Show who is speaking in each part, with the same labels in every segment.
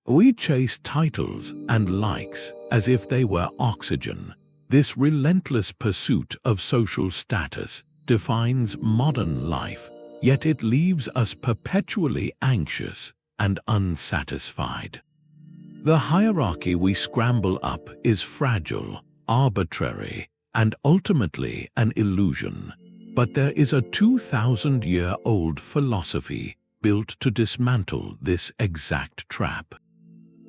Speaker 1: We chase titles and likes as if they were oxygen. This relentless pursuit of social status defines modern life, yet it leaves us perpetually anxious and unsatisfied. The hierarchy we scramble up is fragile, arbitrary, and ultimately an illusion. But there is a 2,000-year-old philosophy built to dismantle this exact trap.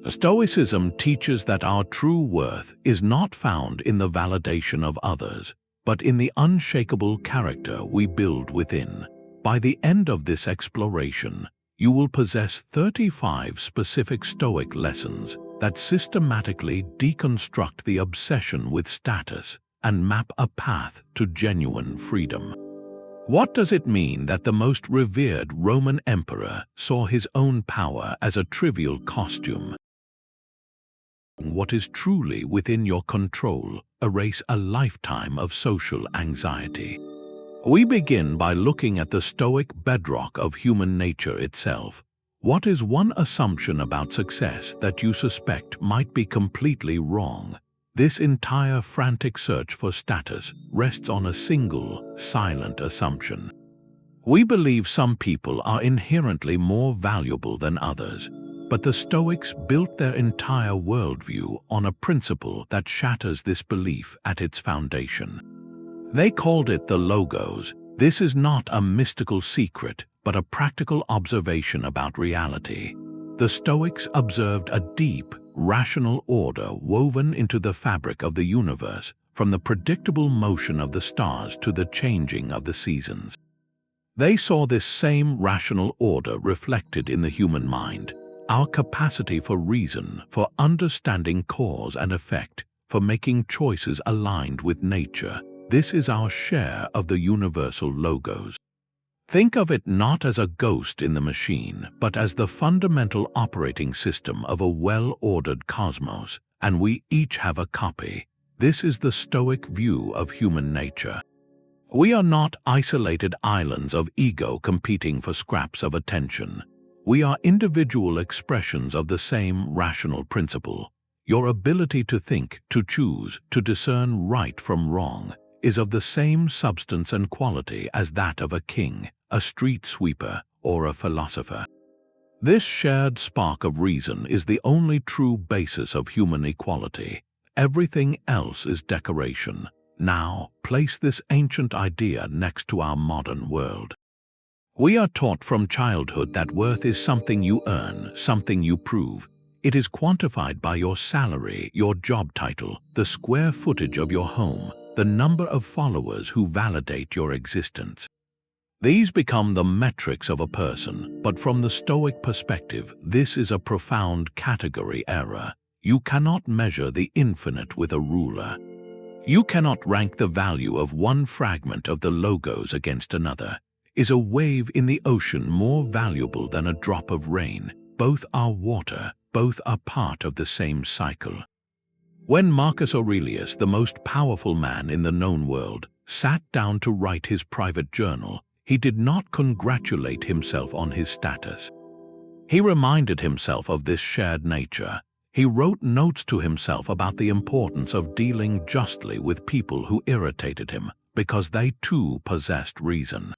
Speaker 1: Stoicism teaches that our true worth is not found in the validation of others, but in the unshakable character we build within. By the end of this exploration, you will possess 35 specific Stoic lessons that systematically deconstruct the obsession with status and map a path to genuine freedom. What does it mean that the most revered Roman emperor saw his own power as a trivial costume? What is truly within your control erase a lifetime of social anxiety. We begin by looking at the Stoic bedrock of human nature itself. What is one assumption about success that you suspect might be completely wrong? This entire frantic search for status rests on a single, silent assumption. We believe some people are inherently more valuable than others, but the Stoics built their entire worldview on a principle that shatters this belief at its foundation. They called it the Logos. This is not a mystical secret, but a practical observation about reality. The Stoics observed a deep, rational order woven into the fabric of the universe, from the predictable motion of the stars to the changing of the seasons. They saw this same rational order reflected in the human mind, our capacity for reason, for understanding cause and effect, for making choices aligned with nature. This is our share of the universal Logos. Think of it not as a ghost in the machine, but as the fundamental operating system of a well-ordered cosmos, and we each have a copy. This is the Stoic view of human nature. We are not isolated islands of ego competing for scraps of attention. We are individual expressions of the same rational principle. Your ability to think, to choose, to discern right from wrong is of the same substance and quality as that of a king, a street sweeper, or a philosopher. This shared spark of reason is the only true basis of human equality. Everything else is decoration. Now, place this ancient idea next to our modern world. We are taught from childhood that worth is something you earn, something you prove. It is quantified by your salary, your job title, the square footage of your home, the number of followers who validate your existence. These become the metrics of a person, but from the Stoic perspective, this is a profound category error. You cannot measure the infinite with a ruler. You cannot rank the value of one fragment of the Logos against another. Is a wave in the ocean more valuable than a drop of rain? Both are water, both are part of the same cycle. When Marcus Aurelius, the most powerful man in the known world, sat down to write his private journal, he did not congratulate himself on his status. He reminded himself of this shared nature. He wrote notes to himself about the importance of dealing justly with people who irritated him, because they too possessed reason.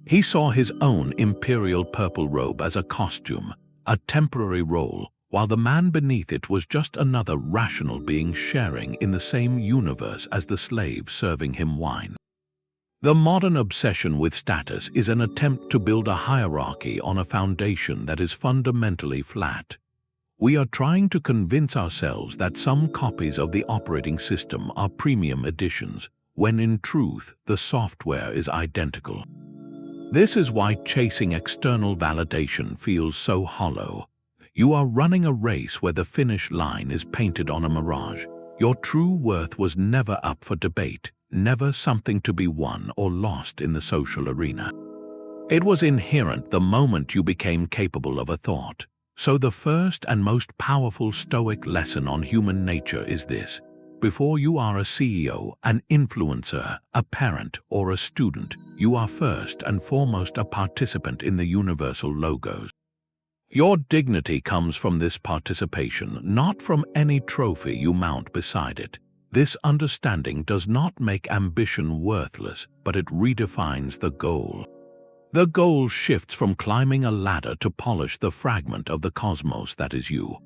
Speaker 1: He saw his own imperial purple robe as a costume, a temporary role, while the man beneath it was just another rational being sharing in the same universe as the slave serving him wine. The modern obsession with status is an attempt to build a hierarchy on a foundation that is fundamentally flat. We are trying to convince ourselves that some copies of the operating system are premium editions, when in truth the software is identical. This is why chasing external validation feels so hollow. You are running a race where the finish line is painted on a mirage. Your true worth was never up for debate, never something to be won or lost in the social arena. It was inherent the moment you became capable of a thought. So the first and most powerful Stoic lesson on human nature is this: before you are a CEO, an influencer, a parent, or a student, you are first and foremost a participant in the universal Logos. Your dignity comes from this participation, not from any trophy you mount beside it. This understanding does not make ambition worthless, but it redefines the goal. The goal shifts from climbing a ladder to polish the fragment of the cosmos that is you.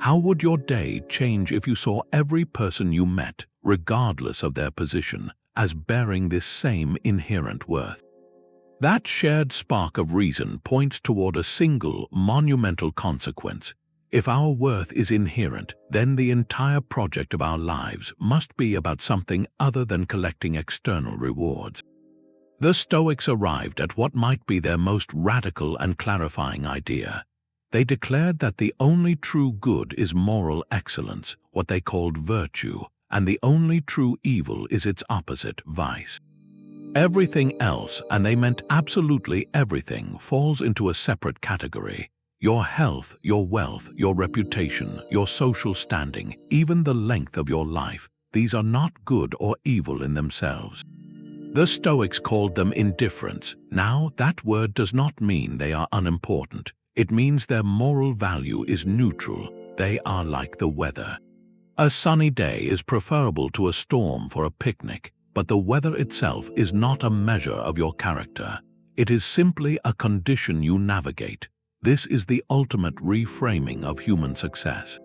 Speaker 1: How would your day change if you saw every person you met, regardless of their position, as bearing this same inherent worth? That shared spark of reason points toward a single, monumental consequence. If our worth is inherent, then the entire project of our lives must be about something other than collecting external rewards. The Stoics arrived at what might be their most radical and clarifying idea. They declared that the only true good is moral excellence, what they called virtue, and the only true evil is its opposite, vice. Everything else, and they meant absolutely everything, falls into a separate category. Your health, your wealth, your reputation, your social standing, even the length of your life, these are not good or evil in themselves. The Stoics called them indifference. Now, that word does not mean they are unimportant. It means their moral value is neutral. They are like the weather. A sunny day is preferable to a storm for a picnic, but the weather itself is not a measure of your character. It is simply a condition you navigate. This is the ultimate reframing of human success.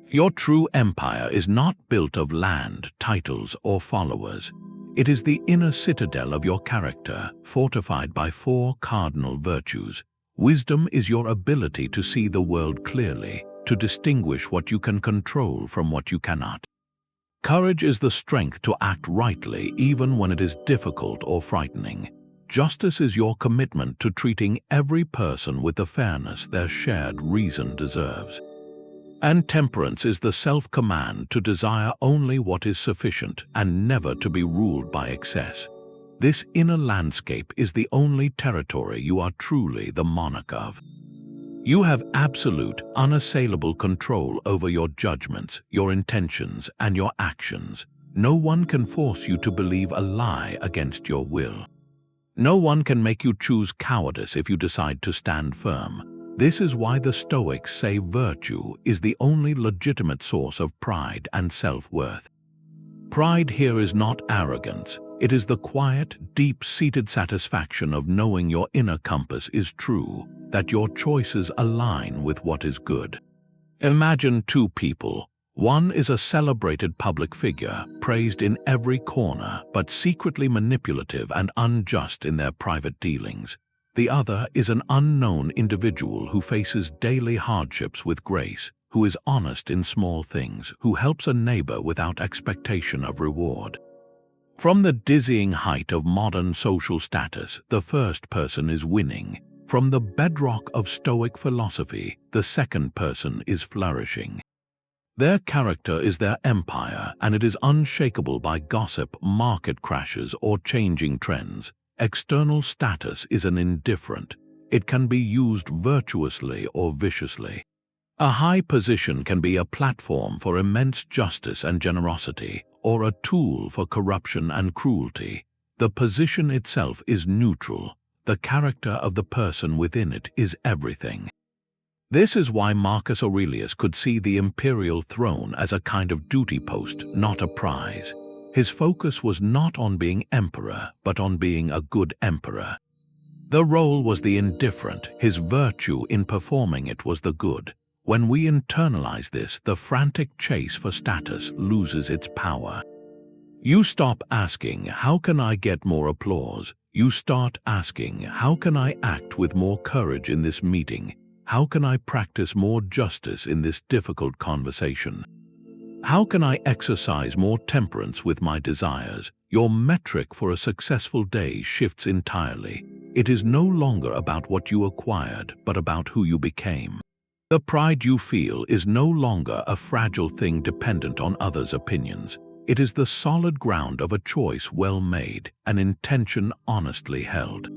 Speaker 1: Your true empire is not built of land, titles, or followers. It is the inner citadel of your character, fortified by 4 cardinal virtues. Wisdom is your ability to see the world clearly, to distinguish what you can control from what you cannot. Courage is the strength to act rightly even when it is difficult or frightening. Justice is your commitment to treating every person with the fairness their shared reason deserves. And temperance is the self-command to desire only what is sufficient and never to be ruled by excess. This inner landscape is the only territory you are truly the monarch of. You have absolute, unassailable control over your judgments, your intentions, and your actions. No one can force you to believe a lie against your will. No one can make you choose cowardice if you decide to stand firm. This is why the Stoics say virtue is the only legitimate source of pride and self-worth. Pride here is not arrogance. It is the quiet, deep-seated satisfaction of knowing your inner compass is true, that your choices align with what is good. Imagine 2 people. One is a celebrated public figure, praised in every corner, but secretly manipulative and unjust in their private dealings. The other is an unknown individual who faces daily hardships with grace, who is honest in small things, who helps a neighbor without expectation of reward. From the dizzying height of modern social status, the first person is winning. From the bedrock of Stoic philosophy, the second person is flourishing. Their character is their empire, and it is unshakable by gossip, market crashes, or changing trends. External status is an indifferent. It can be used virtuously or viciously. A high position can be a platform for immense justice and generosity, or a tool for corruption and cruelty. The position itself is neutral. The character of the person within it is everything. This is why Marcus Aurelius could see the imperial throne as a kind of duty post, not a prize. His focus was not on being emperor, but on being a good emperor. The role was the indifferent, his virtue in performing it was the good. When we internalize this, the frantic chase for status loses its power. You stop asking, how can I get more applause? You start asking, how can I act with more courage in this meeting? How can I practice more justice in this difficult conversation? How can I exercise more temperance with my desires? Your metric for a successful day shifts entirely. It is no longer about what you acquired, but about who you became. The pride you feel is no longer a fragile thing dependent on others' opinions. It is the solid ground of a choice well made, an intention honestly held.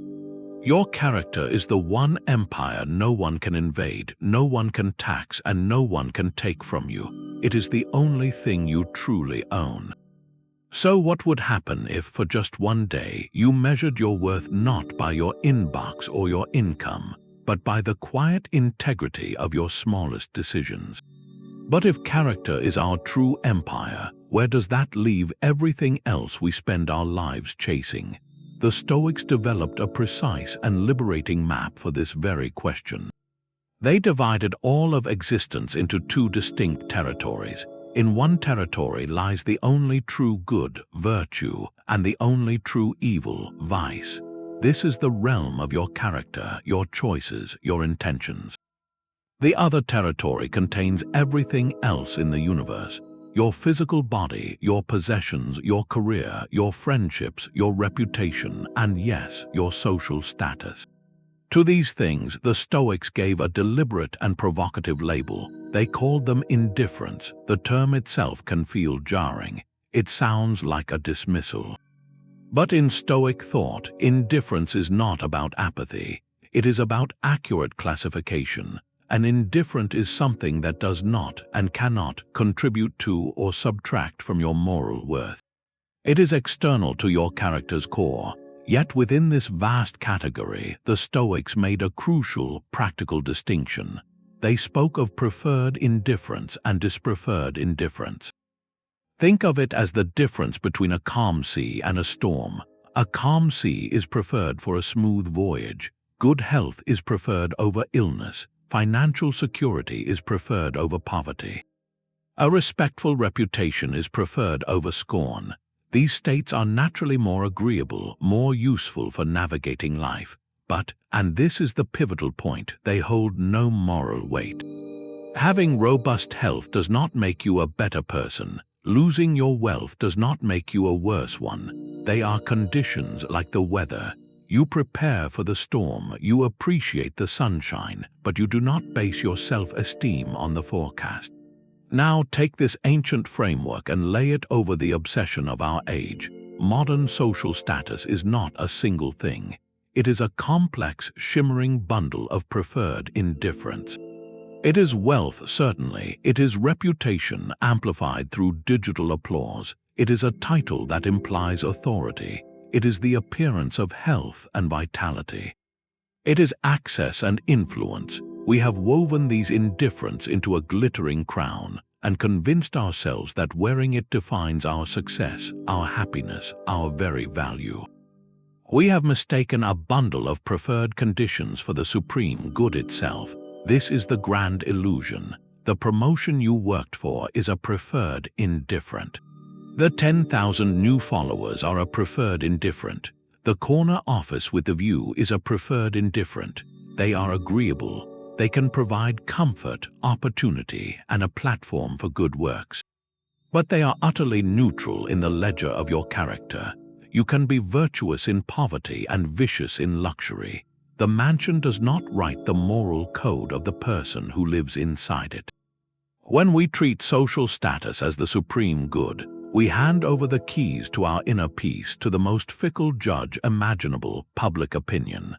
Speaker 1: Your character is the one empire no one can invade, no one can tax, and no one can take from you. It is the only thing you truly own. So what would happen if, for just one day, you measured your worth not by your inbox or your income, but by the quiet integrity of your smallest decisions. But if character is our true empire, where does that leave everything else we spend our lives chasing? The Stoics developed a precise and liberating map for this very question. They divided all of existence into two distinct territories. In one territory lies the only true good, virtue, and the only true evil, vice. This is the realm of your character, your choices, your intentions. The other territory contains everything else in the universe: your physical body, your possessions, your career, your friendships, your reputation, and yes, your social status. To these things, the Stoics gave a deliberate and provocative label. They called them indifference. The term itself can feel jarring. It sounds like a dismissal. But in Stoic thought, indifference is not about apathy. It is about accurate classification. An indifferent is something that does not and cannot contribute to or subtract from your moral worth. It is external to your character's core. Yet within this vast category, the Stoics made a crucial, practical distinction. They spoke of preferred indifference and dispreferred indifference. Think of it as the difference between a calm sea and a storm. A calm sea is preferred for a smooth voyage. Good health is preferred over illness. Financial security is preferred over poverty. A respectful reputation is preferred over scorn. These states are naturally more agreeable, more useful for navigating life. But, and this is the pivotal point, they hold no moral weight. Having robust health does not make you a better person. Losing your wealth does not make you a worse one. They are conditions like the weather. You prepare for the storm, you appreciate the sunshine, but you do not base your self-esteem on the forecast. Now take this ancient framework and lay it over the obsession of our age. Modern social status is not a single thing. It is a complex, shimmering bundle of preferred indifference. It is wealth, certainly. It is reputation amplified through digital applause. It is a title that implies authority. It is the appearance of health and vitality. It is access and influence. We have woven these indifference into a glittering crown and convinced ourselves that wearing it defines our success, our happiness, our very value. We have mistaken a bundle of preferred conditions for the supreme good itself. This is the grand illusion. The promotion you worked for is a preferred indifferent. The 10,000 new followers are a preferred indifferent. The corner office with the view is a preferred indifferent. They are agreeable. They can provide comfort, opportunity, and a platform for good works. But they are utterly neutral in the ledger of your character. You can be virtuous in poverty and vicious in luxury. The mansion does not write the moral code of the person who lives inside it. When we treat social status as the supreme good, we hand over the keys to our inner peace to the most fickle judge imaginable, public opinion.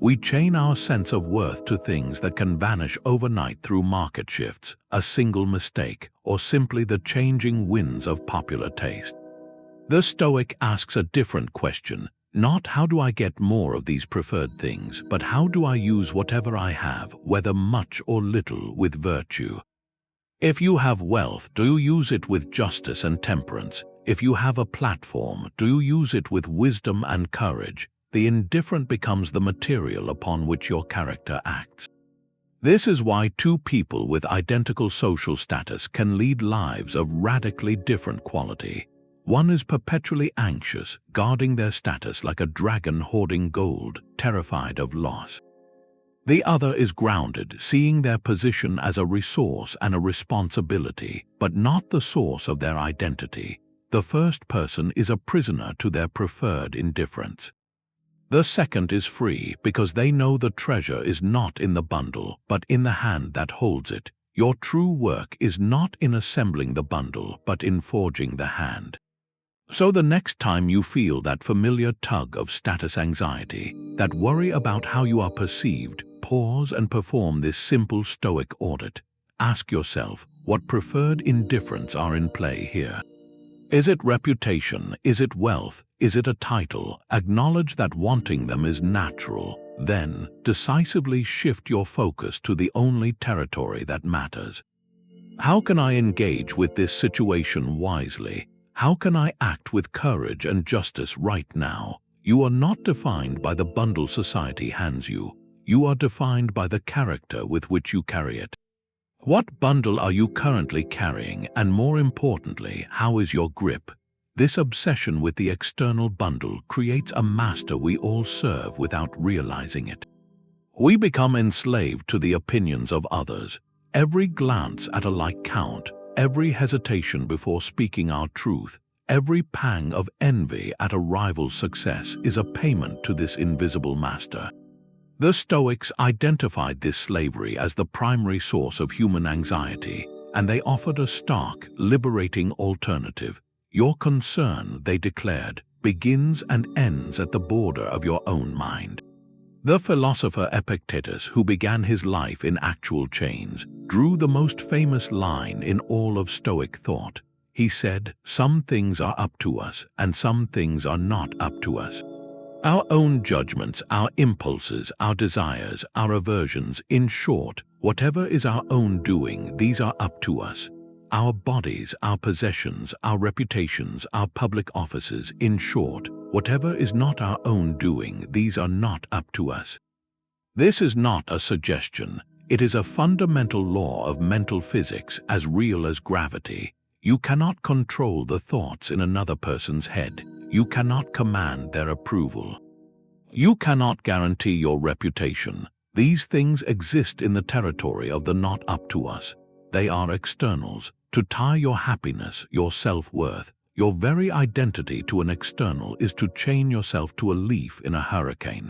Speaker 1: We chain our sense of worth to things that can vanish overnight through market shifts, a single mistake, or simply the changing winds of popular taste. The Stoic asks a different question, not how do I get more of these preferred things, but how do I use whatever I have, whether much or little, with virtue. If you have wealth, do you use it with justice and temperance? If you have a platform, do you use it with wisdom and courage? The indifferent becomes the material upon which your character acts. This is why two people with identical social status can lead lives of radically different quality. One is perpetually anxious, guarding their status like a dragon hoarding gold, terrified of loss. The other is grounded, seeing their position as a resource and a responsibility, but not the source of their identity. The first person is a prisoner to their preferred indifference. The second is free because they know the treasure is not in the bundle, but in the hand that holds it. Your true work is not in assembling the bundle, but in forging the hand. So the next time you feel that familiar tug of status anxiety, that worry about how you are perceived, pause and perform this simple Stoic audit. Ask yourself, what preferred indifference are in play here? Is it reputation? Is it wealth? Is it a title? Acknowledge that wanting them is natural. Then, decisively shift your focus to the only territory that matters. How can I engage with this situation wisely? How can I act with courage and justice right now? You are not defined by the bundle society hands you. You are defined by the character with which you carry it. What bundle are you currently carrying, and more importantly, how is your grip? This obsession with the external bundle creates a master we all serve without realizing it. We become enslaved to the opinions of others. Every glance at a like count, every hesitation before speaking our truth, every pang of envy at a rival's success is a payment to this invisible master. The Stoics identified this slavery as the primary source of human anxiety, and they offered a stark, liberating alternative. Your concern, they declared, begins and ends at the border of your own mind. The philosopher Epictetus, who began his life in actual chains, drew the most famous line in all of Stoic thought. He said, "Some things are up to us, and some things are not up to us." Our own judgments, our impulses, our desires, our aversions, in short, whatever is our own doing, these are up to us. Our bodies, our possessions, our reputations, our public offices, in short, whatever is not our own doing, these are not up to us. This is not a suggestion. It is a fundamental law of mental physics as real as gravity. You cannot control the thoughts in another person's head. You cannot command their approval. You cannot guarantee your reputation. These things exist in the territory of the not up to us. They are externals. To tie your happiness, your self-worth, your very identity to an external is to chain yourself to a leaf in a hurricane.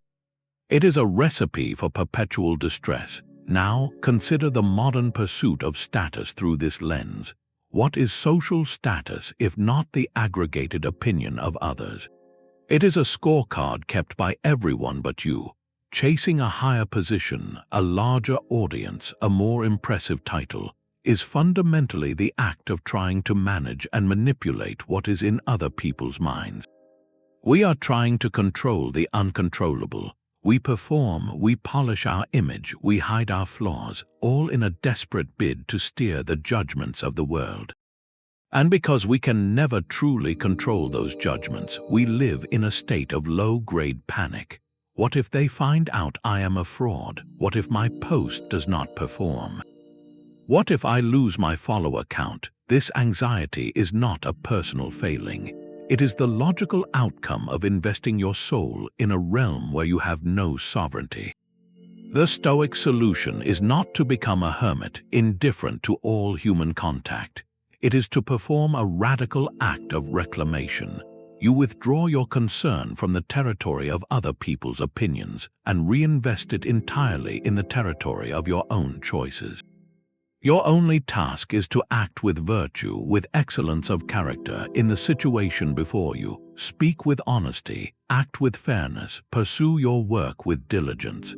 Speaker 1: It is a recipe for perpetual distress. Now, consider the modern pursuit of status through this lens. What is social status if not the aggregated opinion of others? It is a scorecard kept by everyone but you. Chasing a higher position, a larger audience, a more impressive title, is fundamentally the act of trying to manage and manipulate what is in other people's minds. We are trying to control the uncontrollable. We perform, we polish our image, we hide our flaws, all in a desperate bid to steer the judgments of the world. And because we can never truly control those judgments, we live in a state of low-grade panic. What if they find out I am a fraud? What if my post does not perform? What if I lose my follower count? This anxiety is not a personal failing. It is the logical outcome of investing your soul in a realm where you have no sovereignty. The Stoic solution is not to become a hermit, indifferent to all human contact. It is to perform a radical act of reclamation. You withdraw your concern from the territory of other people's opinions and reinvest it entirely in the territory of your own choices. Your only task is to act with virtue, with excellence of character in the situation before you, speak with honesty, act with fairness, pursue your work with diligence.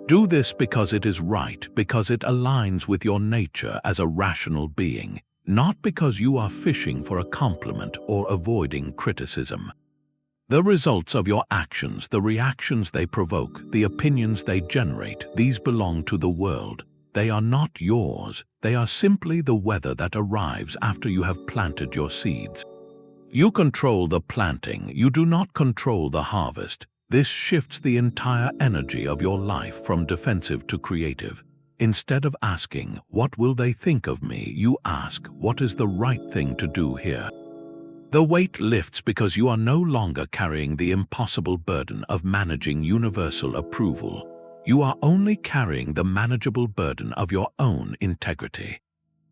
Speaker 1: Do this because it is right, because it aligns with your nature as a rational being, not because you are fishing for a compliment or avoiding criticism. The results of your actions, the reactions they provoke, the opinions they generate, these belong to the world. They are not yours. They are simply the weather that arrives after you have planted your seeds. You control the planting. You do not control the harvest. This shifts the entire energy of your life from defensive to creative. Instead of asking, "What will they think of me?" you ask, "What is the right thing to do here?" The weight lifts because you are no longer carrying the impossible burden of managing universal approval. You are only carrying the manageable burden of your own integrity.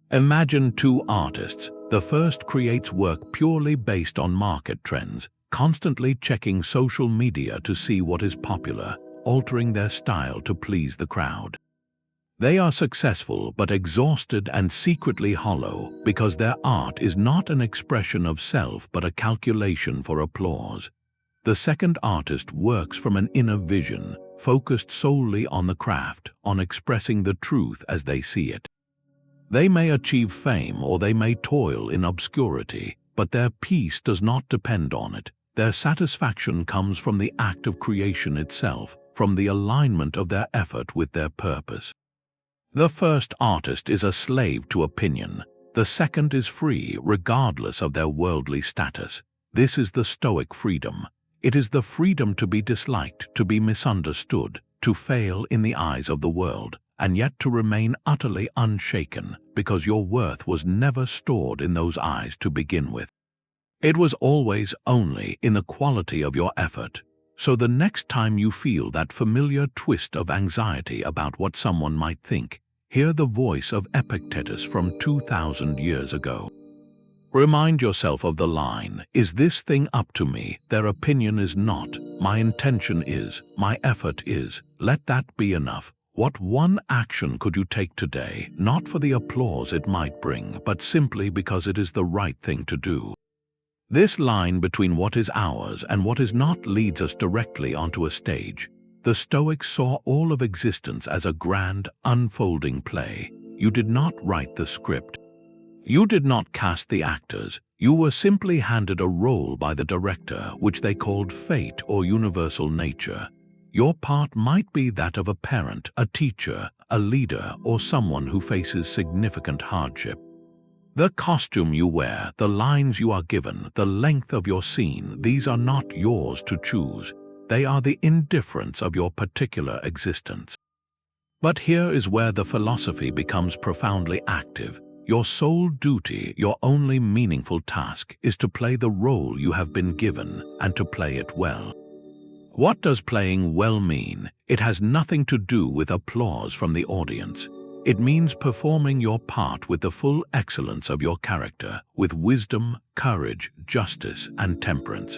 Speaker 1: Imagine two artists. The first creates work purely based on market trends, constantly checking social media to see what is popular, altering their style to please the crowd. They are successful but exhausted and secretly hollow because their art is not an expression of self but a calculation for applause. The second artist works from an inner vision, focused solely on the craft, on expressing the truth as they see it. They may achieve fame or they may toil in obscurity, but their peace does not depend on it. Their satisfaction comes from the act of creation itself, from the alignment of their effort with their purpose. The first artist is a slave to opinion. The second is free, regardless of their worldly status. This is the Stoic freedom. It is the freedom to be disliked, to be misunderstood, to fail in the eyes of the world, and yet to remain utterly unshaken, because your worth was never stored in those eyes to begin with. It was always only in the quality of your effort. So the next time you feel that familiar twist of anxiety about what someone might think, hear the voice of Epictetus from 2,000 years ago. Remind yourself of the line, "Is this thing up to me? Their opinion is not. My intention is. My effort is. Let that be enough." What one action could you take today, not for the applause it might bring, but simply because it is the right thing to do? This line between what is ours and what is not leads us directly onto a stage. The Stoics saw all of existence as a grand, unfolding play. You did not write the script. You did not cast the actors. You were simply handed a role by the director, which they called fate or universal nature. Your part might be that of a parent, a teacher, a leader, or someone who faces significant hardship. The costume you wear, the lines you are given, the length of your scene, these are not yours to choose. They are the indifference of your particular existence. But here is where the philosophy becomes profoundly active. Your sole duty, your only meaningful task, is to play the role you have been given and to play it well. What does playing well mean? It has nothing to do with applause from the audience. It means performing your part with the full excellence of your character, with wisdom, courage, justice, and temperance.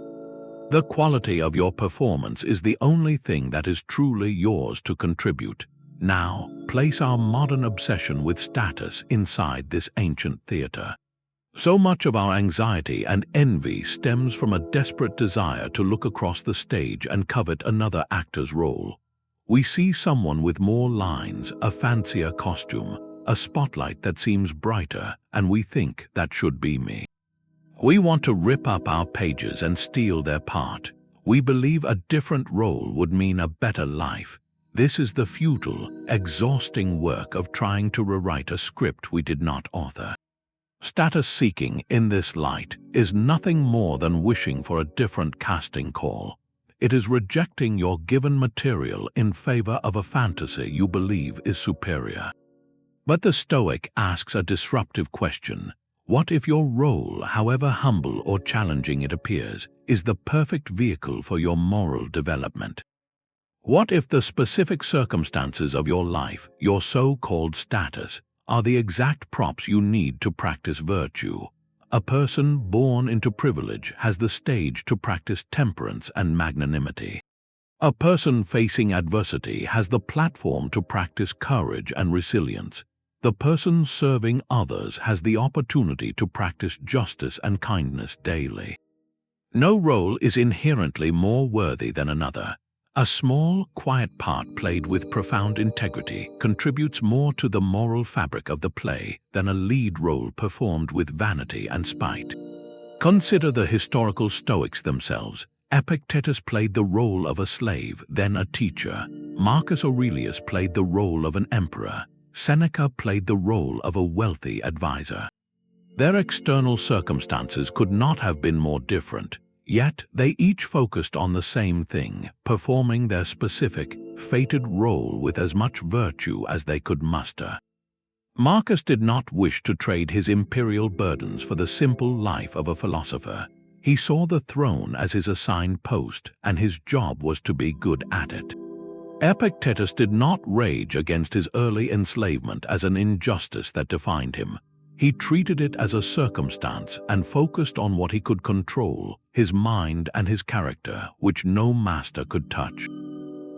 Speaker 1: The quality of your performance is the only thing that is truly yours to contribute. Now, place our modern obsession with status inside this ancient theater. So much of our anxiety and envy stems from a desperate desire to look across the stage and covet another actor's role. We see someone with more lines, a fancier costume, a spotlight that seems brighter, and we think that should be me. We want to rip up our pages and steal their part. We believe a different role would mean a better life. This is the futile, exhausting work of trying to rewrite a script we did not author. Status seeking, in this light, is nothing more than wishing for a different casting call. It is rejecting your given material in favor of a fantasy you believe is superior. But the Stoic asks a disruptive question. What if your role, however humble or challenging it appears, is the perfect vehicle for your moral development? What if the specific circumstances of your life, your so-called status, are the exact props you need to practice virtue? A person born into privilege has the stage to practice temperance and magnanimity. A person facing adversity has the platform to practice courage and resilience. The person serving others has the opportunity to practice justice and kindness daily. No role is inherently more worthy than another. A small, quiet part played with profound integrity contributes more to the moral fabric of the play than a lead role performed with vanity and spite. Consider the historical Stoics themselves. Epictetus played the role of a slave, then a teacher. Marcus Aurelius played the role of an emperor. Seneca played the role of a wealthy advisor. Their external circumstances could not have been more different. Yet they each focused on the same thing, performing their specific, fated role with as much virtue as they could muster. Marcus did not wish to trade his imperial burdens for the simple life of a philosopher. He saw the throne as his assigned post, and his job was to be good at it. Epictetus did not rage against his early enslavement as an injustice that defined him. He treated it as a circumstance and focused on what he could control, his mind and his character, which no master could touch.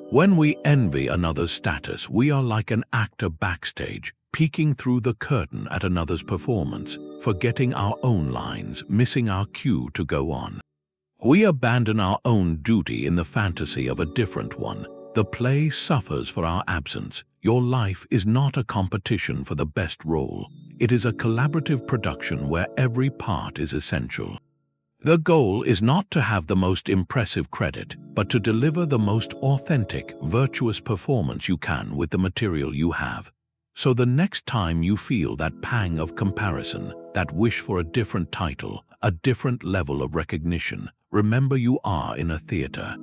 Speaker 1: When we envy another's status, we are like an actor backstage, peeking through the curtain at another's performance, forgetting our own lines, missing our cue to go on. We abandon our own duty in the fantasy of a different one. The play suffers for our absence. Your life is not a competition for the best role. It is a collaborative production where every part is essential. The goal is not to have the most impressive credit, but to deliver the most authentic, virtuous performance you can with the material you have. So the next time you feel that pang of comparison, that wish for a different title, a different level of recognition, remember you are in a theater.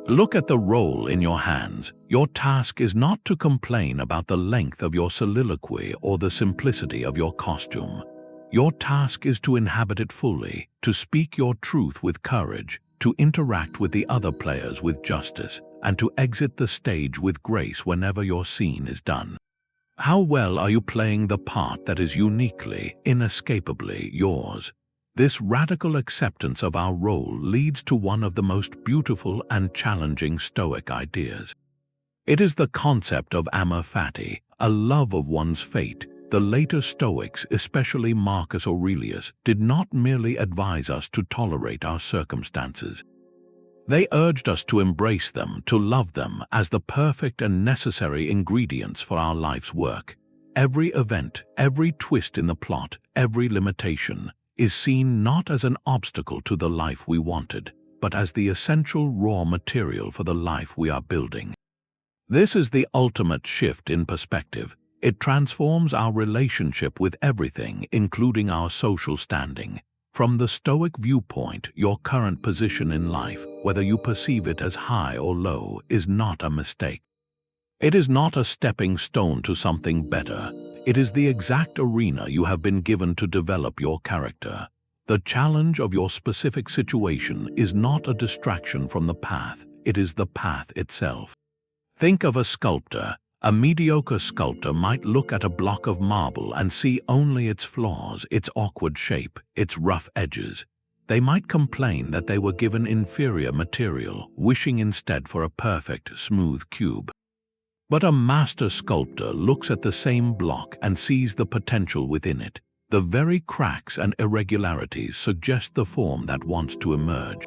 Speaker 1: Look at the role in your hands. Your task is not to complain about the length of your soliloquy or the simplicity of your costume. Your task is to inhabit it fully, to speak your truth with courage, to interact with the other players with justice, and to exit the stage with grace whenever your scene is done. How well are you playing the part that is uniquely, inescapably yours? This radical acceptance of our role leads to one of the most beautiful and challenging Stoic ideas. It is the concept of Amor Fati, a love of one's fate. The later Stoics, especially Marcus Aurelius, did not merely advise us to tolerate our circumstances. They urged us to embrace them, to love them as the perfect and necessary ingredients for our life's work. Every event, every twist in the plot, every limitation is seen not as an obstacle to the life we wanted, but as the essential raw material for the life we are building. This is the ultimate shift in perspective. It transforms our relationship with everything, including our social standing. From the Stoic viewpoint, your current position in life, whether you perceive it as high or low, is not a mistake. It is not a stepping stone to something better. It is the exact arena you have been given to develop your character. The challenge of your specific situation is not a distraction from the path, it is the path itself. Think of a sculptor. A mediocre sculptor might look at a block of marble and see only its flaws, its awkward shape, its rough edges. They might complain that they were given inferior material, wishing instead for a perfect, smooth cube. But a master sculptor looks at the same block and sees the potential within it. The very cracks and irregularities suggest the form that wants to emerge.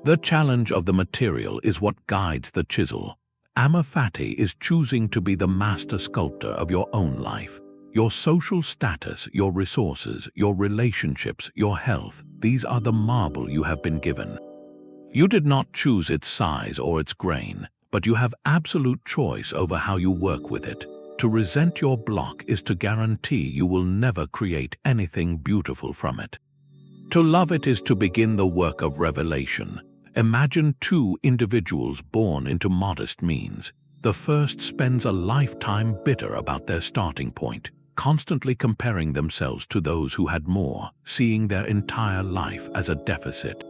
Speaker 1: The challenge of the material is what guides the chisel. Amor Fati is choosing to be the master sculptor of your own life. Your social status, your resources, your relationships, your health, these are the marble you have been given. You did not choose its size or its grain, but you have absolute choice over how you work with it. To resent your block is to guarantee you will never create anything beautiful from it. To love it is to begin the work of revelation. Imagine two individuals born into modest means. The first spends a lifetime bitter about their starting point, constantly comparing themselves to those who had more, seeing their entire life as a deficit.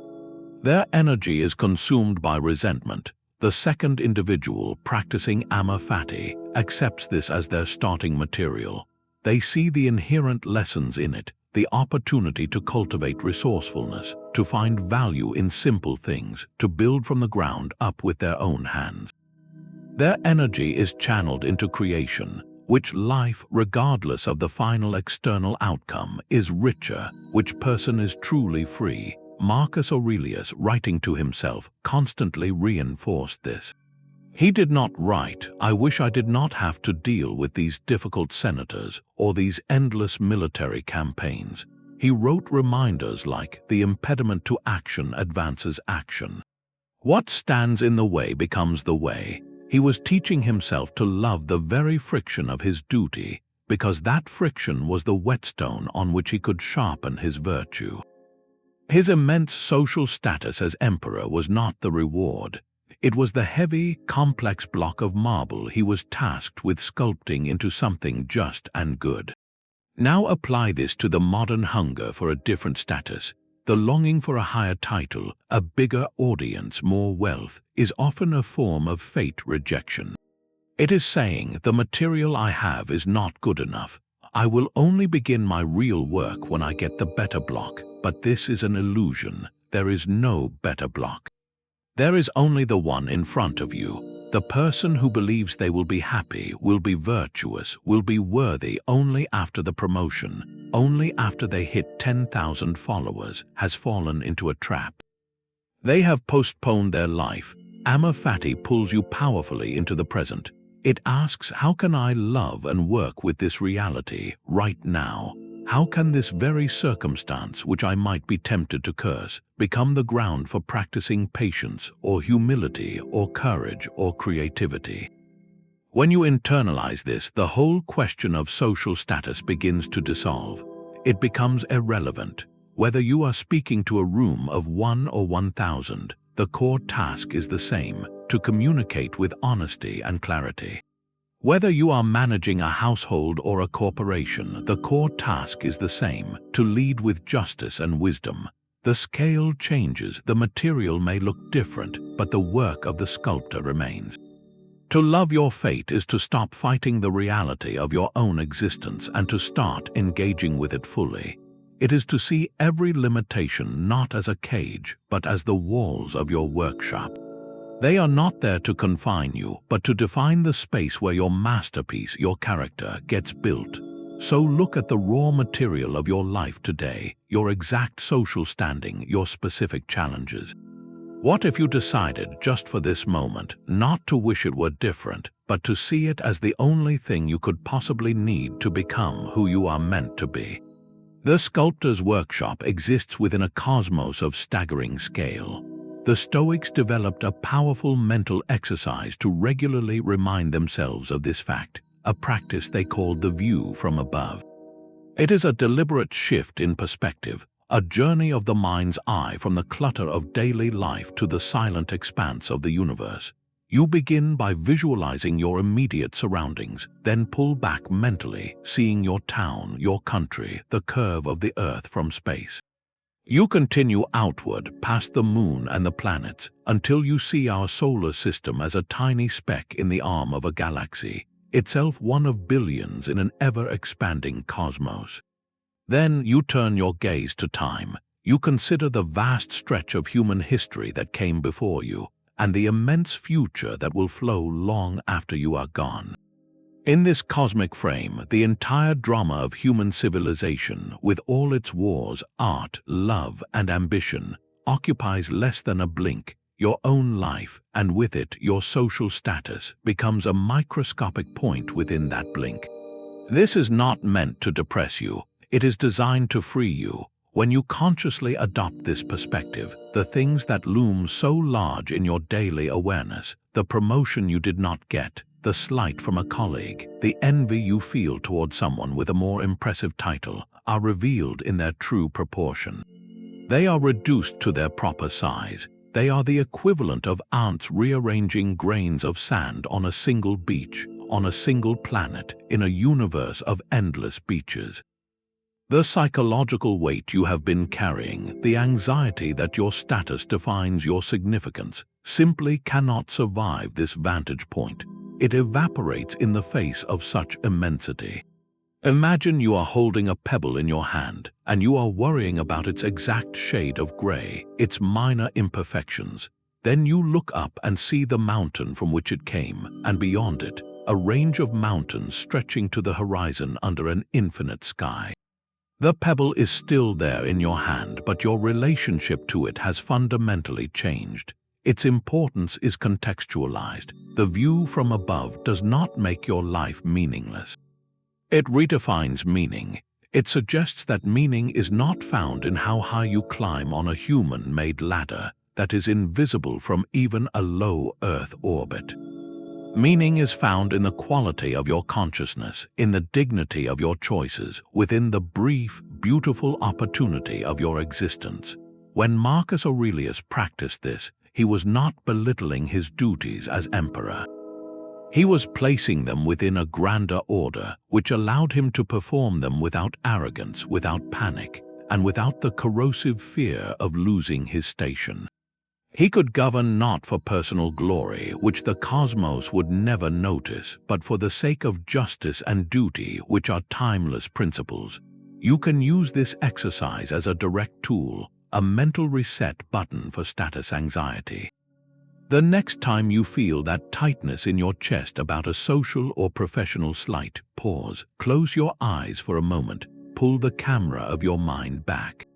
Speaker 1: Their energy is consumed by resentment. The second individual, practicing Amor Fati, accepts this as their starting material. They see the inherent lessons in it, the opportunity to cultivate resourcefulness, to find value in simple things, to build from the ground up with their own hands. Their energy is channeled into creation, which life, regardless of the final external outcome, is richer, which person is truly free. Marcus Aurelius, writing to himself, constantly reinforced this. He did not write, "I wish I did not have to deal with these difficult senators or these endless military campaigns." He wrote reminders like, "The impediment to action advances action. What stands in the way becomes the way." He was teaching himself to love the very friction of his duty, because that friction was the whetstone on which he could sharpen his virtue. His immense social status as emperor was not the reward. It was the heavy, complex block of marble he was tasked with sculpting into something just and good. Now apply this to the modern hunger for a different status. The longing for a higher title, a bigger audience, more wealth, is often a form of fate rejection. It is saying, the material I have is not good enough. I will only begin my real work when I get the better block. But this is an illusion. There is no better block. There is only the one in front of you. The person who believes they will be happy, will be virtuous, will be worthy only after the promotion, only after they hit 10,000 followers, has fallen into a trap. They have postponed their life. Amor Fati pulls you powerfully into the present. It asks, how can I love and work with this reality right now? How can this very circumstance, which I might be tempted to curse, become the ground for practicing patience or humility or courage or creativity? When you internalize this, the whole question of social status begins to dissolve. It becomes irrelevant. Whether you are speaking to a room of 1 or 1,000, the core task is the same: to communicate with honesty and clarity. Whether you are managing a household or a corporation, the core task is the same: to lead with justice and wisdom. The scale changes, the material may look different, but the work of the sculptor remains. To love your fate is to stop fighting the reality of your own existence and to start engaging with it fully. It is to see every limitation not as a cage, but as the walls of your workshop. They are not there to confine you, but to define the space where your masterpiece, your character, gets built. So look at the raw material of your life today, your exact social standing, your specific challenges. What if you decided, just for this moment, not to wish it were different, but to see it as the only thing you could possibly need to become who you are meant to be? The sculptor's workshop exists within a cosmos of staggering scale. The Stoics developed a powerful mental exercise to regularly remind themselves of this fact, a practice they called the view from above. It is a deliberate shift in perspective, a journey of the mind's eye from the clutter of daily life to the silent expanse of the universe. You begin by visualizing your immediate surroundings, then pull back mentally, seeing your town, your country, the curve of the earth from space. You continue outward, past the moon and the planets, until you see our solar system as a tiny speck in the arm of a galaxy, itself one of billions in an ever-expanding cosmos. Then you turn your gaze to time. You consider the vast stretch of human history that came before you, and the immense future that will flow long after you are gone. In this cosmic frame, the entire drama of human civilization, with all its wars, art, love, and ambition, occupies less than a blink. Your own life, and with it your social status, becomes a microscopic point within that blink. This is not meant to depress you. It is designed to free you. When you consciously adopt this perspective, the things that loom so large in your daily awareness, the promotion you did not get, the slight from a colleague, the envy you feel toward someone with a more impressive title, are revealed in their true proportion. They are reduced to their proper size. They are the equivalent of ants rearranging grains of sand on a single beach, on a single planet, in a universe of endless beaches. The psychological weight you have been carrying, the anxiety that your status defines your significance, simply cannot survive this vantage point. It evaporates in the face of such immensity. Imagine you are holding a pebble in your hand, and you are worrying about its exact shade of gray, its minor imperfections. Then you look up and see the mountain from which it came, and beyond it, a range of mountains stretching to the horizon under an infinite sky. The pebble is still there in your hand, but your relationship to it has fundamentally changed. Its importance is contextualized. The view from above does not make your life meaningless. It redefines meaning. It suggests that meaning is not found in how high you climb on a human-made ladder that is invisible from even a low Earth orbit. Meaning is found in the quality of your consciousness, in the dignity of your choices, within the brief, beautiful opportunity of your existence. When Marcus Aurelius practiced this, he was not belittling his duties as emperor. He was placing them within a grander order, which allowed him to perform them without arrogance, without panic, and without the corrosive fear of losing his station. He could govern not for personal glory, which the cosmos would never notice, but for the sake of justice and duty, which are timeless principles. You can use this exercise as a direct tool, a mental reset button for status anxiety. The next time you feel that tightness in your chest about a social or professional slight, pause, close your eyes for a moment, pull the camera of your mind back.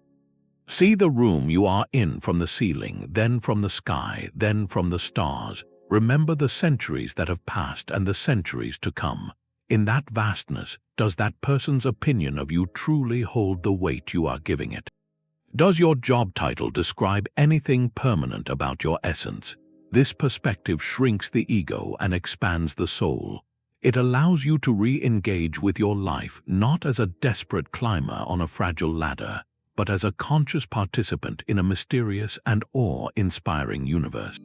Speaker 1: See the room you are in from the ceiling, then from the sky, then from the stars. Remember the centuries that have passed and the centuries to come. In that vastness, does that person's opinion of you truly hold the weight you are giving it? Does your job title describe anything permanent about your essence? This perspective shrinks the ego and expands the soul. It allows you to re-engage with your life not as a desperate climber on a fragile ladder, but as a conscious participant in a mysterious and awe-inspiring universe.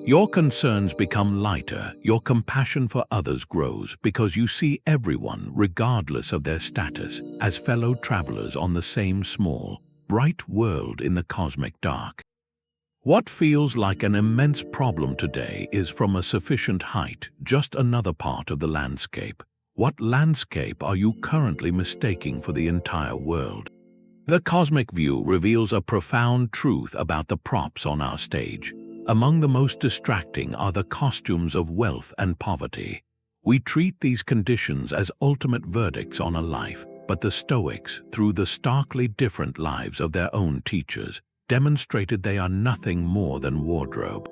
Speaker 1: Your concerns become lighter, your compassion for others grows because you see everyone, regardless of their status, as fellow travelers on the same small, bright world in the cosmic dark. What feels like an immense problem today is from a sufficient height just another part of the landscape. What landscape are you currently mistaking for the entire world? The cosmic view reveals a profound truth about the props on our stage. Among the most distracting are the costumes of wealth and poverty. We treat these conditions as ultimate verdicts on a life, but the Stoics, through the starkly different lives of their own teachers, demonstrated they are nothing more than wardrobe.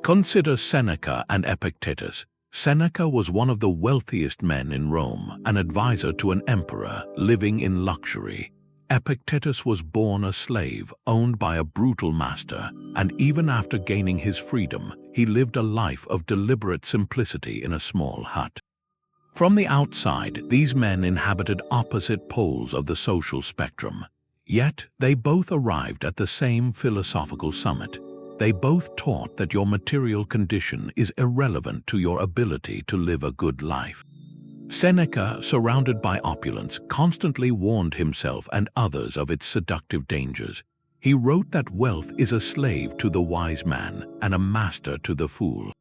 Speaker 1: Consider Seneca and Epictetus. Seneca was one of the wealthiest men in Rome, an advisor to an emperor living in luxury. Epictetus was born a slave, owned by a brutal master, and even after gaining his freedom, he lived a life of deliberate simplicity in a small hut. From the outside, these men inhabited opposite poles of the social spectrum. Yet, they both arrived at the same philosophical summit. They both taught that your material condition is irrelevant to your ability to live a good life. Seneca, surrounded by opulence, constantly warned himself and others of its seductive dangers. He wrote that wealth is a slave to the wise man and a master to the fool.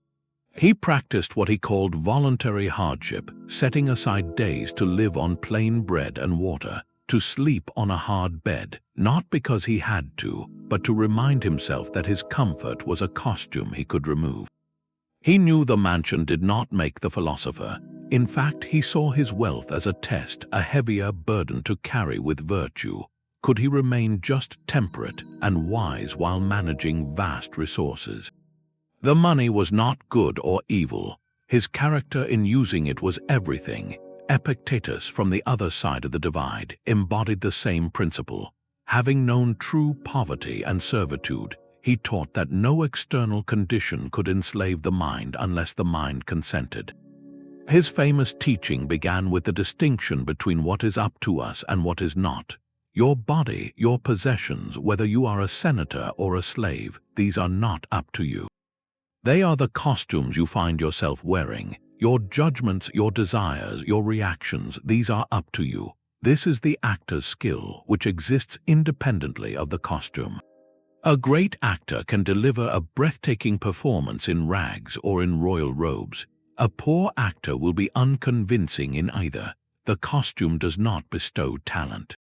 Speaker 1: He practiced what he called voluntary hardship, setting aside days to live on plain bread and water, to sleep on a hard bed, not because he had to, but to remind himself that his comfort was a costume he could remove. He knew the mansion did not make the philosopher. In fact, he saw his wealth as a test, a heavier burden to carry with virtue. Could he remain just temperate and wise while managing vast resources? The money was not good or evil. His character in using it was everything. Epictetus, from the other side of the divide, embodied the same principle. Having known true poverty and servitude, he taught that no external condition could enslave the mind unless the mind consented. His famous teaching began with the distinction between what is up to us and what is not. Your body, your possessions, whether you are a senator or a slave, these are not up to you. They are the costumes you find yourself wearing. Your judgments, your desires, your reactions, these are up to you. This is the actor's skill, which exists independently of the costume. A great actor can deliver a breathtaking performance in rags or in royal robes. A poor actor will be unconvincing in either. The costume does not bestow talent.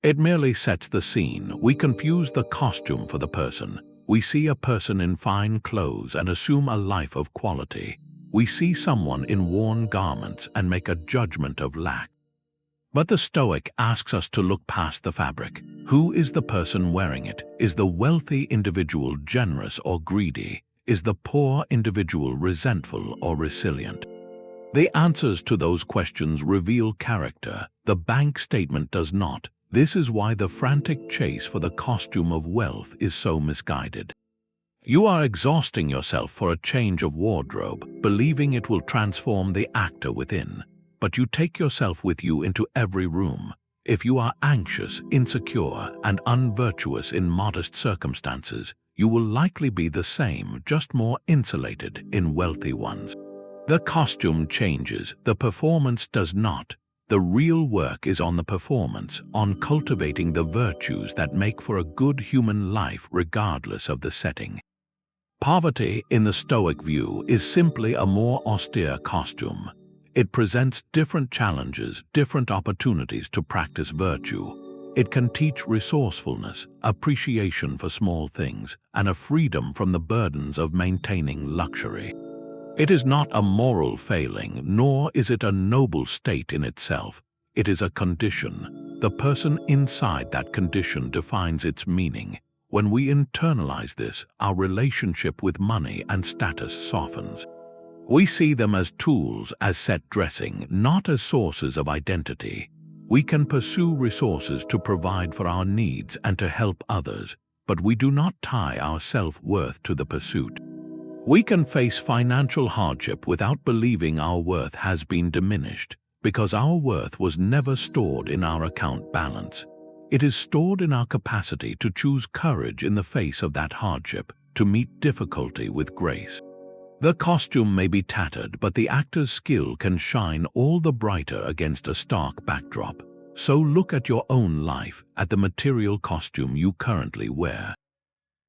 Speaker 1: It merely sets the scene. We confuse the costume for the person. We see a person in fine clothes and assume a life of quality. We see someone in worn garments and make a judgment of lack. But the Stoic asks us to look past the fabric. Who is the person wearing it? Is the wealthy individual generous or greedy? Is the poor individual resentful or resilient? The answers to those questions reveal character. The bank statement does not. This is why the frantic chase for the costume of wealth is so misguided. You are exhausting yourself for a change of wardrobe, believing it will transform the actor within. But you take yourself with you into every room. If you are anxious, insecure, and unvirtuous in modest circumstances, you will likely be the same, just more insulated in wealthy ones. The costume changes, the performance does not. The real work is on the performance, on cultivating the virtues that make for a good human life regardless of the setting. Poverty, in the Stoic view, is simply a more austere costume. It presents different challenges, different opportunities to practice virtue. It can teach resourcefulness, appreciation for small things, and a freedom from the burdens of maintaining luxury. It is not a moral failing, nor is it a noble state in itself. It is a condition. The person inside that condition defines its meaning. When we internalize this, our relationship with money and status softens. We see them as tools, as set dressing, not as sources of identity. We can pursue resources to provide for our needs and to help others, but we do not tie our self-worth to the pursuit. We can face financial hardship without believing our worth has been diminished, because our worth was never stored in our account balance. It is stored in our capacity to choose courage in the face of that hardship, to meet difficulty with grace. The costume may be tattered, but the actor's skill can shine all the brighter against a stark backdrop. So look at your own life, at the material costume you currently wear.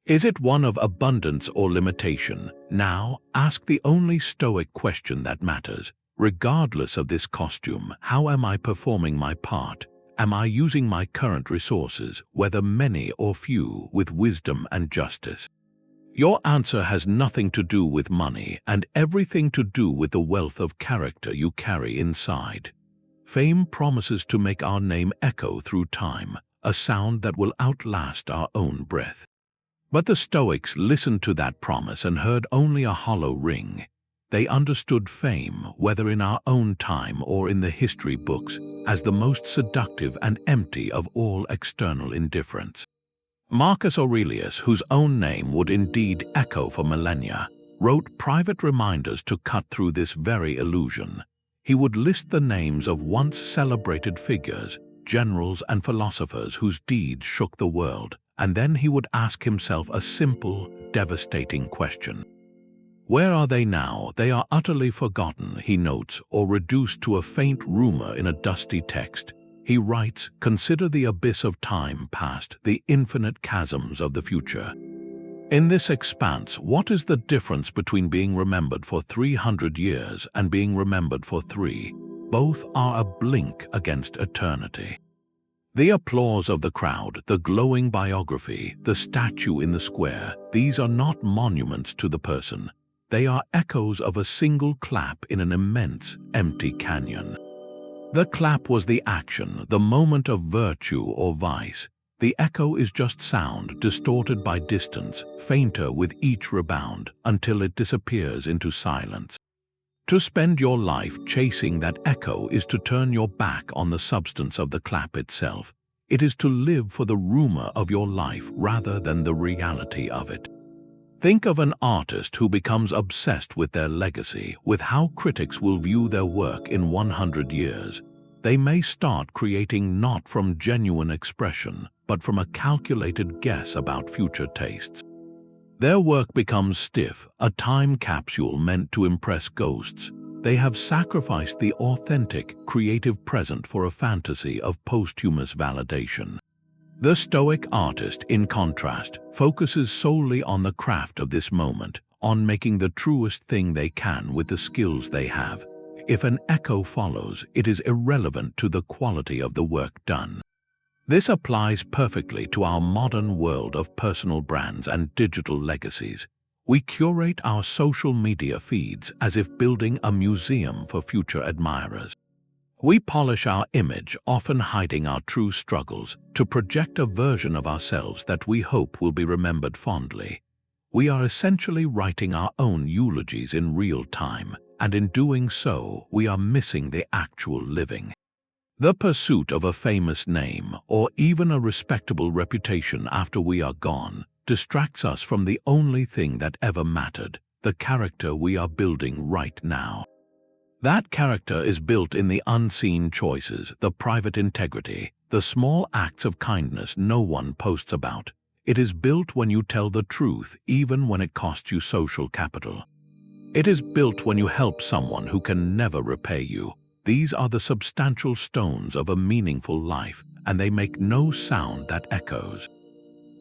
Speaker 1: Is it one of abundance or limitation? Now, ask the only Stoic question that matters. Regardless of this costume, how am I performing my part? Am I using my current resources, whether many or few, with wisdom and justice? Your answer has nothing to do with money and everything to do with the wealth of character you carry inside. Fame promises to make our name echo through time, a sound that will outlast our own breath. But the Stoics listened to that promise and heard only a hollow ring. They understood fame, whether in our own time or in the history books, as the most seductive and empty of all external indifference. Marcus Aurelius, whose own name would indeed echo for millennia, wrote private reminders to cut through this very illusion. He would list the names of once celebrated figures, generals and philosophers whose deeds shook the world, and then he would ask himself a simple, devastating question. Where are they now? They are utterly forgotten, he notes, or reduced to a faint rumor in a dusty text. He writes, consider the abyss of time past, the infinite chasms of the future. In this expanse, what is the difference between being remembered for 300 years and being remembered for 3? Both are a blink against eternity. The applause of the crowd, the glowing biography, the statue in the square, these are not monuments to the person. They are echoes of a single clap in an immense, empty canyon. The clap was the action, the moment of virtue or vice. The echo is just sound, distorted by distance, fainter with each rebound, until it disappears into silence. To spend your life chasing that echo is to turn your back on the substance of the clap itself. It is to live for the rumor of your life rather than the reality of it. Think of an artist who becomes obsessed with their legacy, with how critics will view their work in 100 years. They may start creating not from genuine expression, but from a calculated guess about future tastes. Their work becomes stiff, a time capsule meant to impress ghosts. They have sacrificed the authentic, creative present for a fantasy of posthumous validation. The Stoic artist, in contrast, focuses solely on the craft of this moment, on making the truest thing they can with the skills they have. If an echo follows, it is irrelevant to the quality of the work done. This applies perfectly to our modern world of personal brands and digital legacies. We curate our social media feeds as if building a museum for future admirers. We polish our image, often hiding our true struggles, to project a version of ourselves that we hope will be remembered fondly. We are essentially writing our own eulogies in real time, and in doing so, we are missing the actual living. The pursuit of a famous name, or even a respectable reputation after we are gone, distracts us from the only thing that ever mattered, the character we are building right now. That character is built in the unseen choices, the private integrity, the small acts of kindness no one posts about. It is built when you tell the truth, even when it costs you social capital. It is built when you help someone who can never repay you. These are the substantial stones of a meaningful life, and they make no sound that echoes.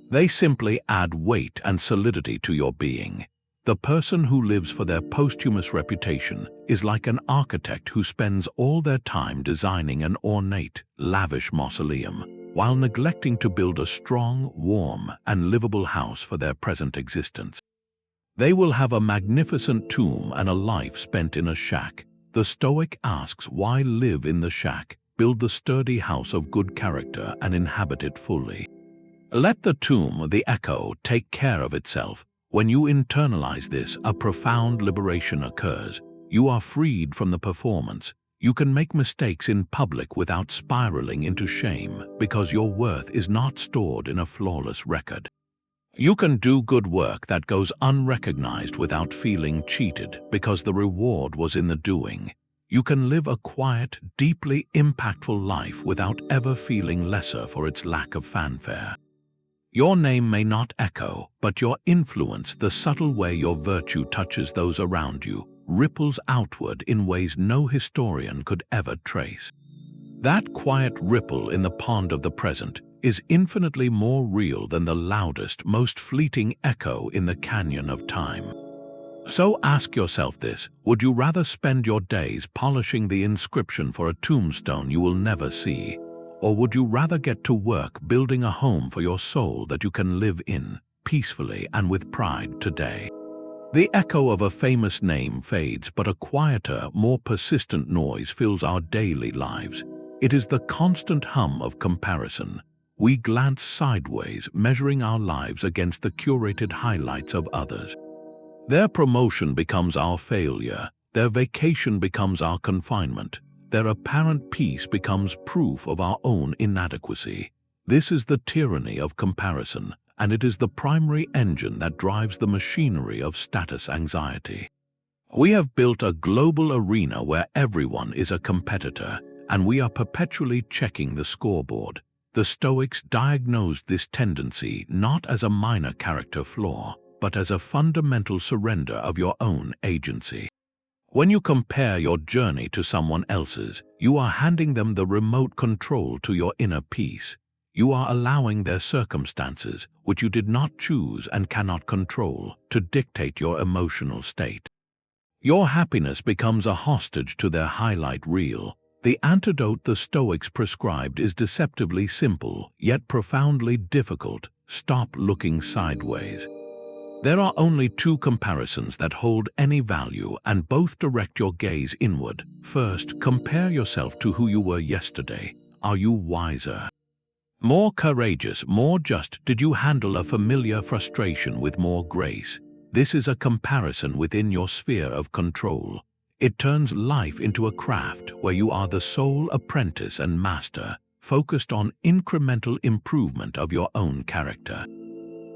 Speaker 1: They simply add weight and solidity to your being. The person who lives for their posthumous reputation is like an architect who spends all their time designing an ornate, lavish mausoleum, while neglecting to build a strong, warm, and livable house for their present existence. They will have a magnificent tomb and a life spent in a shack. The Stoic asks, why live in the shack? Build the sturdy house of good character and inhabit it fully. Let the tomb, the echo, take care of itself. When you internalize this, a profound liberation occurs. You are freed from the performance. You can make mistakes in public without spiraling into shame because your worth is not stored in a flawless record. You can do good work that goes unrecognized without feeling cheated because the reward was in the doing. You can live a quiet, deeply impactful life without ever feeling lesser for its lack of fanfare. Your name may not echo, but your influence, the subtle way your virtue touches those around you, ripples outward in ways no historian could ever trace. That quiet ripple in the pond of the present is infinitely more real than the loudest, most fleeting echo in the canyon of time. So ask yourself this: would you rather spend your days polishing the inscription for a tombstone you will never see? Or would you rather get to work building a home for your soul that you can live in, peacefully and with pride today? The echo of a famous name fades, but a quieter, more persistent noise fills our daily lives. It is the constant hum of comparison. We glance sideways, measuring our lives against the curated highlights of others. Their promotion becomes our failure. Their vacation becomes our confinement. Their apparent peace becomes proof of our own inadequacy. This is the tyranny of comparison, and it is the primary engine that drives the machinery of status anxiety. We have built a global arena where everyone is a competitor, and we are perpetually checking the scoreboard. The Stoics diagnosed this tendency not as a minor character flaw, but as a fundamental surrender of your own agency. When you compare your journey to someone else's, you are handing them the remote control to your inner peace. You are allowing their circumstances, which you did not choose and cannot control, to dictate your emotional state. Your happiness becomes a hostage to their highlight reel. The antidote the Stoics prescribed is deceptively simple, yet profoundly difficult: stop looking sideways. There are only two comparisons that hold any value, and both direct your gaze inward. First, compare yourself to who you were yesterday. Are you wiser? More courageous, more just? Did you handle a familiar frustration with more grace? This is a comparison within your sphere of control. It turns life into a craft where you are the sole apprentice and master, focused on incremental improvement of your own character.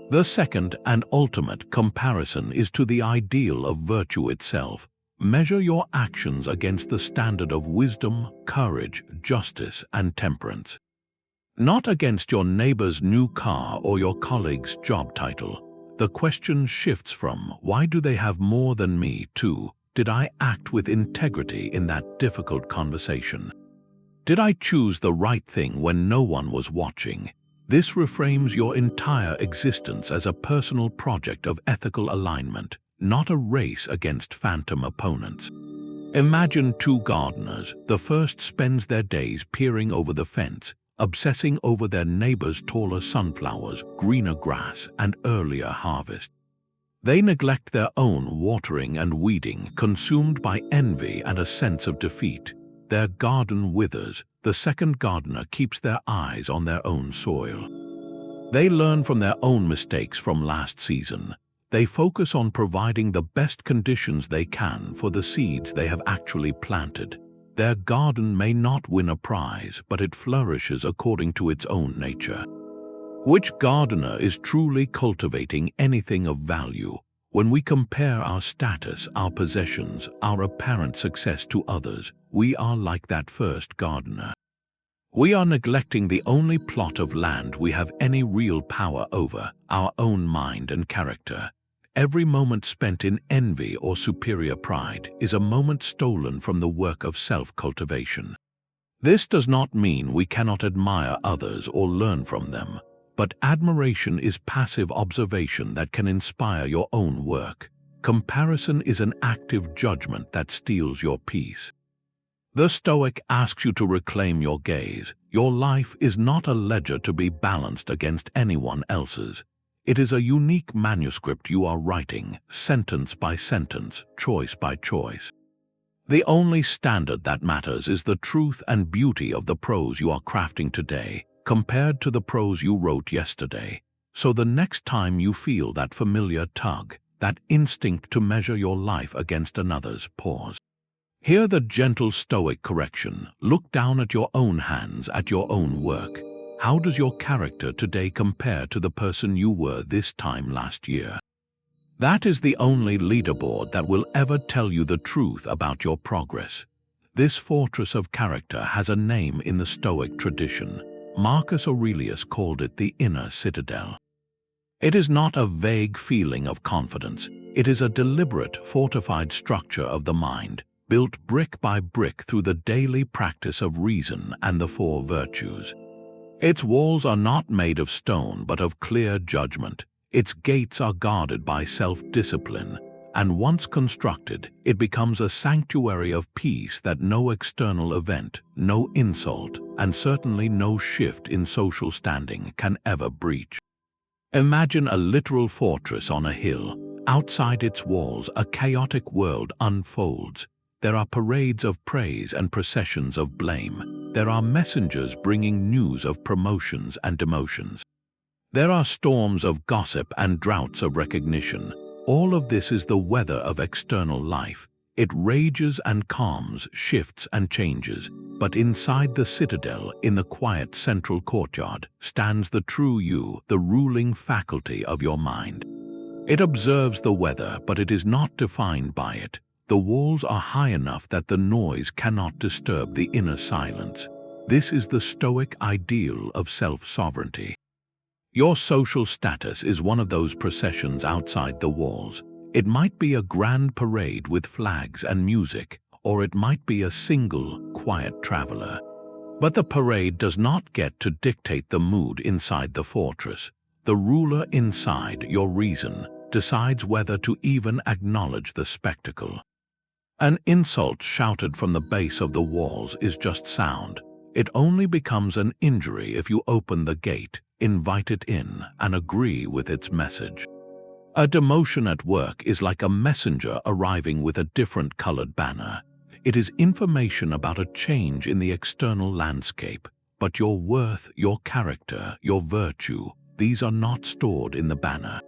Speaker 1: The second and ultimate comparison is to the ideal of virtue itself. Measure your actions against the standard of wisdom, courage, justice, and temperance. Not against your neighbor's new car or your colleague's job title. The question shifts from, why do they have more than me, to, did I act with integrity in that difficult conversation? Did I choose the right thing when no one was watching? This reframes your entire existence as a personal project of ethical alignment, not a race against phantom opponents. Imagine two gardeners. The first spends their days peering over the fence, obsessing over their neighbor's taller sunflowers, greener grass, and earlier harvest. They neglect their own watering and weeding, consumed by envy and a sense of defeat. Their garden withers. The second gardener keeps their eyes on their own soil. They learn from their own mistakes from last season. They focus on providing the best conditions they can for the seeds they have actually planted. Their garden may not win a prize, but it flourishes according to its own nature. Which gardener is truly cultivating anything of value? When we compare our status, our possessions, our apparent success to others, we are like that first gardener. We are neglecting the only plot of land we have any real power over, our own mind and character. Every moment spent in envy or superior pride is a moment stolen from the work of self-cultivation. This does not mean we cannot admire others or learn from them, but admiration is passive observation that can inspire your own work. Comparison is an active judgment that steals your peace. The Stoic asks you to reclaim your gaze. Your life is not a ledger to be balanced against anyone else's. It is a unique manuscript you are writing, sentence by sentence, choice by choice. The only standard that matters is the truth and beauty of the prose you are crafting today, compared to the prose you wrote yesterday. So the next time you feel that familiar tug, that instinct to measure your life against another's, pause. Hear the gentle Stoic correction. Look down at your own hands, at your own work. How does your character today compare to the person you were this time last year? That is the only leaderboard that will ever tell you the truth about your progress. This fortress of character has a name in the Stoic tradition. Marcus Aurelius called it the Inner Citadel. It is not a vague feeling of confidence. It is a deliberate, fortified structure of the mind, built brick by brick through the daily practice of reason and the four virtues. Its walls are not made of stone but of clear judgment. Its gates are guarded by self-discipline, and once constructed, it becomes a sanctuary of peace that no external event, no insult, and certainly no shift in social standing can ever breach. Imagine a literal fortress on a hill. Outside its walls, a chaotic world unfolds. There are parades of praise and processions of blame. There are messengers bringing news of promotions and demotions. There are storms of gossip and droughts of recognition. All of this is the weather of external life. It rages and calms, shifts and changes. But inside the citadel, in the quiet central courtyard, stands the true you, the ruling faculty of your mind. It observes the weather, but it is not defined by it. The walls are high enough that the noise cannot disturb the inner silence. This is the Stoic ideal of self-sovereignty. Your social status is one of those processions outside the walls. It might be a grand parade with flags and music, or it might be a single, quiet traveler. But the parade does not get to dictate the mood inside the fortress. The ruler inside, your reason, decides whether to even acknowledge the spectacle. An insult shouted from the base of the walls is just sound. It only becomes an injury if you open the gate, invite it in, and agree with its message. A demotion at work is like a messenger arriving with a different colored banner. It is information about a change in the external landscape, but your worth, your character, your virtue, these are not stored in the banner.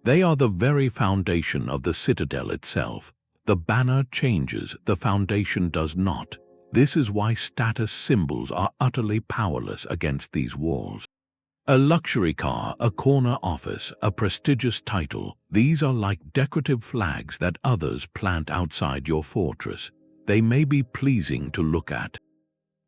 Speaker 1: They are the very foundation of the citadel itself. The banner changes, the foundation does not. This is why status symbols are utterly powerless against these walls. A luxury car, a corner office, a prestigious title, these are like decorative flags that others plant outside your fortress. They may be pleasing to look at.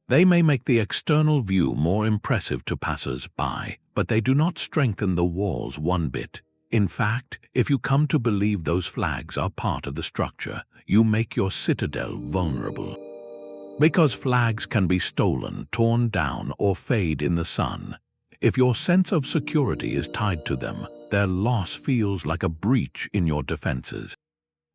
Speaker 1: They may make the external view more impressive to passers-by, but they do not strengthen the walls one bit. In fact, if you come to believe those flags are part of the structure, you make your citadel vulnerable. Because flags can be stolen, torn down, or fade in the sun. If your sense of security is tied to them, their loss feels like a breach in your defenses.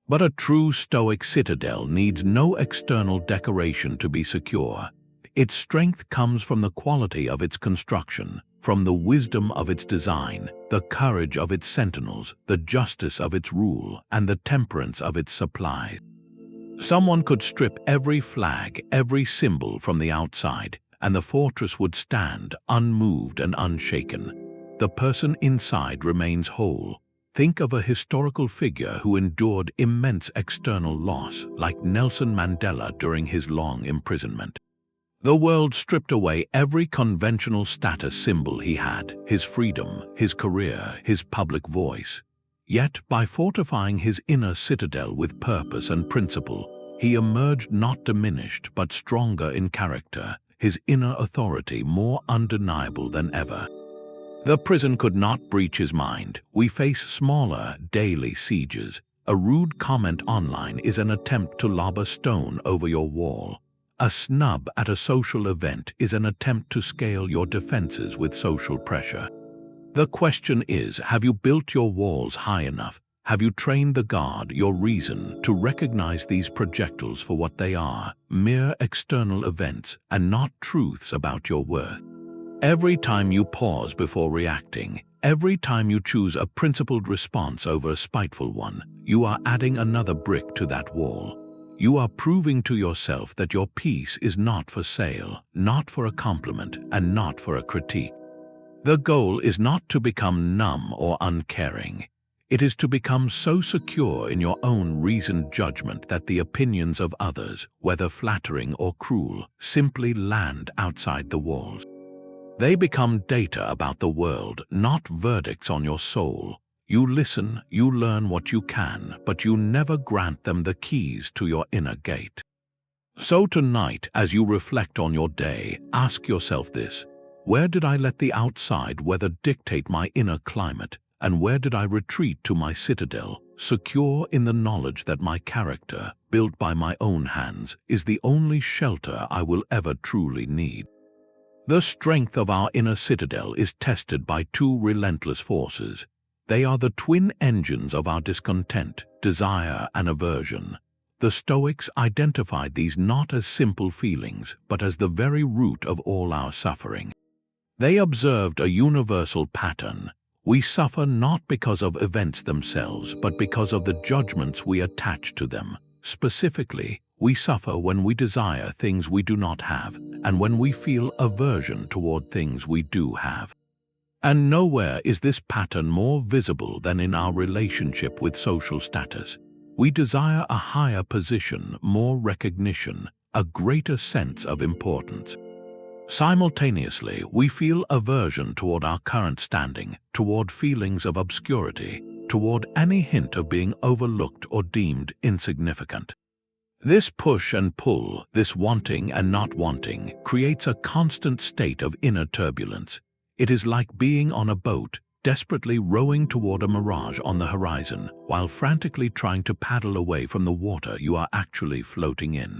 Speaker 1: But a true Stoic citadel needs no external decoration to be secure. Its strength comes from the quality of its construction, from the wisdom of its design, the courage of its sentinels, the justice of its rule, and the temperance of its supplies. Someone could strip every flag, every symbol from the outside, and the fortress would stand unmoved and unshaken. The person inside remains whole. Think of a historical figure who endured immense external loss, like Nelson Mandela during his long imprisonment. The world stripped away every conventional status symbol he had, his freedom, his career, his public voice. Yet, by fortifying his inner citadel with purpose and principle, he emerged not diminished but stronger in character, his inner authority more undeniable than ever. The prison could not breach his mind. We face smaller, daily sieges. A rude comment online is an attempt to lob a stone over your wall. A snub at a social event is an attempt to scale your defenses with social pressure. The question is, have you built your walls high enough? Have you trained the guard, your reason, to recognize these projectiles for what they are, mere external events and not truths about your worth? Every time you pause before reacting, every time you choose a principled response over a spiteful one, you are adding another brick to that wall. You are proving to yourself that your peace is not for sale, not for a compliment, and not for a critique. The goal is not to become numb or uncaring. It is to become so secure in your own reasoned judgment that the opinions of others, whether flattering or cruel, simply land outside the walls. They become data about the world, not verdicts on your soul. You listen, you learn what you can, but you never grant them the keys to your inner gate. So tonight, as you reflect on your day, ask yourself this: where did I let the outside weather dictate my inner climate? And where did I retreat to my citadel, secure in the knowledge that my character, built by my own hands, is the only shelter I will ever truly need? The strength of our inner citadel is tested by two relentless forces. They are the twin engines of our discontent, desire, and aversion. The Stoics identified these not as simple feelings, but as the very root of all our suffering. They observed a universal pattern. We suffer not because of events themselves, but because of the judgments we attach to them. Specifically, we suffer when we desire things we do not have, and when we feel aversion toward things we do have. And nowhere is this pattern more visible than in our relationship with social status. We desire a higher position, more recognition, a greater sense of importance. Simultaneously, we feel aversion toward our current standing, toward feelings of obscurity, toward any hint of being overlooked or deemed insignificant. This push and pull, this wanting and not wanting, creates a constant state of inner turbulence. It is like being on a boat, desperately rowing toward a mirage on the horizon, while frantically trying to paddle away from the water you are actually floating in.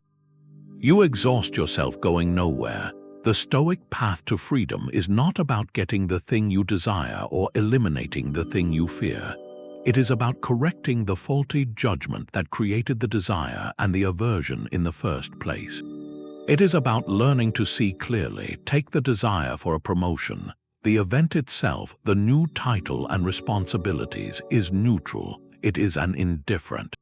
Speaker 1: You exhaust yourself going nowhere. The Stoic path to freedom is not about getting the thing you desire or eliminating the thing you fear. It is about correcting the faulty judgment that created the desire and the aversion in the first place. It is about learning to see clearly, take the desire for a promotion. The event itself, the new title and responsibilities, is neutral. It is an indifferent.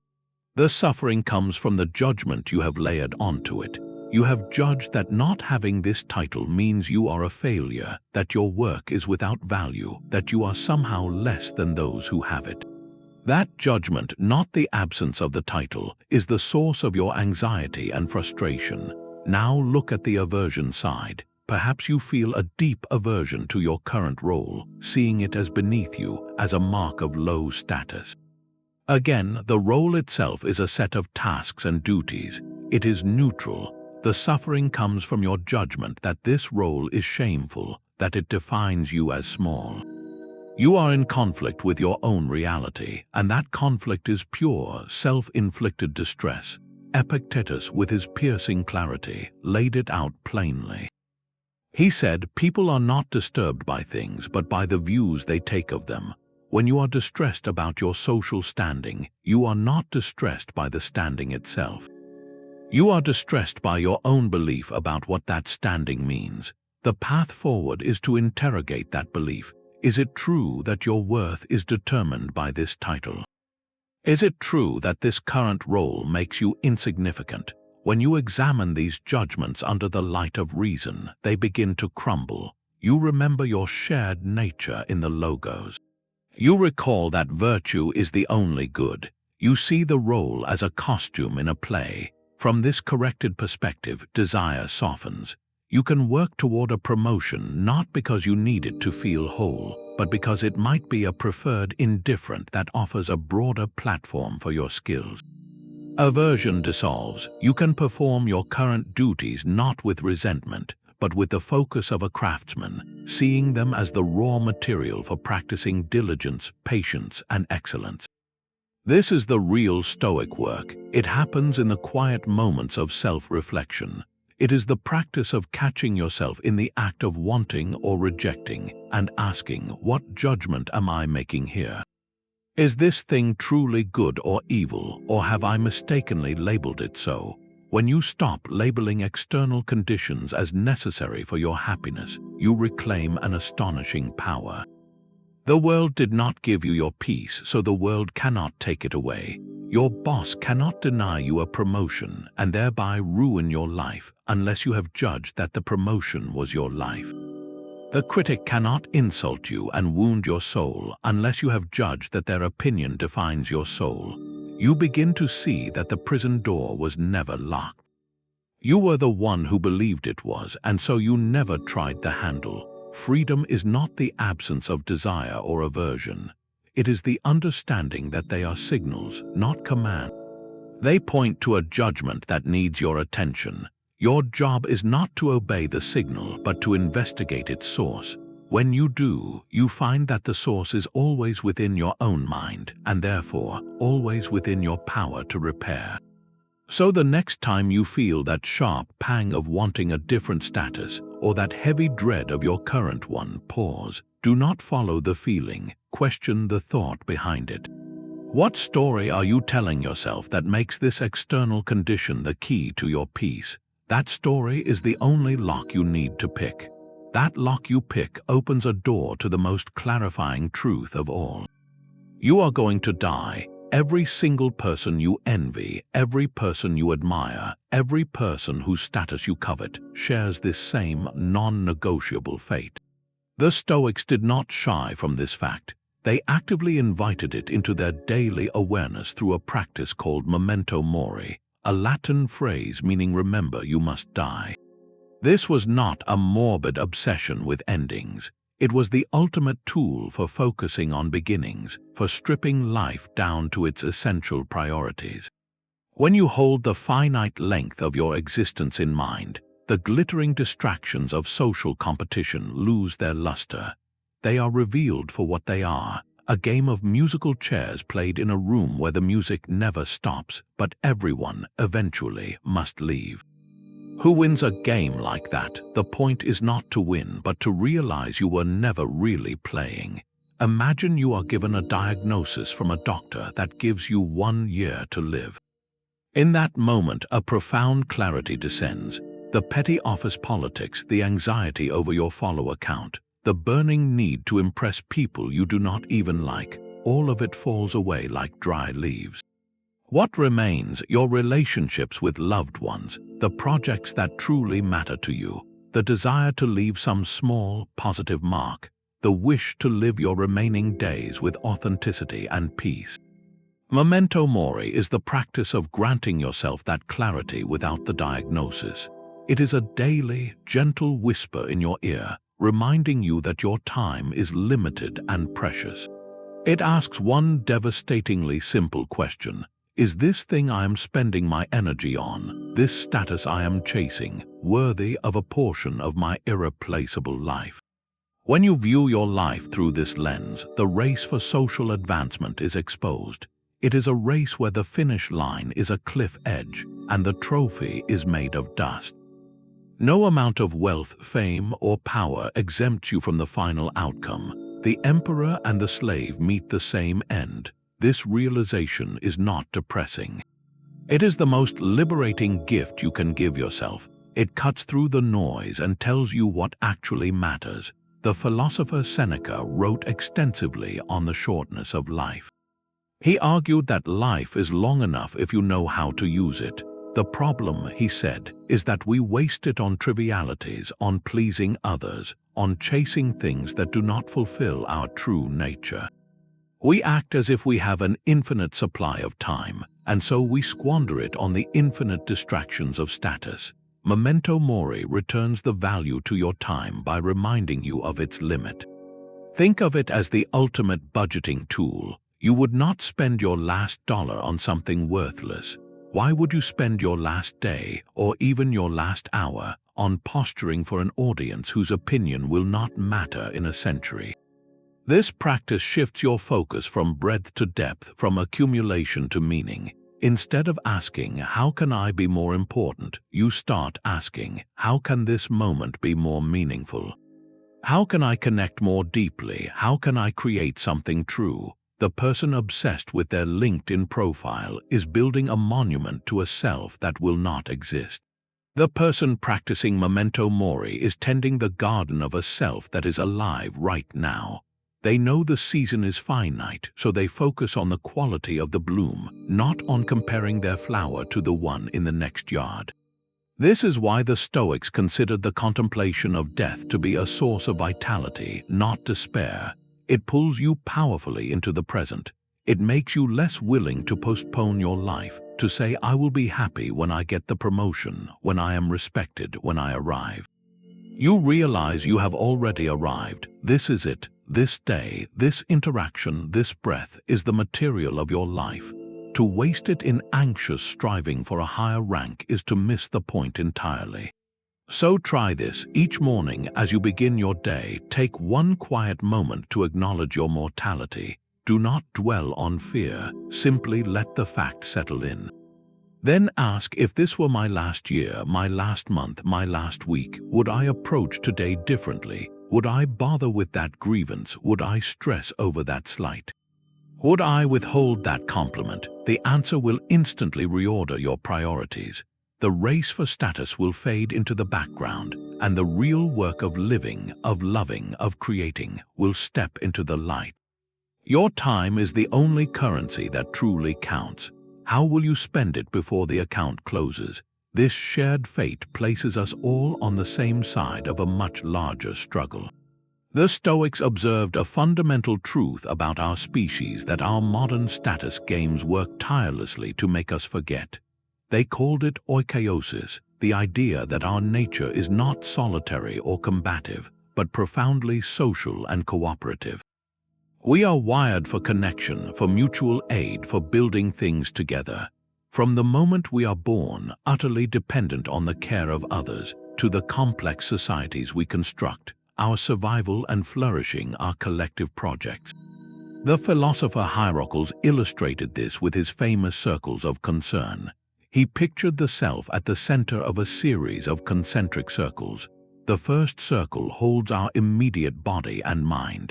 Speaker 1: The suffering comes from the judgment you have layered onto it. You have judged that not having this title means you are a failure, that your work is without value, that you are somehow less than those who have it. That judgment, not the absence of the title, is the source of your anxiety and frustration. Now look at the aversion side. Perhaps you feel a deep aversion to your current role, seeing it as beneath you, as a mark of low status. Again, the role itself is a set of tasks and duties. It is neutral. The suffering comes from your judgment that this role is shameful, that it defines you as small. You are in conflict with your own reality, and that conflict is pure, self-inflicted distress. Epictetus, with his piercing clarity, laid it out plainly. He said, "People are not disturbed by things, but by the views they take of them." When you are distressed about your social standing, you are not distressed by the standing itself. You are distressed by your own belief about what that standing means. The path forward is to interrogate that belief. Is it true that your worth is determined by this title? Is it true that this current role makes you insignificant? When you examine these judgments under the light of reason, they begin to crumble. You remember your shared nature in the logos. You recall that virtue is the only good. You see the role as a costume in a play. From this corrected perspective, desire softens. You can work toward a promotion not because you need it to feel whole, but because it might be a preferred indifferent that offers a broader platform for your skills. Aversion dissolves. You can perform your current duties not with resentment, but with the focus of a craftsman, seeing them as the raw material for practicing diligence, patience, and excellence. This is the real Stoic work. It happens in the quiet moments of self-reflection. It is the practice of catching yourself in the act of wanting or rejecting and asking, what judgment am I making here? Is this thing truly good or evil, or have I mistakenly labeled it so? When you stop labeling external conditions as necessary for your happiness, you reclaim an astonishing power. The world did not give you your peace, so the world cannot take it away. Your boss cannot deny you a promotion and thereby ruin your life unless you have judged that the promotion was your life. The critic cannot insult you and wound your soul unless you have judged that their opinion defines your soul. You begin to see that the prison door was never locked. You were the one who believed it was, and so you never tried the handle. Freedom is not the absence of desire or aversion. It is the understanding that they are signals, not commands. They point to a judgment that needs your attention. Your job is not to obey the signal, but to investigate its source. When you do, you find that the source is always within your own mind, and therefore always within your power to repair. So the next time you feel that sharp pang of wanting a different status, or that heavy dread of your current one, pause. Do not follow the feeling, question the thought behind it. What story are you telling yourself that makes this external condition the key to your peace? That story is the only lock you need to pick. That lock you pick opens a door to the most clarifying truth of all. You are going to die. Every single person you envy, every person you admire, every person whose status you covet, shares this same non-negotiable fate. The Stoics did not shy from this fact. They actively invited it into their daily awareness through a practice called Memento Mori, a Latin phrase meaning remember you must die. This was not a morbid obsession with endings. It was the ultimate tool for focusing on beginnings, for stripping life down to its essential priorities. When you hold the finite length of your existence in mind, the glittering distractions of social competition lose their luster. They are revealed for what they are, a game of musical chairs played in a room where the music never stops, but everyone eventually must leave. Who wins a game like that? The point is not to win, but to realize you were never really playing. Imagine you are given a diagnosis from a doctor that gives you 1 year to live. In that moment, a profound clarity descends. The petty office politics, the anxiety over your follower count, the burning need to impress people you do not even like, all of it falls away like dry leaves. What remains? Your relationships with loved ones, the projects that truly matter to you, the desire to leave some small, positive mark, the wish to live your remaining days with authenticity and peace. Memento Mori is the practice of granting yourself that clarity without the diagnosis. It is a daily, gentle whisper in your ear, reminding you that your time is limited and precious. It asks one devastatingly simple question: is this thing I am spending my energy on, this status I am chasing, worthy of a portion of my irreplaceable life? When you view your life through this lens, the race for social advancement is exposed. It is a race where the finish line is a cliff edge, and the trophy is made of dust. No amount of wealth, fame, or power exempts you from the final outcome. The emperor and the slave meet the same end. This realization is not depressing. It is the most liberating gift you can give yourself. It cuts through the noise and tells you what actually matters. The philosopher Seneca wrote extensively on the shortness of life. He argued that life is long enough if you know how to use it. The problem, he said, is that we waste it on trivialities, on pleasing others, on chasing things that do not fulfill our true nature. We act as if we have an infinite supply of time, and so we squander it on the infinite distractions of status. Memento Mori returns the value to your time by reminding you of its limit. Think of it as the ultimate budgeting tool. You would not spend your last dollar on something worthless. Why would you spend your last day, or even your last hour, on posturing for an audience whose opinion will not matter in a century? This practice shifts your focus from breadth to depth, from accumulation to meaning. Instead of asking, how can I be more important, you start asking, how can this moment be more meaningful? How can I connect more deeply? How can I create something true? The person obsessed with their LinkedIn profile is building a monument to a self that will not exist. The person practicing Memento Mori is tending the garden of a self that is alive right now. They know the season is finite, so they focus on the quality of the bloom, not on comparing their flower to the one in the next yard. This is why the Stoics considered the contemplation of death to be a source of vitality, not despair. It pulls you powerfully into the present. It makes you less willing to postpone your life, to say, I will be happy when I get the promotion, when I am respected, when I arrive. You realize you have already arrived. This is it. This day, this interaction, this breath is the material of your life. To waste it in anxious striving for a higher rank is to miss the point entirely. So try this. Each morning as you begin your day, take one quiet moment to acknowledge your mortality. Do not dwell on fear. Simply let the fact settle in. Then ask, if this were my last year, my last month, my last week, would I approach today differently? Would I bother with that grievance? Would I stress over that slight? Would I withhold that compliment? The answer will instantly reorder your priorities. The race for status will fade into the background, and the real work of living, of loving, of creating will step into the light. Your time is the only currency that truly counts. How will you spend it before the account closes? This shared fate places us all on the same side of a much larger struggle. The Stoics observed a fundamental truth about our species that our modern status games work tirelessly to make us forget. They called it Oikeiosis, the idea that our nature is not solitary or combative, but profoundly social and cooperative. We are wired for connection, for mutual aid, for building things together. From the moment we are born, utterly dependent on the care of others, to the complex societies we construct, our survival and flourishing are collective projects. The philosopher Hierocles illustrated this with his famous circles of concern. He pictured the self at the center of a series of concentric circles. The first circle holds our immediate body and mind.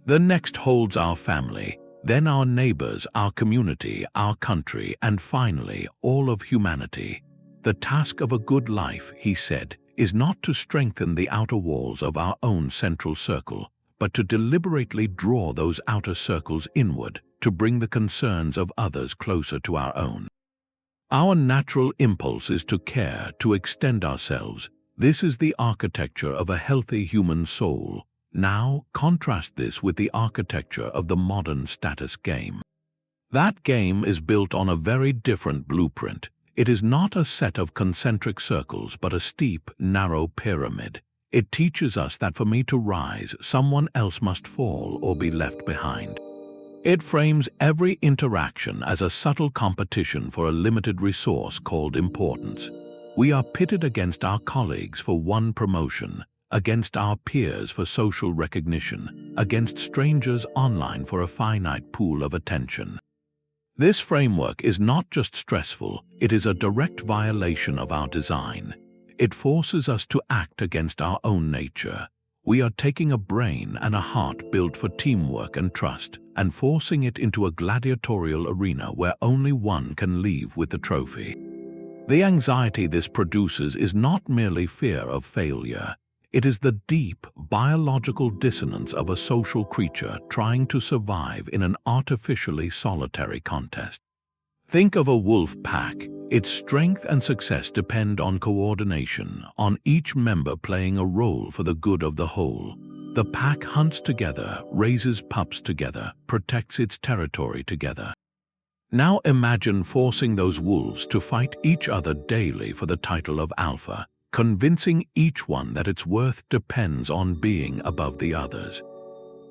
Speaker 1: The next holds our family, then our neighbors, our community, our country, and finally, all of humanity. The task of a good life, he said, is not to strengthen the outer walls of our own central circle, but to deliberately draw those outer circles inward, to bring the concerns of others closer to our own. Our natural impulse is to care, to extend ourselves. This is the architecture of a healthy human soul. Now, contrast this with the architecture of the modern status game. That game is built on a very different blueprint. It is not a set of concentric circles, but a steep, narrow pyramid. It teaches us that for me to rise, someone else must fall or be left behind. It frames every interaction as a subtle competition for a limited resource called importance. We are pitted against our colleagues for one promotion, against our peers for social recognition, against strangers online for a finite pool of attention. This framework is not just stressful, it is a direct violation of our design. It forces us to act against our own nature. We are taking a brain and a heart built for teamwork and trust, and forcing it into a gladiatorial arena where only one can leave with the trophy. The anxiety this produces is not merely fear of failure. It is the deep, biological dissonance of a social creature trying to survive in an artificially solitary contest. Think of a wolf pack. Its strength and success depend on coordination, on each member playing a role for the good of the whole. The pack hunts together, raises pups together, protects its territory together. Now imagine forcing those wolves to fight each other daily for the title of alpha, convincing each one that its worth depends on being above the others.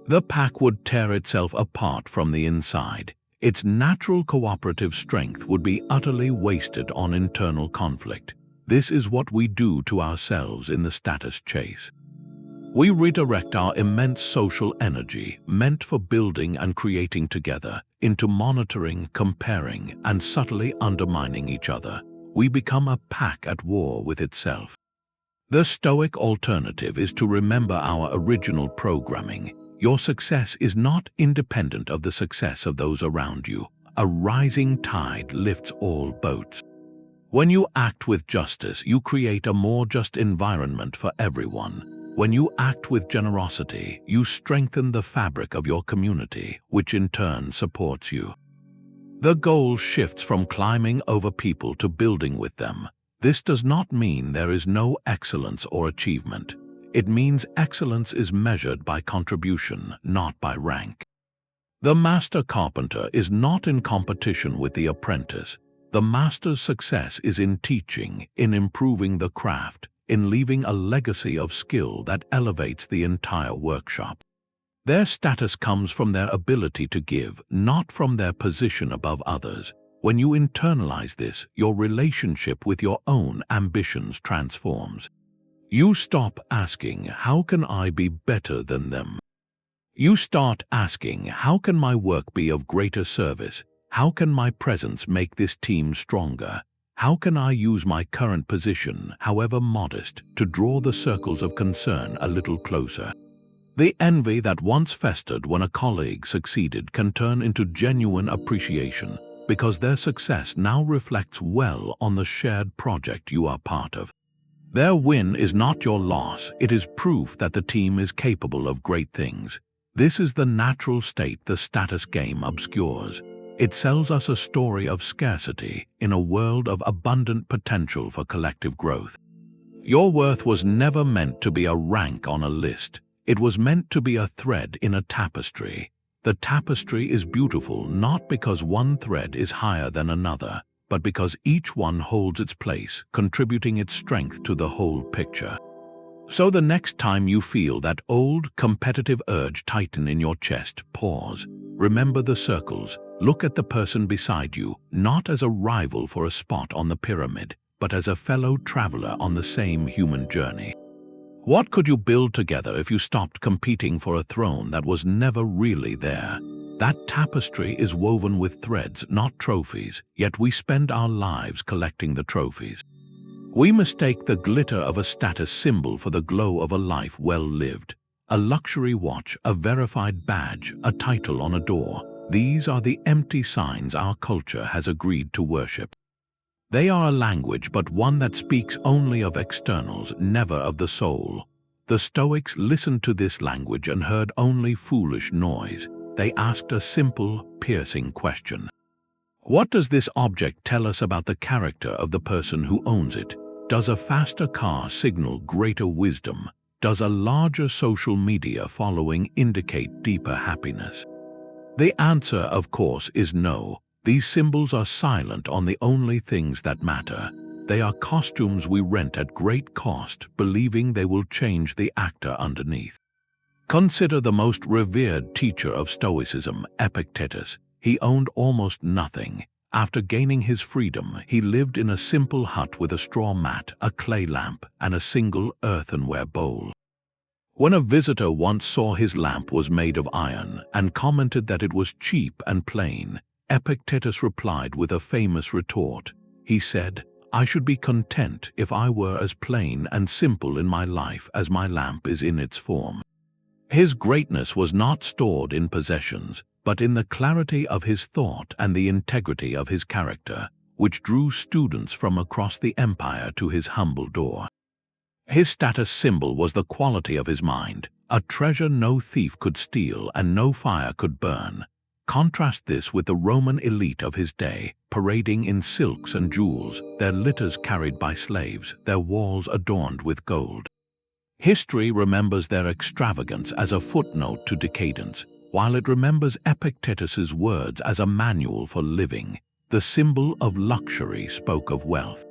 Speaker 1: The pack would tear itself apart from the inside. Its natural cooperative strength would be utterly wasted on internal conflict. This is what we do to ourselves in the status chase. We redirect our immense social energy, meant for building and creating together, into monitoring, comparing, and subtly undermining each other. We become a pack at war with itself. The Stoic alternative is to remember our original programming. Your success is not independent of the success of those around you. A rising tide lifts all boats. When you act with justice, you create a more just environment for everyone. When you act with generosity, you strengthen the fabric of your community, which in turn supports you. The goal shifts from climbing over people to building with them. This does not mean there is no excellence or achievement. It means excellence is measured by contribution, not by rank. The master carpenter is not in competition with the apprentice. The master's success is in teaching, in improving the craft, in leaving a legacy of skill that elevates the entire workshop. Their status comes from their ability to give, not from their position above others. When you internalize this, your relationship with your own ambitions transforms. You stop asking, "How can I be better than them?" You start asking, "How can my work be of greater service? How can my presence make this team stronger? How can I use my current position, however modest, to draw the circles of concern a little closer?" The envy that once festered when a colleague succeeded can turn into genuine appreciation, because their success now reflects well on the shared project you are part of. Their win is not your loss, it is proof that the team is capable of great things. This is the natural state the status game obscures. It sells us a story of scarcity in a world of abundant potential for collective growth. Your worth was never meant to be a rank on a list. It was meant to be a thread in a tapestry. The tapestry is beautiful not because one thread is higher than another, but because each one holds its place, contributing its strength to the whole picture. So the next time you feel that old, competitive urge tighten in your chest, pause. Remember the circles. Look at the person beside you, not as a rival for a spot on the pyramid, but as a fellow traveler on the same human journey. What could you build together if you stopped competing for a throne that was never really there? That tapestry is woven with threads, not trophies, yet we spend our lives collecting the trophies. We mistake the glitter of a status symbol for the glow of a life well lived. A luxury watch, a verified badge, a title on a door. These are the empty signs our culture has agreed to worship. They are a language, but one that speaks only of externals, never of the soul. The Stoics listened to this language and heard only foolish noise. They asked a simple, piercing question. What does this object tell us about the character of the person who owns it? Does a faster car signal greater wisdom? Does a larger social media following indicate deeper happiness? The answer, of course, is no. These symbols are silent on the only things that matter. They are costumes we rent at great cost, believing they will change the actor underneath. Consider the most revered teacher of Stoicism, Epictetus. He owned almost nothing. After gaining his freedom, he lived in a simple hut with a straw mat, a clay lamp, and a single earthenware bowl. When a visitor once saw his lamp was made of iron and commented that it was cheap and plain, Epictetus replied with a famous retort. He said, "I should be content if I were as plain and simple in my life as my lamp is in its form." His greatness was not stored in possessions, but in the clarity of his thought and the integrity of his character, which drew students from across the empire to his humble door. His status symbol was the quality of his mind, a treasure no thief could steal and no fire could burn. Contrast this with the Roman elite of his day, parading in silks and jewels, their litters carried by slaves, their walls adorned with gold. History remembers their extravagance as a footnote to decadence, while it remembers Epictetus's words as a manual for living. The symbol of luxury spoke of wealth.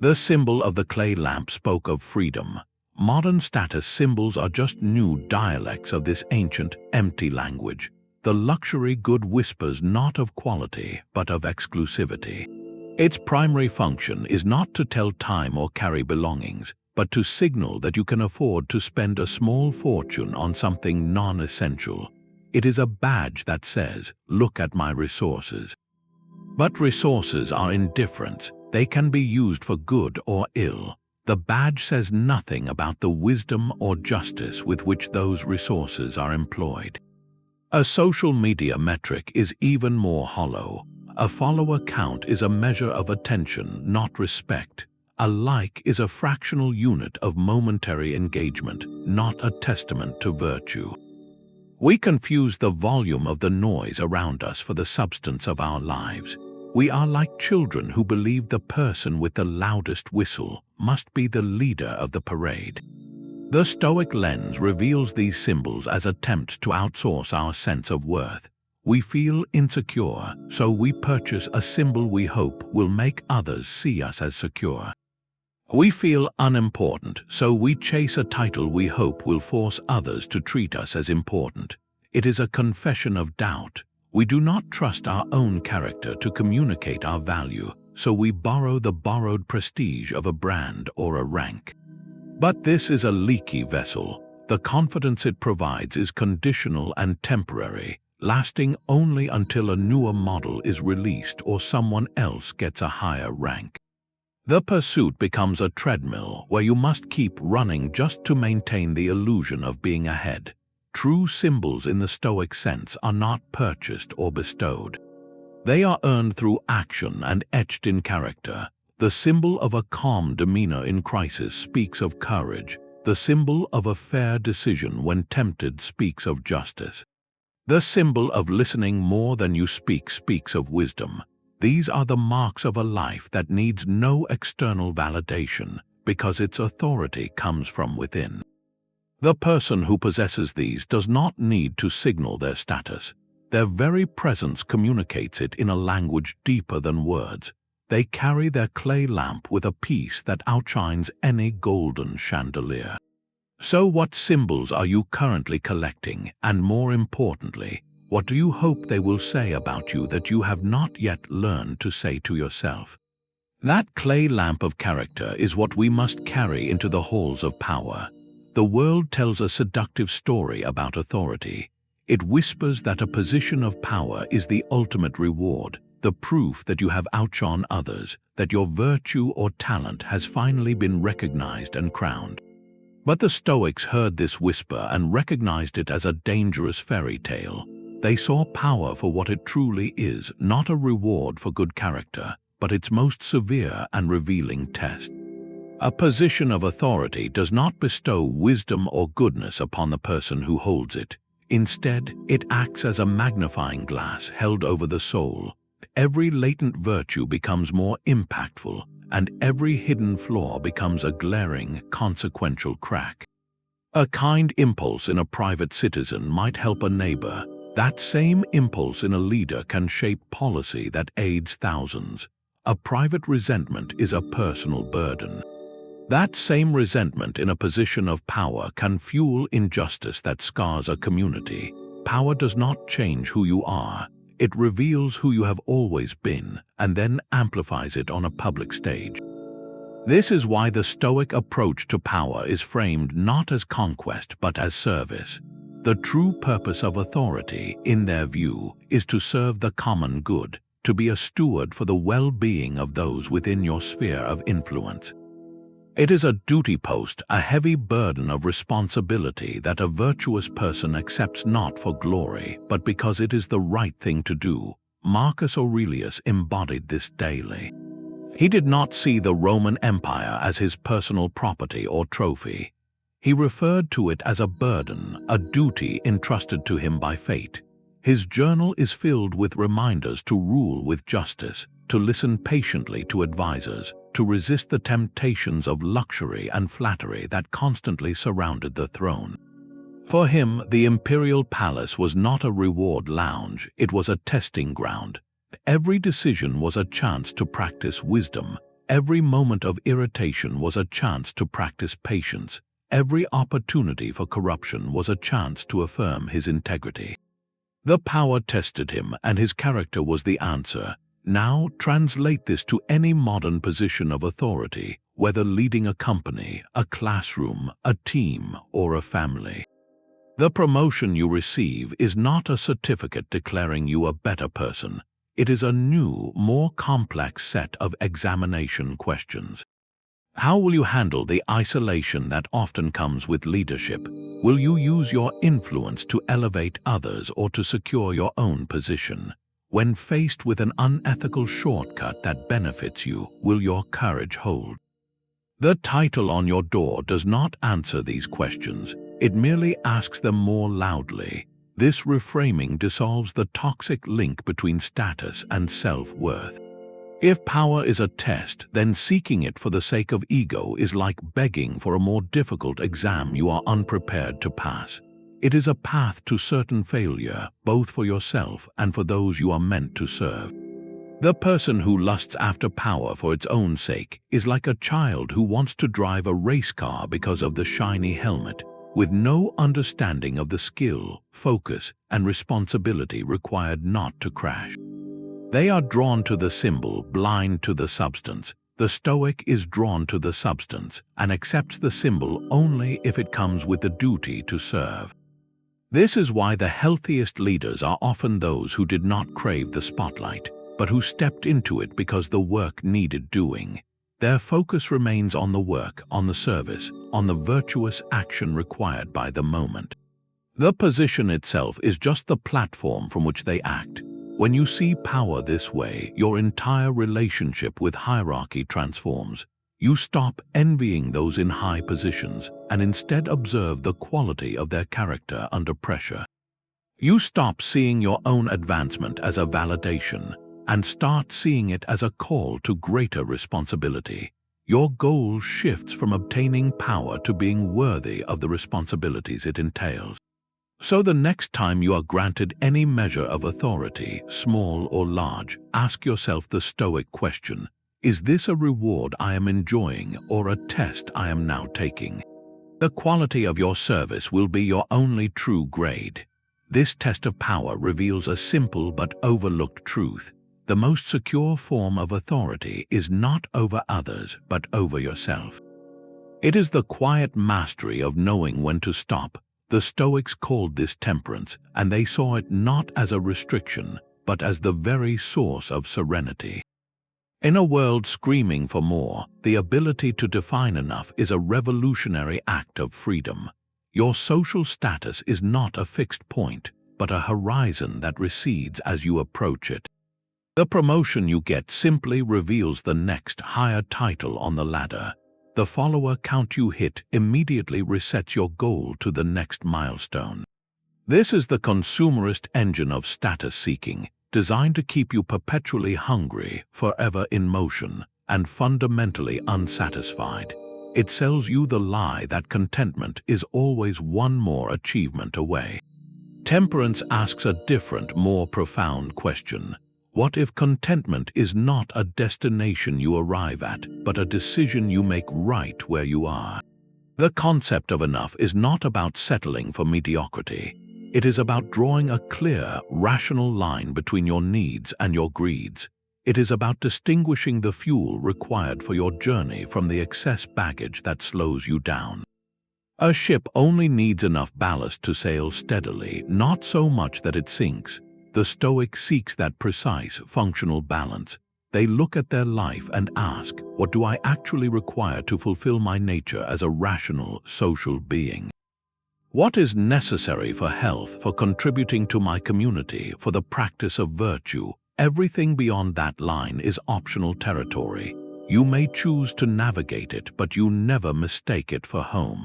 Speaker 1: The symbol of the clay lamp spoke of freedom. Modern status symbols are just new dialects of this ancient, empty language. The luxury good whispers not of quality, but of exclusivity. Its primary function is not to tell time or carry belongings, but to signal that you can afford to spend a small fortune on something non-essential. It is a badge that says, "Look at my resources." But resources are indifferent. They can be used for good or ill. The badge says nothing about the wisdom or justice with which those resources are employed. A social media metric is even more hollow. A follower count is a measure of attention, not respect. A like is a fractional unit of momentary engagement, not a testament to virtue. We confuse the volume of the noise around us for the substance of our lives. We are like children who believe the person with the loudest whistle must be the leader of the parade. The Stoic lens reveals these symbols as attempts to outsource our sense of worth. We feel insecure, so we purchase a symbol we hope will make others see us as secure. We feel unimportant, so we chase a title we hope will force others to treat us as important. It is a confession of doubt. We do not trust our own character to communicate our value, so we borrow the borrowed prestige of a brand or a rank. But this is a leaky vessel. The confidence it provides is conditional and temporary, lasting only until a newer model is released or someone else gets a higher rank. The pursuit becomes a treadmill where you must keep running just to maintain the illusion of being ahead. True symbols in the Stoic sense are not purchased or bestowed. They are earned through action and etched in character. The symbol of a calm demeanor in crisis speaks of courage. The symbol of a fair decision when tempted speaks of justice. The symbol of listening more than you speak speaks of wisdom. These are the marks of a life that needs no external validation because its authority comes from within. The person who possesses these does not need to signal their status. Their very presence communicates it in a language deeper than words. They carry their clay lamp with a peace that outshines any golden chandelier. So what symbols are you currently collecting, and more importantly, what do you hope they will say about you that you have not yet learned to say to yourself? That clay lamp of character is what we must carry into the halls of power. The world tells a seductive story about authority. It whispers that a position of power is the ultimate reward, the proof that you have outshone others, that your virtue or talent has finally been recognized and crowned. But the Stoics heard this whisper and recognized it as a dangerous fairy tale. They saw power for what it truly is, not a reward for good character, but its most severe and revealing test. A position of authority does not bestow wisdom or goodness upon the person who holds it. Instead, it acts as a magnifying glass held over the soul. Every latent virtue becomes more impactful, and every hidden flaw becomes a glaring, consequential crack. A kind impulse in a private citizen might help a neighbor. That same impulse in a leader can shape policy that aids thousands. A private resentment is a personal burden. That same resentment in a position of power can fuel injustice that scars a community. Power does not change who you are. It reveals who you have always been and then amplifies it on a public stage. This is why the Stoic approach to power is framed not as conquest but as service. The true purpose of authority, in their view, is to serve the common good, to be a steward for the well-being of those within your sphere of influence. It is a duty post, a heavy burden of responsibility that a virtuous person accepts not for glory, but because it is the right thing to do. Marcus Aurelius embodied this daily. He did not see the Roman Empire as his personal property or trophy. He referred to it as a burden, a duty entrusted to him by fate. His journal is filled with reminders to rule with justice, to listen patiently to advisors, to resist the temptations of luxury and flattery that constantly surrounded the throne. For him, the imperial palace was not a reward lounge, it was a testing ground. Every decision was a chance to practice wisdom. Every moment of irritation was a chance to practice patience. Every opportunity for corruption was a chance to affirm his integrity. The power tested him, and his character was the answer. Now translate this to any modern position of authority, whether leading a company, a classroom, a team, or a family. The promotion you receive is not a certificate declaring you a better person. It is a new, more complex set of examination questions. How will you handle the isolation that often comes with leadership? Will you use your influence to elevate others or to secure your own position? When faced with an unethical shortcut that benefits you, will your courage hold? The title on your door does not answer these questions. It merely asks them more loudly. This reframing dissolves the toxic link between status and self-worth. If power is a test, then seeking it for the sake of ego is like begging for a more difficult exam you are unprepared to pass. It is a path to certain failure, both for yourself and for those you are meant to serve. The person who lusts after power for its own sake is like a child who wants to drive a race car because of the shiny helmet, with no understanding of the skill, focus, and responsibility required not to crash. They are drawn to the symbol, blind to the substance. The Stoic is drawn to the substance and accepts the symbol only if it comes with the duty to serve. This is why the healthiest leaders are often those who did not crave the spotlight, but who stepped into it because the work needed doing. Their focus remains on the work, on the service, on the virtuous action required by the moment. The position itself is just the platform from which they act. When you see power this way, your entire relationship with hierarchy transforms. You stop envying those in high positions and instead observe the quality of their character under pressure. You stop seeing your own advancement as a validation and start seeing it as a call to greater responsibility. Your goal shifts from obtaining power to being worthy of the responsibilities it entails. So the next time you are granted any measure of authority, small or large, ask yourself the Stoic question: is this a reward I am enjoying or a test I am now taking? The quality of your service will be your only true grade. This test of power reveals a simple but overlooked truth. The most secure form of authority is not over others, but over yourself. It is the quiet mastery of knowing when to stop. The Stoics called this temperance, and they saw it not as a restriction, but as the very source of serenity. In a world screaming for more, the ability to define enough is a revolutionary act of freedom. Your social status is not a fixed point, but a horizon that recedes as you approach it. The promotion you get simply reveals the next higher title on the ladder. The follower count you hit immediately resets your goal to the next milestone. This is the consumerist engine of status seeking, designed to keep you perpetually hungry, forever in motion, and fundamentally unsatisfied. It sells you the lie that contentment is always one more achievement away. Temperance asks a different, more profound question. What if contentment is not a destination you arrive at, but a decision you make right where you are? The concept of enough is not about settling for mediocrity. It is about drawing a clear, rational line between your needs and your greeds. It is about distinguishing the fuel required for your journey from the excess baggage that slows you down. A ship only needs enough ballast to sail steadily, not so much that it sinks. The Stoic seeks that precise, functional balance. They look at their life and ask, what do I actually require to fulfill my nature as a rational, social being? What is necessary for health, for contributing to my community, for the practice of virtue? Everything beyond that line is optional territory. You may choose to navigate it, but you never mistake it for home.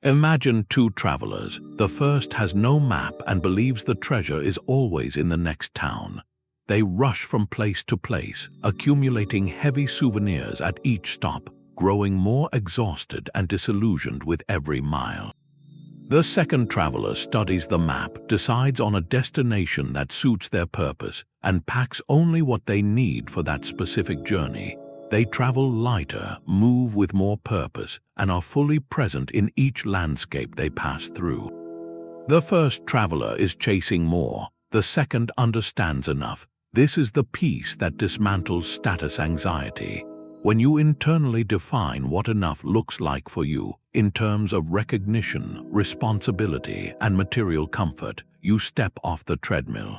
Speaker 1: Imagine two travelers. The first has no map and believes the treasure is always in the next town. They rush from place to place, accumulating heavy souvenirs at each stop, growing more exhausted and disillusioned with every mile. The second traveler studies the map, decides on a destination that suits their purpose, and packs only what they need for that specific journey. They travel lighter, move with more purpose, and are fully present in each landscape they pass through. The first traveler is chasing more. The second understands enough. This is the peace that dismantles status anxiety. When you internally define what enough looks like for you, in terms of recognition, responsibility, and material comfort, you step off the treadmill.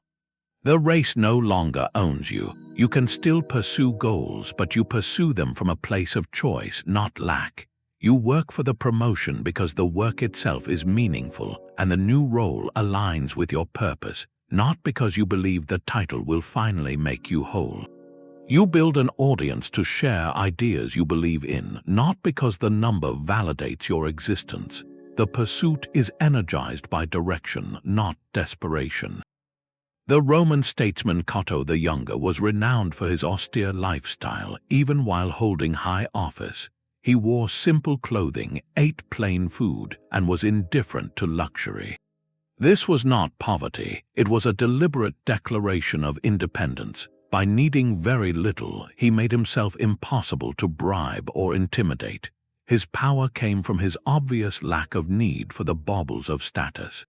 Speaker 1: The race no longer owns you. You can still pursue goals, but you pursue them from a place of choice, not lack. You work for the promotion because the work itself is meaningful and the new role aligns with your purpose, not because you believe the title will finally make you whole. You build an audience to share ideas you believe in, not because the number validates your existence. The pursuit is energized by direction, not desperation. The Roman statesman Cato the Younger was renowned for his austere lifestyle, even while holding high office. He wore simple clothing, ate plain food, and was indifferent to luxury. This was not poverty, it was a deliberate declaration of independence. By needing very little, he made himself impossible to bribe or intimidate. His power came from his obvious lack of need for the baubles of status.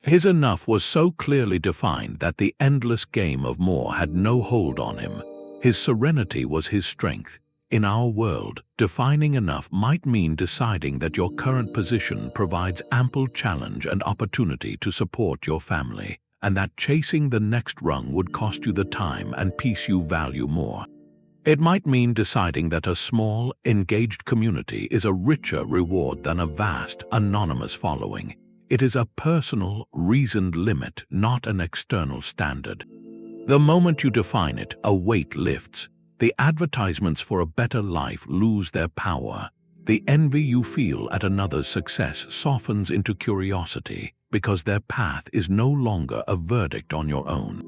Speaker 1: His enough was so clearly defined that the endless game of more had no hold on him. His serenity was his strength. In our world, defining enough might mean deciding that your current position provides ample challenge and opportunity to support your family, and that chasing the next rung would cost you the time and peace you value more. It might mean deciding that a small, engaged community is a richer reward than a vast, anonymous following. It is a personal, reasoned limit, not an external standard. The moment you define it, a weight lifts. The advertisements for a better life lose their power. The envy you feel at another's success softens into curiosity, because their path is no longer a verdict on your own.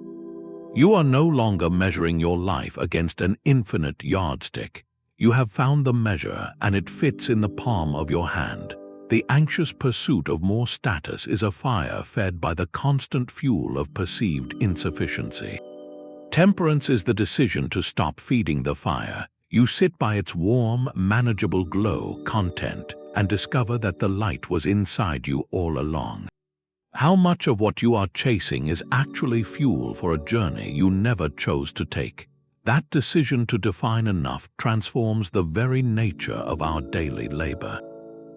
Speaker 1: You are no longer measuring your life against an infinite yardstick. You have found the measure, and it fits in the palm of your hand. The anxious pursuit of more status is a fire fed by the constant fuel of perceived insufficiency. Temperance is the decision to stop feeding the fire. You sit by its warm, manageable glow content and discover that the light was inside you all along. How much of what you are chasing is actually fuel for a journey you never chose to take? That decision to define enough transforms the very nature of our daily labor.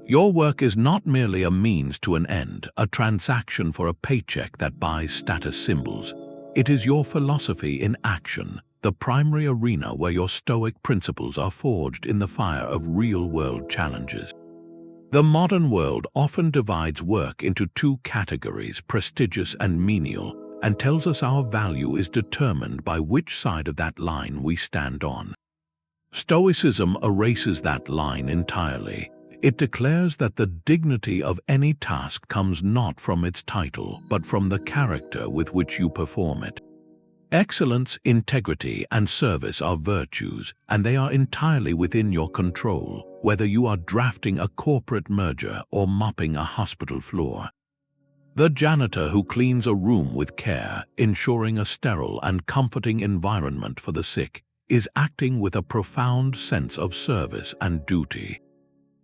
Speaker 1: Your work is not merely a means to an end, a transaction for a paycheck that buys status symbols. It is your philosophy in action, the primary arena where your Stoic principles are forged in the fire of real-world challenges. The modern world often divides work into two categories, prestigious and menial, and tells us our value is determined by which side of that line we stand on. Stoicism erases that line entirely. It declares that the dignity of any task comes not from its title, but from the character with which you perform it. Excellence, integrity, and service are virtues, and they are entirely within your control, whether you are drafting a corporate merger or mopping a hospital floor. The janitor who cleans a room with care, ensuring a sterile and comforting environment for the sick, is acting with a profound sense of service and duty.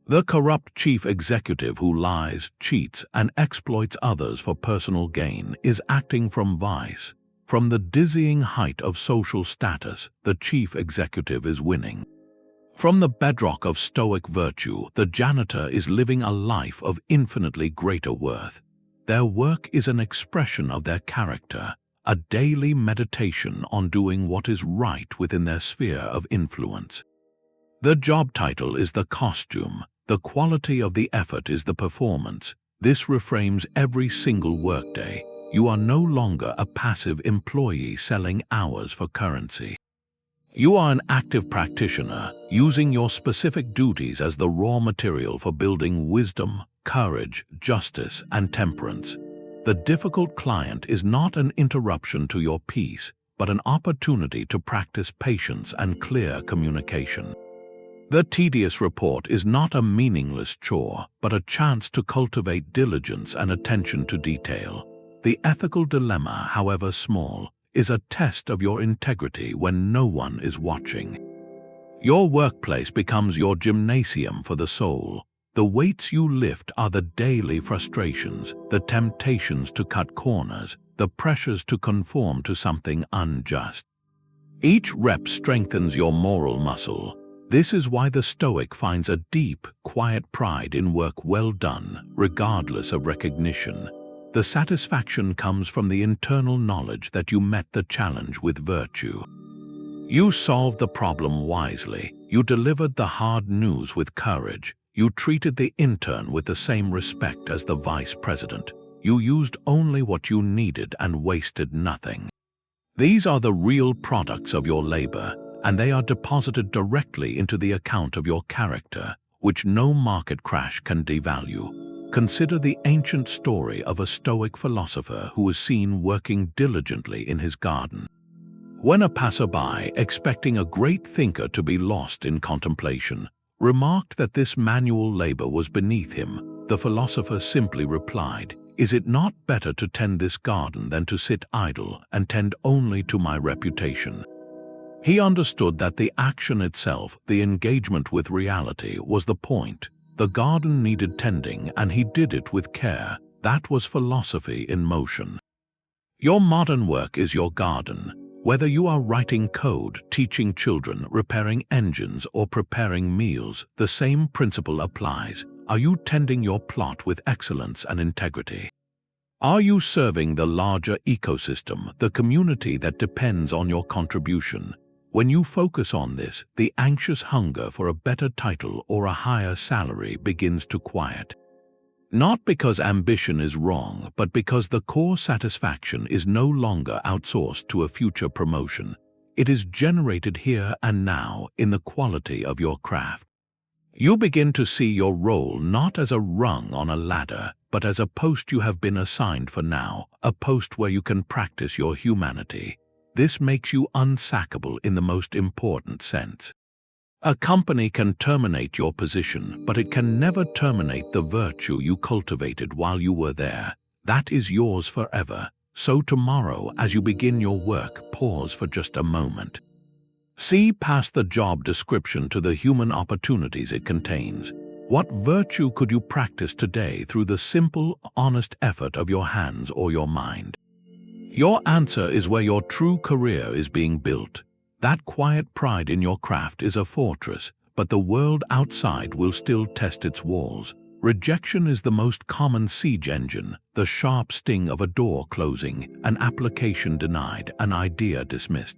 Speaker 1: The corrupt chief executive who lies, cheats, and exploits others for personal gain is acting from vice. From the dizzying height of social status, the chief executive is winning. From the bedrock of Stoic virtue, the janitor is living a life of infinitely greater worth. Their work is an expression of their character, a daily meditation on doing what is right within their sphere of influence. The job title is the costume. The quality of the effort is the performance. This reframes every single workday. You are no longer a passive employee selling hours for currency. You are an active practitioner, using your specific duties as the raw material for building wisdom, courage, justice, and temperance. The difficult client is not an interruption to your peace, but an opportunity to practice patience and clear communication. The tedious report is not a meaningless chore, but a chance to cultivate diligence and attention to detail. The ethical dilemma, however small, is a test of your integrity when no one is watching. Your workplace becomes your gymnasium for the soul. The weights you lift are the daily frustrations, the temptations to cut corners, the pressures to conform to something unjust. Each rep strengthens your moral muscle. This is why the Stoic finds a deep, quiet pride in work well done, regardless of recognition. The satisfaction comes from the internal knowledge that you met the challenge with virtue. You solved the problem wisely. You delivered the hard news with courage. You treated the intern with the same respect as the vice president. You used only what you needed and wasted nothing. These are the real products of your labor, and they are deposited directly into the account of your character, which no market crash can devalue. Consider the ancient story of a Stoic philosopher who was seen working diligently in his garden. When a passerby, expecting a great thinker to be lost in contemplation, remarked that this manual labor was beneath him, the philosopher simply replied, "Is it not better to tend this garden than to sit idle and tend only to my reputation?" He understood that the action itself, the engagement with reality, was the point. The garden needed tending, and he did it with care. That was philosophy in motion. Your modern work is your garden. Whether you are writing code, teaching children, repairing engines, or preparing meals, the same principle applies. Are you tending your plot with excellence and integrity? Are you serving the larger ecosystem, the community that depends on your contribution? When you focus on this, the anxious hunger for a better title or a higher salary begins to quiet. Not because ambition is wrong, but because the core satisfaction is no longer outsourced to a future promotion. It is generated here and now in the quality of your craft. You begin to see your role not as a rung on a ladder, but as a post you have been assigned for now, a post where you can practice your humanity. This makes you unsackable in the most important sense. A company can terminate your position, but it can never terminate the virtue you cultivated while you were there. That is yours forever. So tomorrow, as you begin your work, pause for just a moment. See past the job description to the human opportunities it contains. What virtue could you practice today through the simple, honest effort of your hands or your mind? Your answer is where your true career is being built. That quiet pride in your craft is a fortress, but the world outside will still test its walls. Rejection is the most common siege engine, the sharp sting of a door closing, an application denied, an idea dismissed.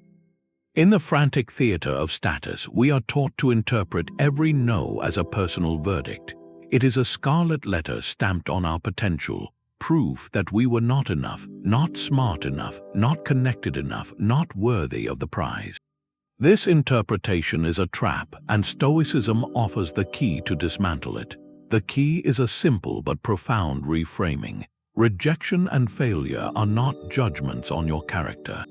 Speaker 1: In the frantic theater of status, we are taught to interpret every no as a personal verdict. It is a scarlet letter stamped on our potential, proof that we were not enough, not smart enough, not connected enough, not worthy of the prize. This interpretation is a trap, and Stoicism offers the key to dismantle it. The key is a simple but profound reframing. Rejection and failure are not judgments on your character.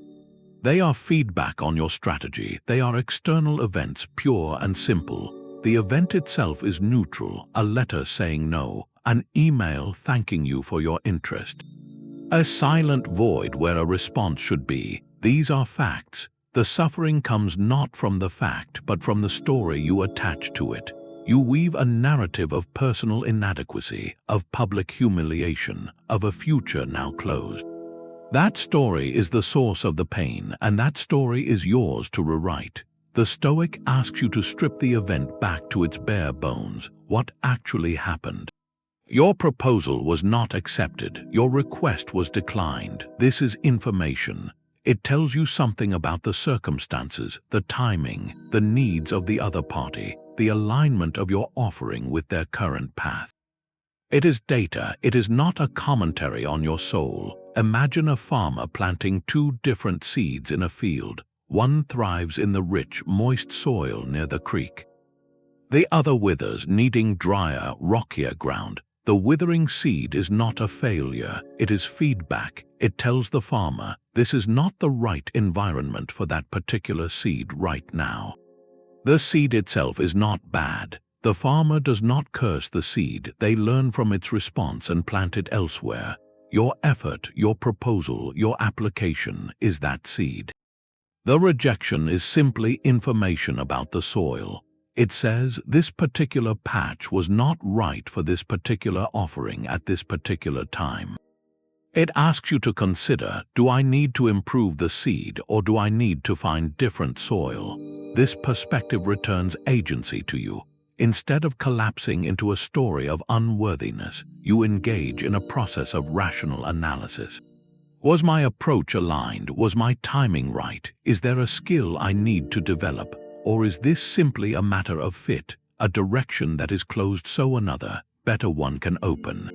Speaker 1: They are feedback on your strategy. They are external events, pure and simple. The event itself is neutral, a letter saying no, an email thanking you for your interest. A silent void where a response should be. These are facts. The suffering comes not from the fact, but from the story you attach to it. You weave a narrative of personal inadequacy, of public humiliation, of a future now closed. That story is the source of the pain, and that story is yours to rewrite. The Stoic asks you to strip the event back to its bare bones. What actually happened? Your proposal was not accepted. Your request was declined. This is information. It tells you something about the circumstances, the timing, the needs of the other party, the alignment of your offering with their current path. It is data. It is not a commentary on your soul. Imagine a farmer planting two different seeds in a field. One thrives in the rich, moist soil near the creek. The other withers, needing drier, rockier ground. The withering seed is not a failure. It is feedback. It tells the farmer, this is not the right environment for that particular seed right now. The seed itself is not bad. The farmer does not curse the seed. They learn from its response and plant it elsewhere. Your effort, your proposal, your application is that seed. The rejection is simply information about the soil. It says this particular patch was not right for this particular offering at this particular time. It asks you to consider, do I need to improve the seed or do I need to find different soil? This perspective returns agency to you. Instead of collapsing into a story of unworthiness, you engage in a process of rational analysis. Was my approach aligned? Was my timing right? Is there a skill I need to develop? Or is this simply a matter of fit, a direction that is closed so another, better one can open?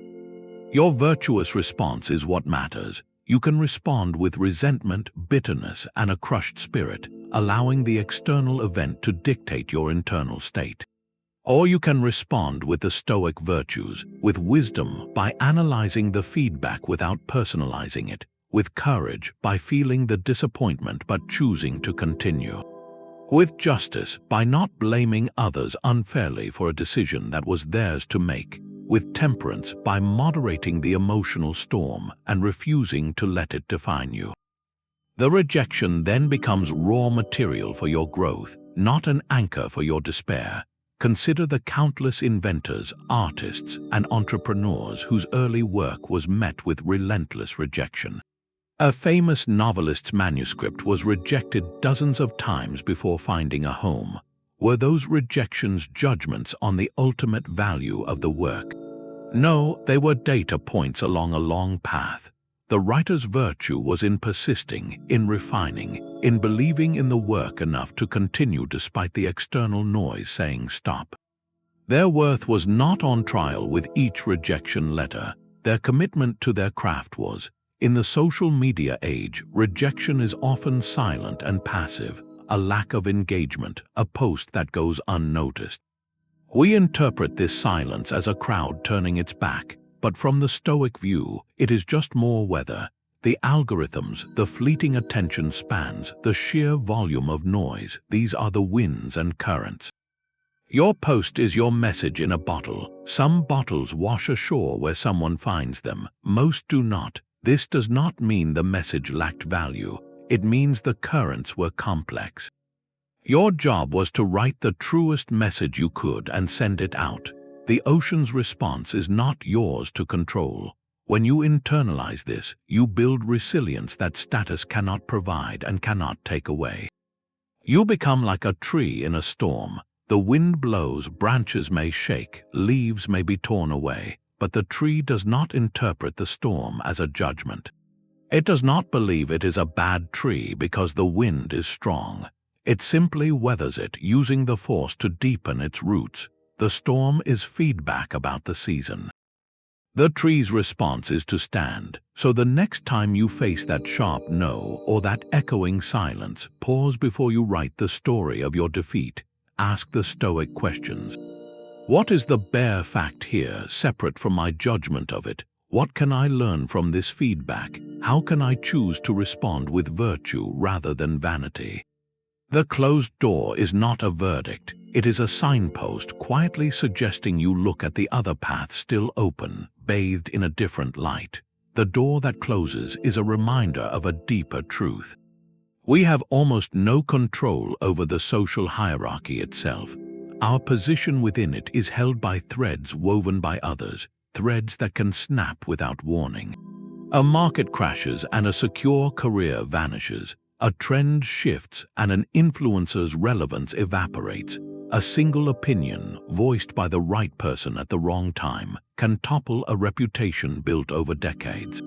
Speaker 1: Your virtuous response is what matters. You can respond with resentment, bitterness, and a crushed spirit, allowing the external event to dictate your internal state. Or you can respond with the Stoic virtues, with wisdom by analyzing the feedback without personalizing it, with courage by feeling the disappointment but choosing to continue, with justice by not blaming others unfairly for a decision that was theirs to make, with temperance by moderating the emotional storm and refusing to let it define you. The rejection then becomes raw material for your growth, not an anchor for your despair. Consider the countless inventors, artists, and entrepreneurs whose early work was met with relentless rejection. A famous novelist's manuscript was rejected dozens of times before finding a home. Were those rejections judgments on the ultimate value of the work? No, they were data points along a long path. The writer's virtue was in persisting, in refining, in believing in the work enough to continue despite the external noise saying stop. Their worth was not on trial with each rejection letter. Their commitment to their craft was. In the social media age, rejection is often silent and passive, a lack of engagement, a post that goes unnoticed. We interpret this silence as a crowd turning its back, but from the Stoic view, it is just more weather. The algorithms, the fleeting attention spans, the sheer volume of noise, these are the winds and currents. Your post is your message in a bottle. Some bottles wash ashore where someone finds them, most do not. This does not mean the message lacked value. It means the currents were complex. Your job was to write the truest message you could and send it out. The ocean's response is not yours to control. When you internalize this, you build resilience that status cannot provide and cannot take away. You become like a tree in a storm. The wind blows, branches may shake, leaves may be torn away. But the tree does not interpret the storm as a judgment. It does not believe it is a bad tree because the wind is strong. It simply weathers it, using the force to deepen its roots. The storm is feedback about the season. The tree's response is to stand. So the next time you face that sharp no or that echoing silence, pause before you write the story of your defeat. Ask the Stoic questions. What is the bare fact here, separate from my judgment of it? What can I learn from this feedback? How can I choose to respond with virtue rather than vanity? The closed door is not a verdict. It is a signpost quietly suggesting you look at the other path still open, bathed in a different light. The door that closes is a reminder of a deeper truth. We have almost no control over the social hierarchy itself. Our position within it is held by threads woven by others, threads that can snap without warning. A market crashes and a secure career vanishes. A trend shifts and an influencer's relevance evaporates. A single opinion, voiced by the right person at the wrong time, can topple a reputation built over decades.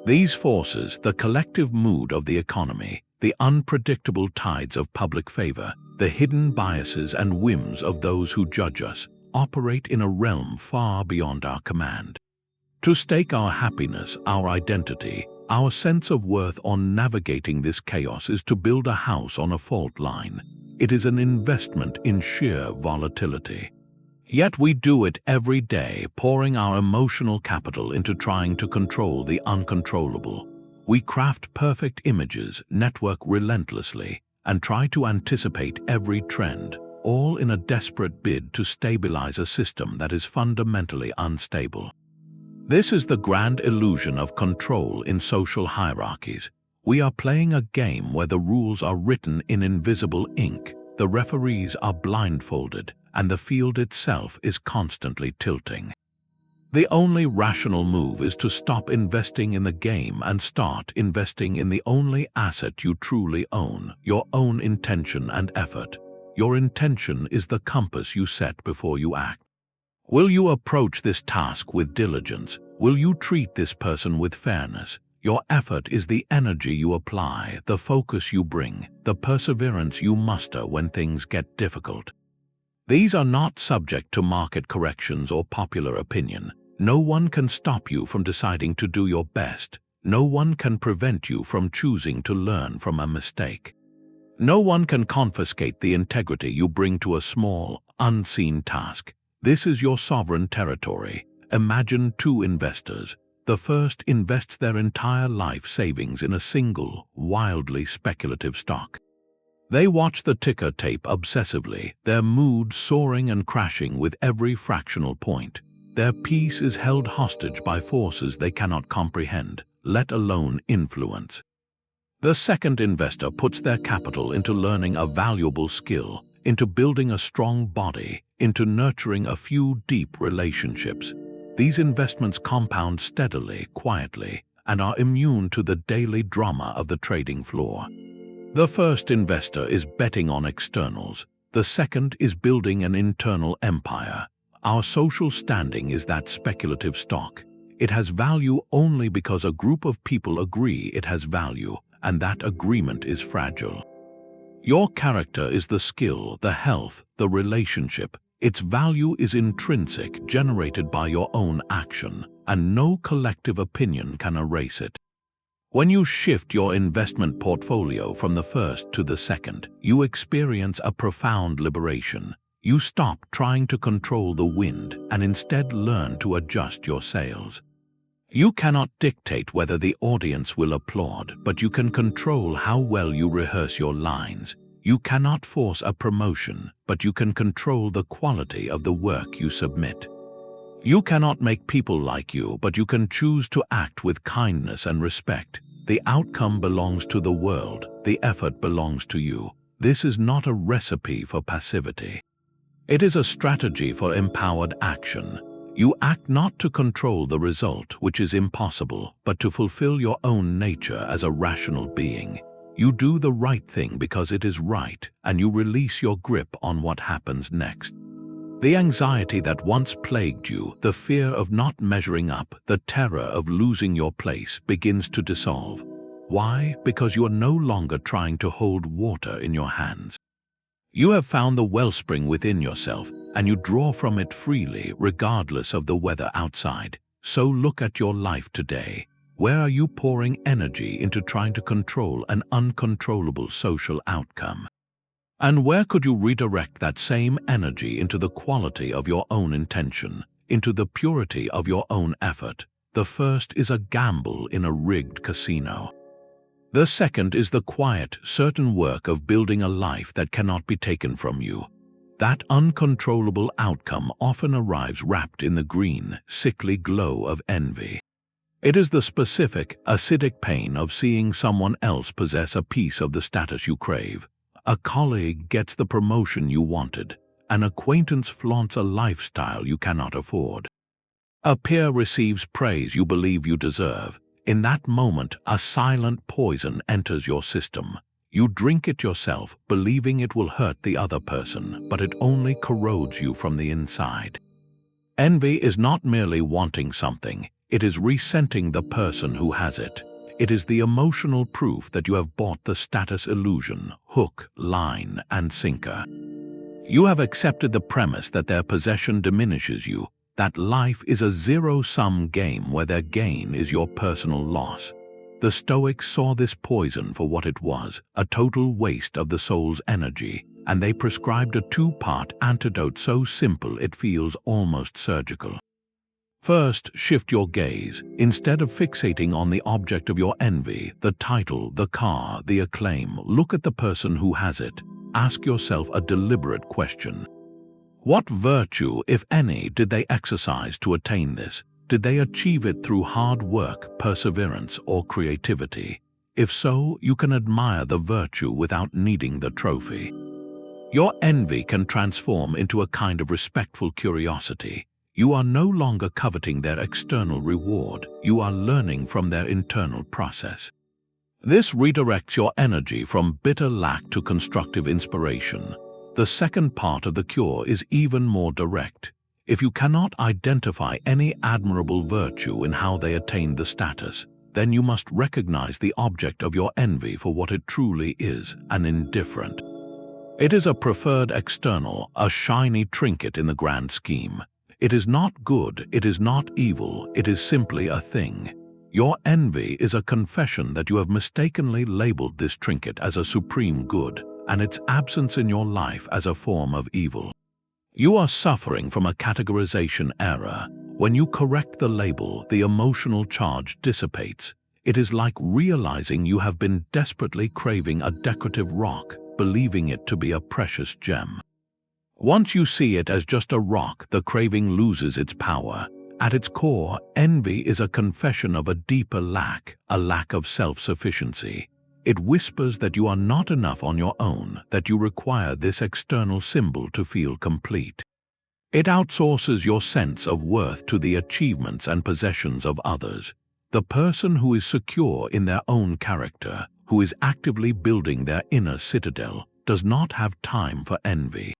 Speaker 1: These forces, the collective mood of the economy, the unpredictable tides of public favor, the hidden biases and whims of those who judge us, operate in a realm far beyond our command. To stake our happiness, our identity, our sense of worth on navigating this chaos is to build a house on a fault line. It is an investment in sheer volatility. Yet we do it every day, pouring our emotional capital into trying to control the uncontrollable. We craft perfect images, network relentlessly, and try to anticipate every trend, all in a desperate bid to stabilize a system that is fundamentally unstable. This is the grand illusion of control in social hierarchies. We are playing a game where the rules are written in invisible ink, the referees are blindfolded, and the field itself is constantly tilting. The only rational move is to stop investing in the game and start investing in the only asset you truly own, your own intention and effort. Your intention is the compass you set before you act. Will you approach this task with diligence? Will you treat this person with fairness? Your effort is the energy you apply, the focus you bring, the perseverance you muster when things get difficult. These are not subject to market corrections or popular opinion. No one can stop you from deciding to do your best. No one can prevent you from choosing to learn from a mistake. No one can confiscate the integrity you bring to a small, unseen task. This is your sovereign territory. Imagine two investors. The first invests their entire life savings in a single, wildly speculative stock. They watch the ticker tape obsessively, their mood soaring and crashing with every fractional point. Their peace is held hostage by forces they cannot comprehend, let alone influence. The second investor puts their capital into learning a valuable skill, into building a strong body, into nurturing a few deep relationships. These investments compound steadily, quietly, and are immune to the daily drama of the trading floor. The first investor is betting on externals. The second is building an internal empire. Our social standing is that speculative stock. It has value only because a group of people agree it has value, and that agreement is fragile. Your character is the skill, the health, the relationship. Its value is intrinsic, generated by your own action, and no collective opinion can erase it. When you shift your investment portfolio from the first to the second, you experience a profound liberation. You stop trying to control the wind and instead learn to adjust your sails. You cannot dictate whether the audience will applaud, but you can control how well you rehearse your lines. You cannot force a promotion, but you can control the quality of the work you submit. You cannot make people like you, but you can choose to act with kindness and respect. The outcome belongs to the world, the effort belongs to you. This is not a recipe for passivity. It is a strategy for empowered action. You act not to control the result, which is impossible, but to fulfill your own nature as a rational being. You do the right thing because it is right, and you release your grip on what happens next. The anxiety that once plagued you, the fear of not measuring up, the terror of losing your place begins to dissolve. Why? Because you are no longer trying to hold water in your hands. You have found the wellspring within yourself, and you draw from it freely, regardless of the weather outside. So look at your life today. Where are you pouring energy into trying to control an uncontrollable social outcome? And where could you redirect that same energy into the quality of your own intention, into the purity of your own effort? The first is a gamble in a rigged casino. The second is the quiet, certain work of building a life that cannot be taken from you. That uncontrollable outcome often arrives wrapped in the green, sickly glow of envy. It is the specific, acidic pain of seeing someone else possess a piece of the status you crave. A colleague gets the promotion you wanted. An acquaintance flaunts a lifestyle you cannot afford. A peer receives praise you believe you deserve. In that moment, a silent poison enters your system. You drink it yourself, believing it will hurt the other person, but it only corrodes you from the inside. Envy is not merely wanting something, it is resenting the person who has it. It is the emotional proof that you have bought the status illusion, hook, line, and sinker. You have accepted the premise that their possession diminishes you, that life is a zero-sum game where their gain is your personal loss. The Stoics saw this poison for what it was, a total waste of the soul's energy, and they prescribed a two-part antidote so simple it feels almost surgical. First, shift your gaze. Instead of fixating on the object of your envy, the title, the car, the acclaim, look at the person who has it. Ask yourself a deliberate question. What virtue, if any, did they exercise to attain this? Did they achieve it through hard work, perseverance, or creativity? If so, you can admire the virtue without needing the trophy. Your envy can transform into a kind of respectful curiosity. You are no longer coveting their external reward, you are learning from their internal process. This redirects your energy from bitter lack to constructive inspiration. The second part of the cure is even more direct. If you cannot identify any admirable virtue in how they attained the status, then you must recognize the object of your envy for what it truly is, an indifferent. It is a preferred external, a shiny trinket in the grand scheme. It is not good, it is not evil, it is simply a thing. Your envy is a confession that you have mistakenly labeled this trinket as a supreme good, and its absence in your life as a form of evil. You are suffering from a categorization error. When you correct the label, the emotional charge dissipates. It is like realizing you have been desperately craving a decorative rock, believing it to be a precious gem. Once you see it as just a rock, the craving loses its power. At its core, envy is a confession of a deeper lack, a lack of self-sufficiency. It whispers that you are not enough on your own, that you require this external symbol to feel complete. It outsources your sense of worth to the achievements and possessions of others. The person who is secure in their own character, who is actively building their inner citadel, does not have time for envy.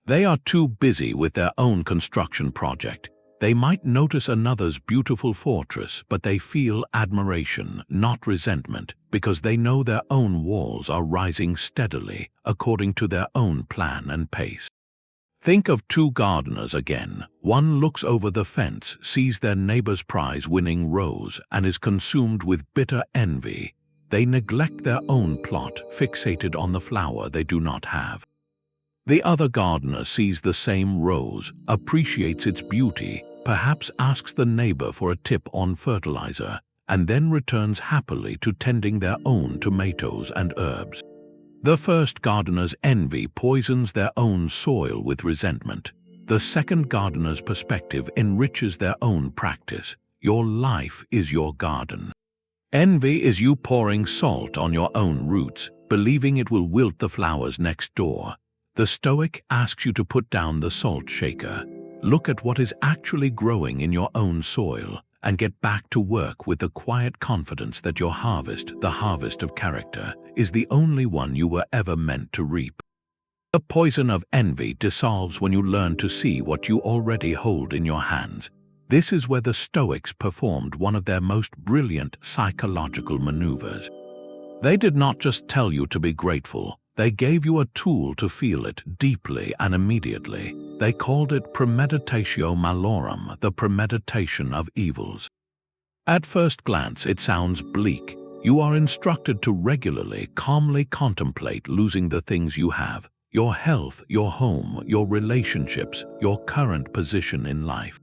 Speaker 1: They are too busy with their own construction project. They might notice another's beautiful fortress, but they feel admiration, not resentment, because they know their own walls are rising steadily, according to their own plan and pace. Think of two gardeners again. One looks over the fence, sees their neighbor's prize-winning rose, and is consumed with bitter envy. They neglect their own plot, fixated on the flower they do not have. The other gardener sees the same rose, appreciates its beauty, perhaps asks the neighbor for a tip on fertilizer, and then returns happily to tending their own tomatoes and herbs. The first gardener's envy poisons their own soil with resentment. The second gardener's perspective enriches their own practice. Your life is your garden. Envy is you pouring salt on your own roots, believing it will wilt the flowers next door. The Stoic asks you to put down the salt shaker. Look at what is actually growing in your own soil, and get back to work with the quiet confidence that your harvest, the harvest of character, is the only one you were ever meant to reap. The poison of envy dissolves when you learn to see what you already hold in your hands. This is where the Stoics performed one of their most brilliant psychological maneuvers. They did not just tell you to be grateful, they gave you a tool to feel it deeply and immediately. They called it premeditatio malorum, the premeditation of evils. At first glance, it sounds bleak. You are instructed to regularly, calmly contemplate losing the things you have, your health, your home, your relationships, your current position in life.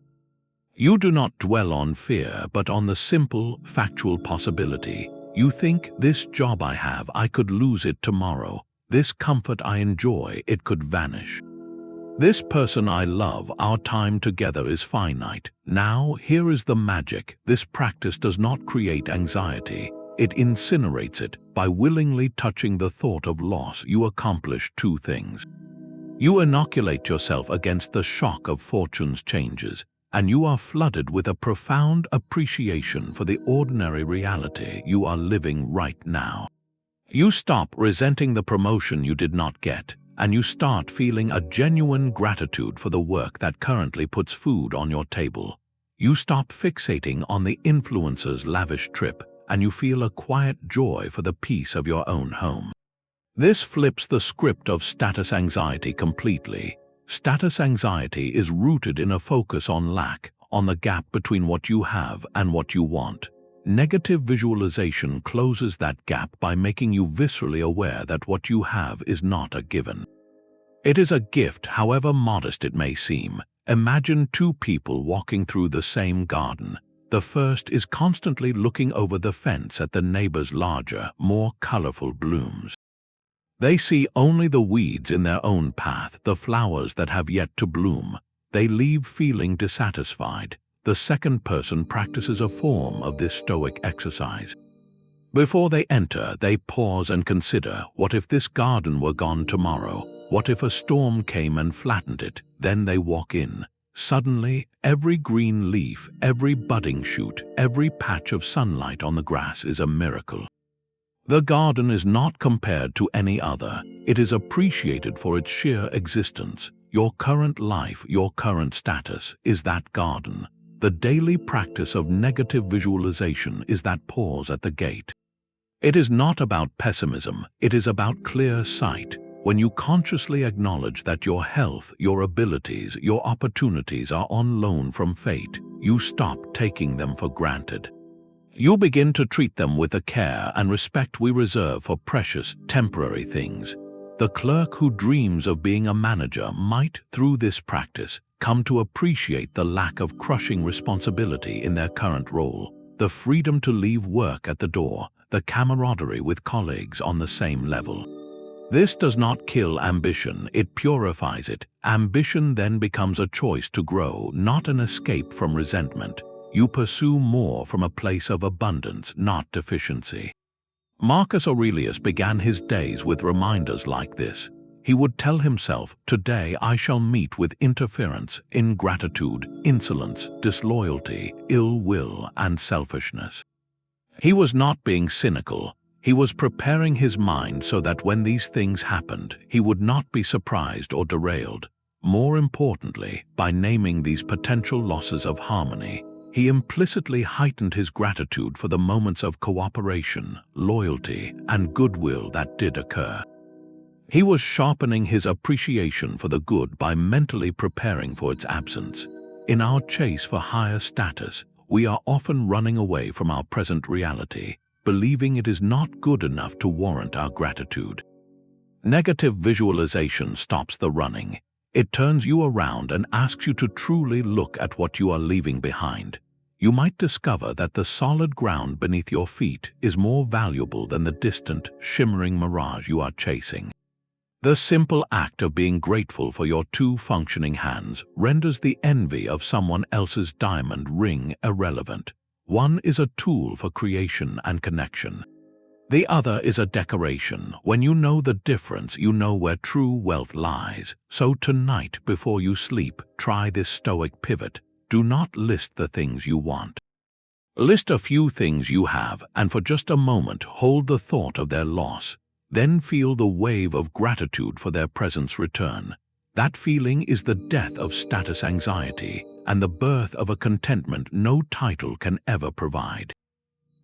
Speaker 1: You do not dwell on fear, but on the simple, factual possibility. You think, this job I have, I could lose it tomorrow. This comfort I enjoy, it could vanish. This person I love, our time together is finite. Now, here is the magic. This practice does not create anxiety. It incinerates it. By willingly touching the thought of loss, you accomplish two things. You inoculate yourself against the shock of fortune's changes, and you are flooded with a profound appreciation for the ordinary reality you are living right now. You stop resenting the promotion you did not get, and you start feeling a genuine gratitude for the work that currently puts food on your table. You stop fixating on the influencer's lavish trip, and you feel a quiet joy for the peace of your own home. This flips the script of status anxiety completely. Status anxiety is rooted in a focus on lack, on the gap between what you have and what you want. Negative visualization closes that gap by making you viscerally aware that what you have is not a given. It is a gift, however modest it may seem. Imagine two people walking through the same garden. The first is constantly looking over the fence at the neighbor's larger, more colorful blooms. They see only the weeds in their own path, the flowers that have yet to bloom. They leave feeling dissatisfied. The second person practices a form of this Stoic exercise. Before they enter, they pause and consider, what if this garden were gone tomorrow? What if a storm came and flattened it? Then they walk in. Suddenly, every green leaf, every budding shoot, every patch of sunlight on the grass is a miracle. The garden is not compared to any other. It is appreciated for its sheer existence. Your current life, your current status, is that garden. The daily practice of negative visualization is that pause at the gate. It is not about pessimism, it is about clear sight. When you consciously acknowledge that your health, your abilities, your opportunities are on loan from fate, you stop taking them for granted. You begin to treat them with the care and respect we reserve for precious, temporary things. The clerk who dreams of being a manager might, through this practice, come to appreciate the lack of crushing responsibility in their current role, the freedom to leave work at the door, the camaraderie with colleagues on the same level. This does not kill ambition, it purifies it. Ambition then becomes a choice to grow, not an escape from resentment. You pursue more from a place of abundance, not deficiency. Marcus Aurelius began his days with reminders like this. He would tell himself, "Today I shall meet with interference, ingratitude, insolence, disloyalty, ill will, and selfishness." He was not being cynical. He was preparing his mind so that when these things happened, he would not be surprised or derailed. More importantly, by naming these potential losses of harmony, he implicitly heightened his gratitude for the moments of cooperation, loyalty, and goodwill that did occur. He was sharpening his appreciation for the good by mentally preparing for its absence. In our chase for higher status, we are often running away from our present reality, believing it is not good enough to warrant our gratitude. Negative visualization stops the running. It turns you around and asks you to truly look at what you are leaving behind. You might discover that the solid ground beneath your feet is more valuable than the distant, shimmering mirage you are chasing. The simple act of being grateful for your two functioning hands renders the envy of someone else's diamond ring irrelevant. One is a tool for creation and connection. The other is a decoration. When you know the difference, you know where true wealth lies. So tonight, before you sleep, try this Stoic pivot. Do not list the things you want. List a few things you have, and for just a moment hold the thought of their loss. Then feel the wave of gratitude for their presence return. That feeling is the death of status anxiety and the birth of a contentment no title can ever provide.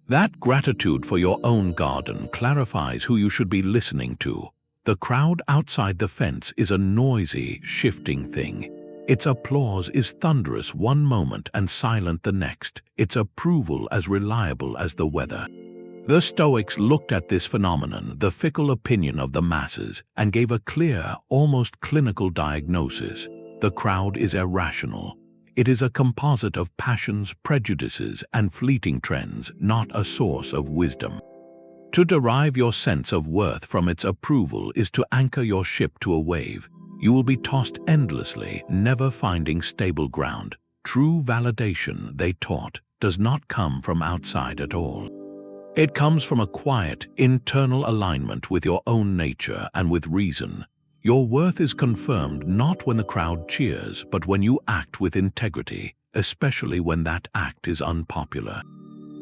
Speaker 1: That gratitude for your own garden clarifies who you should be listening to. The crowd outside the fence is a noisy, shifting thing. Its applause is thunderous one moment and silent the next, its approval as reliable as the weather. The Stoics looked at this phenomenon, the fickle opinion of the masses, and gave a clear, almost clinical diagnosis. The crowd is irrational. It is a composite of passions, prejudices, and fleeting trends, not a source of wisdom. To derive your sense of worth from its approval is to anchor your ship to a wave. You will be tossed endlessly, never finding stable ground. True validation, they taught, does not come from outside at all. It comes from a quiet, internal alignment with your own nature and with reason. Your worth is confirmed not when the crowd cheers, but when you act with integrity, especially when that act is unpopular.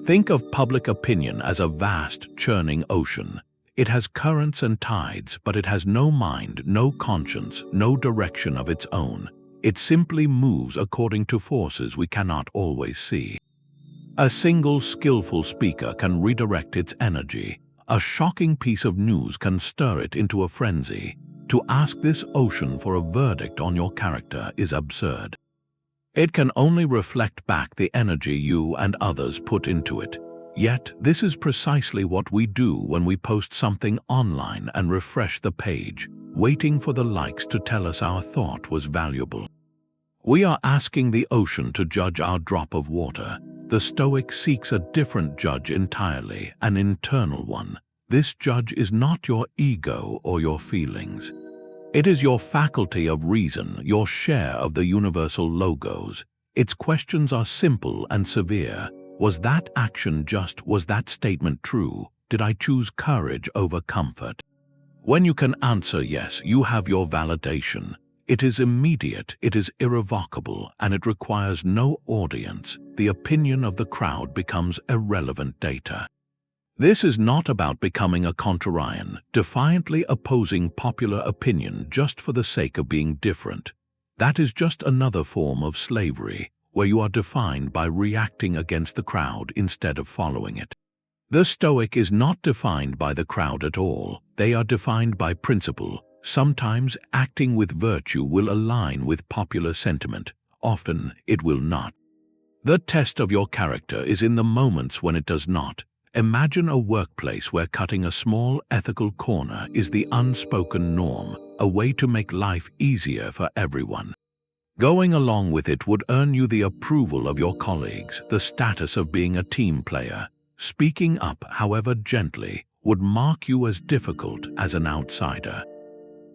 Speaker 1: Think of public opinion as a vast, churning ocean. It has currents and tides, but it has no mind, no conscience, no direction of its own. It simply moves according to forces we cannot always see. A single skillful speaker can redirect its energy. A shocking piece of news can stir it into a frenzy. To ask this ocean for a verdict on your character is absurd. It can only reflect back the energy you and others put into it. Yet, this is precisely what we do when we post something online and refresh the page, waiting for the likes to tell us our thought was valuable. We are asking the ocean to judge our drop of water. The Stoic seeks a different judge entirely, an internal one. This judge is not your ego or your feelings. It is your faculty of reason, your share of the universal logos. Its questions are simple and severe. Was that action just? Was that statement true? Did I choose courage over comfort? When you can answer yes, you have your validation. It is immediate, it is irrevocable, and it requires no audience. The opinion of the crowd becomes irrelevant data. This is not about becoming a contrarian, defiantly opposing popular opinion just for the sake of being different. That is just another form of slavery, where you are defined by reacting against the crowd instead of following it. The Stoic is not defined by the crowd at all. They are defined by principle. Sometimes acting with virtue will align with popular sentiment. Often it will not. The test of your character is in the moments when it does not. Imagine a workplace where cutting a small ethical corner is the unspoken norm, a way to make life easier for everyone. Going along with it would earn you the approval of your colleagues, the status of being a team player. Speaking up, however gently, would mark you as difficult as an outsider.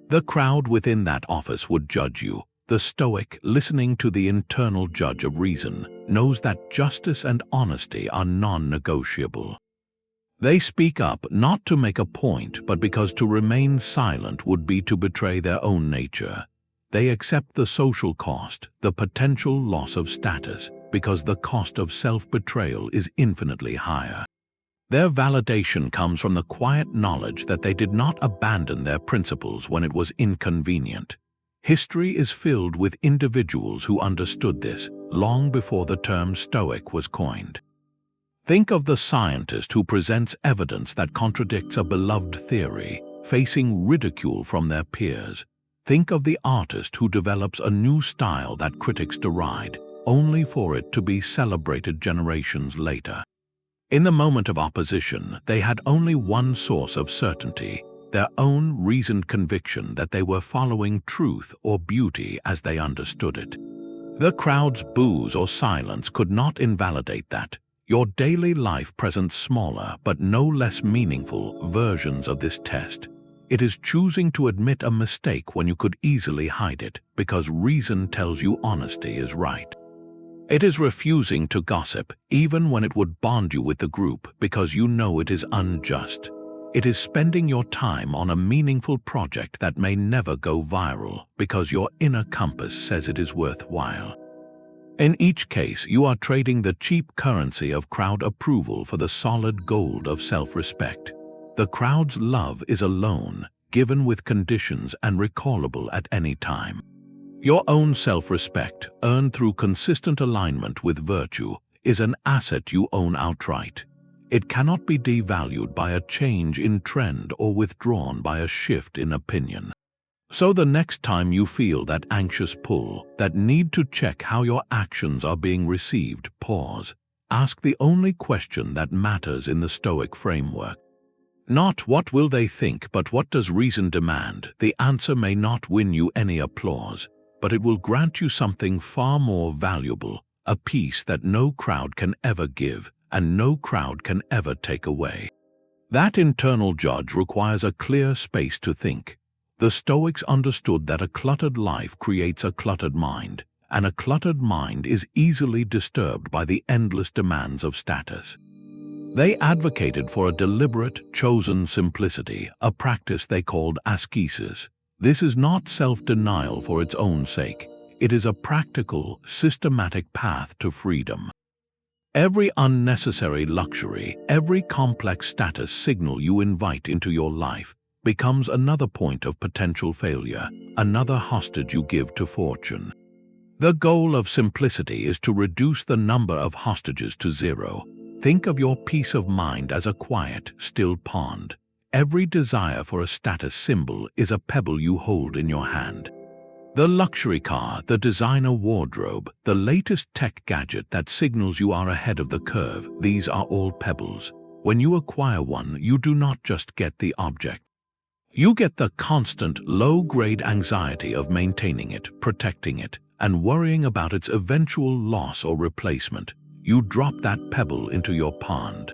Speaker 1: The crowd within that office would judge you. The Stoic, listening to the internal judge of reason, knows that justice and honesty are non-negotiable. They speak up not to make a point, but because to remain silent would be to betray their own nature. They accept the social cost, the potential loss of status, because the cost of self-betrayal is infinitely higher. Their validation comes from the quiet knowledge that they did not abandon their principles when it was inconvenient. History is filled with individuals who understood this long before the term Stoic was coined. Think of the scientist who presents evidence that contradicts a beloved theory, facing ridicule from their peers. Think of the artist who develops a new style that critics deride, only for it to be celebrated generations later. In the moment of opposition, they had only one source of certainty, their own reasoned conviction that they were following truth or beauty as they understood it. The crowd's boos or silence could not invalidate that. Your daily life presents smaller but no less meaningful versions of this test. It is choosing to admit a mistake when you could easily hide it because reason tells you honesty is right. It is refusing to gossip even when it would bond you with the group because you know it is unjust. It is spending your time on a meaningful project that may never go viral because your inner compass says it is worthwhile. In each case, you are trading the cheap currency of crowd approval for the solid gold of self-respect. The crowd's love is a loan, given with conditions and recallable at any time. Your own self-respect, earned through consistent alignment with virtue, is an asset you own outright. It cannot be devalued by a change in trend or withdrawn by a shift in opinion. So the next time you feel that anxious pull, that need to check how your actions are being received, pause. Ask the only question that matters in the Stoic framework. Not what will they think, but what does reason demand? The answer may not win you any applause, but it will grant you something far more valuable, a peace that no crowd can ever give and no crowd can ever take away. That internal judge requires a clear space to think. The Stoics understood that a cluttered life creates a cluttered mind, and a cluttered mind is easily disturbed by the endless demands of status. They advocated for a deliberate, chosen simplicity, a practice they called ascesis. This is not self-denial for its own sake. It is a practical, systematic path to freedom. Every unnecessary luxury, every complex status signal you invite into your life becomes another point of potential failure, another hostage you give to fortune. The goal of simplicity is to reduce the number of hostages to zero. Think of your peace of mind as a quiet, still pond. Every desire for a status symbol is a pebble you hold in your hand. The luxury car, the designer wardrobe, the latest tech gadget that signals you are ahead of the curve, these are all pebbles. When you acquire one, you do not just get the object. You get the constant, low-grade anxiety of maintaining it, protecting it, and worrying about its eventual loss or replacement. You drop that pebble into your pond.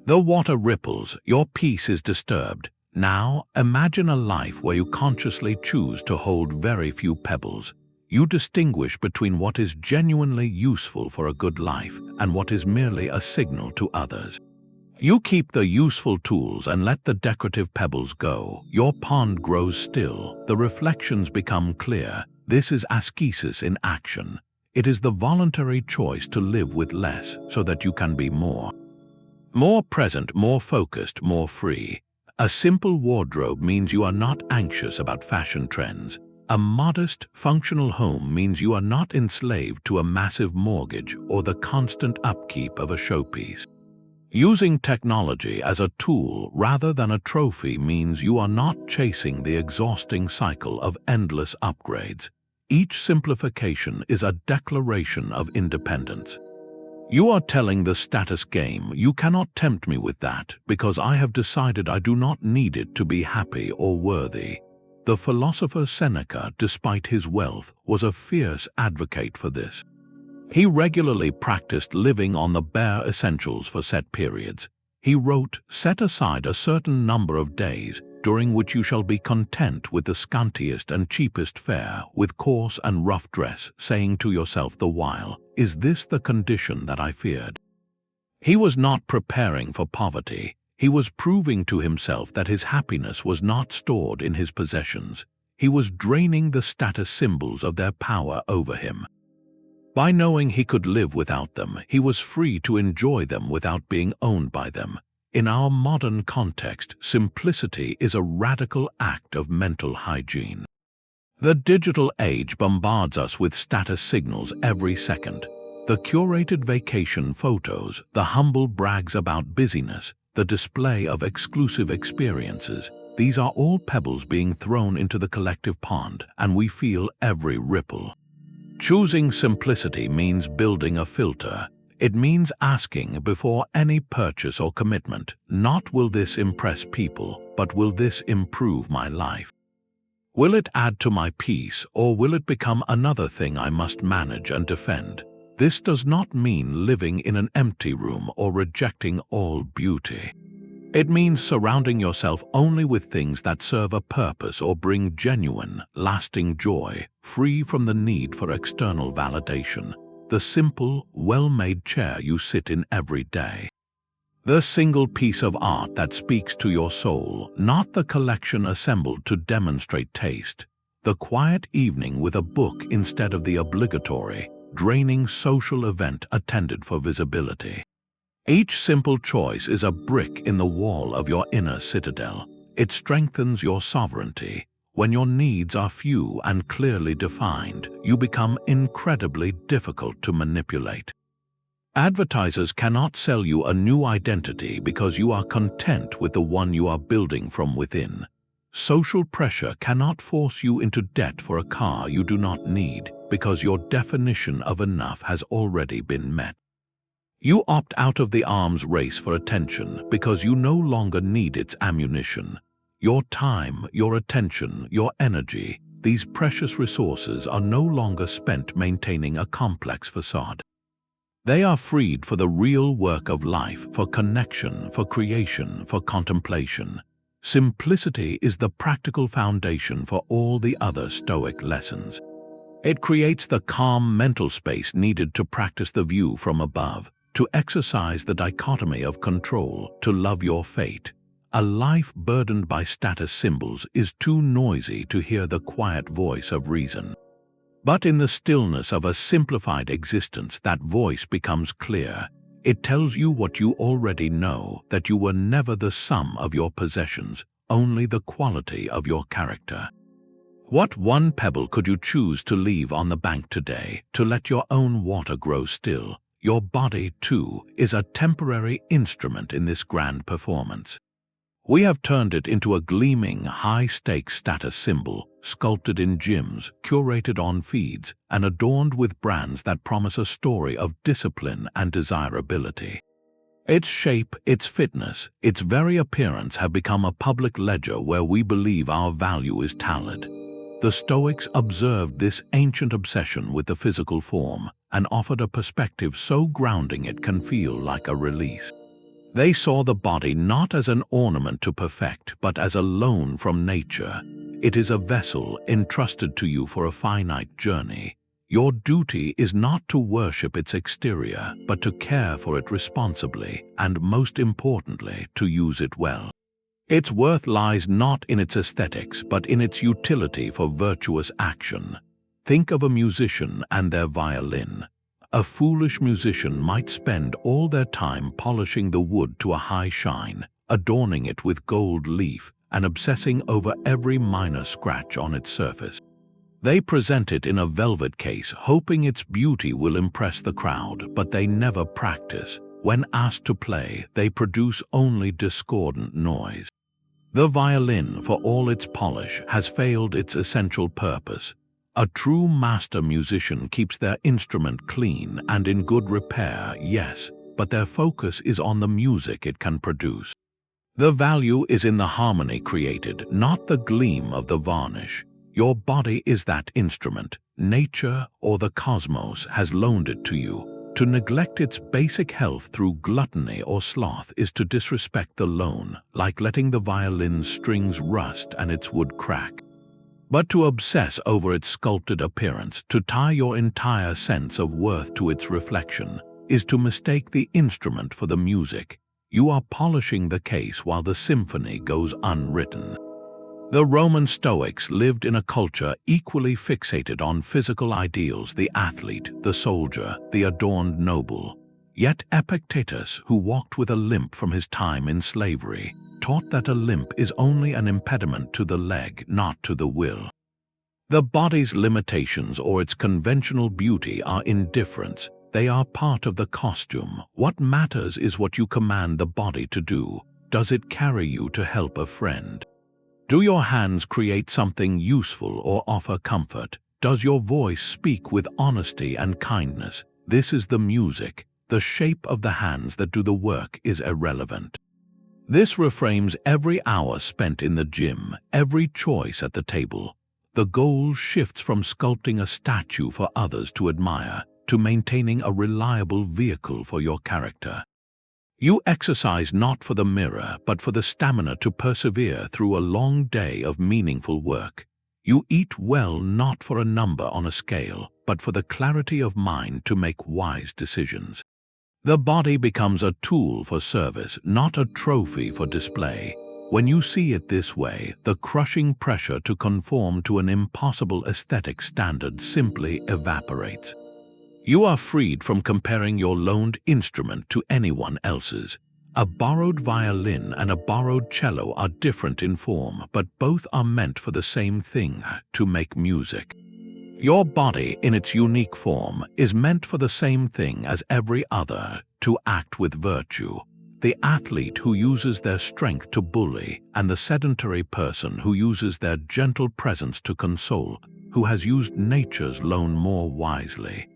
Speaker 1: The water ripples, your peace is disturbed. Now, imagine a life where you consciously choose to hold very few pebbles. You distinguish between what is genuinely useful for a good life and what is merely a signal to others. You keep the useful tools and let the decorative pebbles go. Your pond grows still. The reflections become clear. This is ascesis in action. It is the voluntary choice to live with less so that you can be more. More present, more focused, more free. A simple wardrobe means you are not anxious about fashion trends. A modest, functional home means you are not enslaved to a massive mortgage or the constant upkeep of a showpiece. Using technology as a tool rather than a trophy means you are not chasing the exhausting cycle of endless upgrades. Each simplification is a declaration of independence. You are telling the status game, you cannot tempt me with that, because I have decided I do not need it to be happy or worthy. The philosopher Seneca, despite his wealth, was a fierce advocate for this. He regularly practiced living on the bare essentials for set periods. He wrote, "Set aside a certain number of days, during which you shall be content with the scantiest and cheapest fare, with coarse and rough dress, saying to yourself the while, 'Is this the condition that I feared?'" He was not preparing for poverty. He was proving to himself that his happiness was not stored in his possessions. He was draining the status symbols of their power over him. By knowing he could live without them, he was free to enjoy them without being owned by them. In our modern context, simplicity is a radical act of mental hygiene. The digital age bombards us with status signals every second. The curated vacation photos, the humble brags about busyness, the display of exclusive experiences, these are all pebbles being thrown into the collective pond, and we feel every ripple. Choosing simplicity means building a filter. It means asking before any purchase or commitment, not will this impress people, but will this improve my life? Will it add to my peace, or will it become another thing I must manage and defend? This does not mean living in an empty room or rejecting all beauty. It means surrounding yourself only with things that serve a purpose or bring genuine, lasting joy, free from the need for external validation. The simple, well-made chair you sit in every day. The single piece of art that speaks to your soul, not the collection assembled to demonstrate taste. The quiet evening with a book instead of the obligatory, draining social event attended for visibility. Each simple choice is a brick in the wall of your inner citadel. It strengthens your sovereignty. When your needs are few and clearly defined, you become incredibly difficult to manipulate. Advertisers cannot sell you a new identity because you are content with the one you are building from within. Social pressure cannot force you into debt for a car you do not need because your definition of enough has already been met. You opt out of the arms race for attention because you no longer need its ammunition. Your time, your attention, your energy, these precious resources are no longer spent maintaining a complex facade. They are freed for the real work of life, for connection, for creation, for contemplation. Simplicity is the practical foundation for all the other Stoic lessons. It creates the calm mental space needed to practice the view from above, to exercise the dichotomy of control, to love your fate. A life burdened by status symbols is too noisy to hear the quiet voice of reason. But in the stillness of a simplified existence, that voice becomes clear. It tells you what you already know, that you were never the sum of your possessions, only the quality of your character. What one pebble could you choose to leave on the bank today, to let your own water grow still? Your body, too, is a temporary instrument in this grand performance. We have turned it into a gleaming, high-stakes status symbol, sculpted in gyms, curated on feeds, and adorned with brands that promise a story of discipline and desirability. Its shape, its fitness, its very appearance have become a public ledger where we believe our value is tallied. The Stoics observed this ancient obsession with the physical form and offered a perspective so grounding it can feel like a release. They saw the body not as an ornament to perfect, but as a loan from nature. It is a vessel entrusted to you for a finite journey. Your duty is not to worship its exterior, but to care for it responsibly, and most importantly, to use it well. Its worth lies not in its aesthetics, but in its utility for virtuous action. Think of a musician and their violin. A foolish musician might spend all their time polishing the wood to a high shine, adorning it with gold leaf, and obsessing over every minor scratch on its surface. They present it in a velvet case, hoping its beauty will impress the crowd, but they never practice. When asked to play, they produce only discordant noise. The violin, for all its polish, has failed its essential purpose. A true master musician keeps their instrument clean and in good repair, yes, but their focus is on the music it can produce. The value is in the harmony created, not the gleam of the varnish. Your body is that instrument. Nature or the cosmos has loaned it to you. To neglect its basic health through gluttony or sloth is to disrespect the loan, like letting the violin's strings rust and its wood crack. But to obsess over its sculpted appearance, to tie your entire sense of worth to its reflection, is to mistake the instrument for the music. You are polishing the case while the symphony goes unwritten. The Roman Stoics lived in a culture equally fixated on physical ideals: the athlete, the soldier, the adorned noble. Yet Epictetus, who walked with a limp from his time in slavery, taught that a limp is only an impediment to the leg, not to the will. The body's limitations or its conventional beauty are indifference. They are part of the costume. What matters is what you command the body to do. Does it carry you to help a friend? Do your hands create something useful or offer comfort? Does your voice speak with honesty and kindness? This is the music. The shape of the hands that do the work is irrelevant. This reframes every hour spent in the gym, every choice at the table. The goal shifts from sculpting a statue for others to admire to maintaining a reliable vehicle for your character. You exercise not for the mirror, but for the stamina to persevere through a long day of meaningful work. You eat well not for a number on a scale, but for the clarity of mind to make wise decisions. The body becomes a tool for service, not a trophy for display. When you see it this way, the crushing pressure to conform to an impossible aesthetic standard simply evaporates. You are freed from comparing your loaned instrument to anyone else's. A borrowed violin and a borrowed cello are different in form, but both are meant for the same thing: to make music. Your body, in its unique form, is meant for the same thing as every other: to act with virtue. The athlete who uses their strength to bully, and the sedentary person who uses their gentle presence to console, who has used nature's loan more wisely.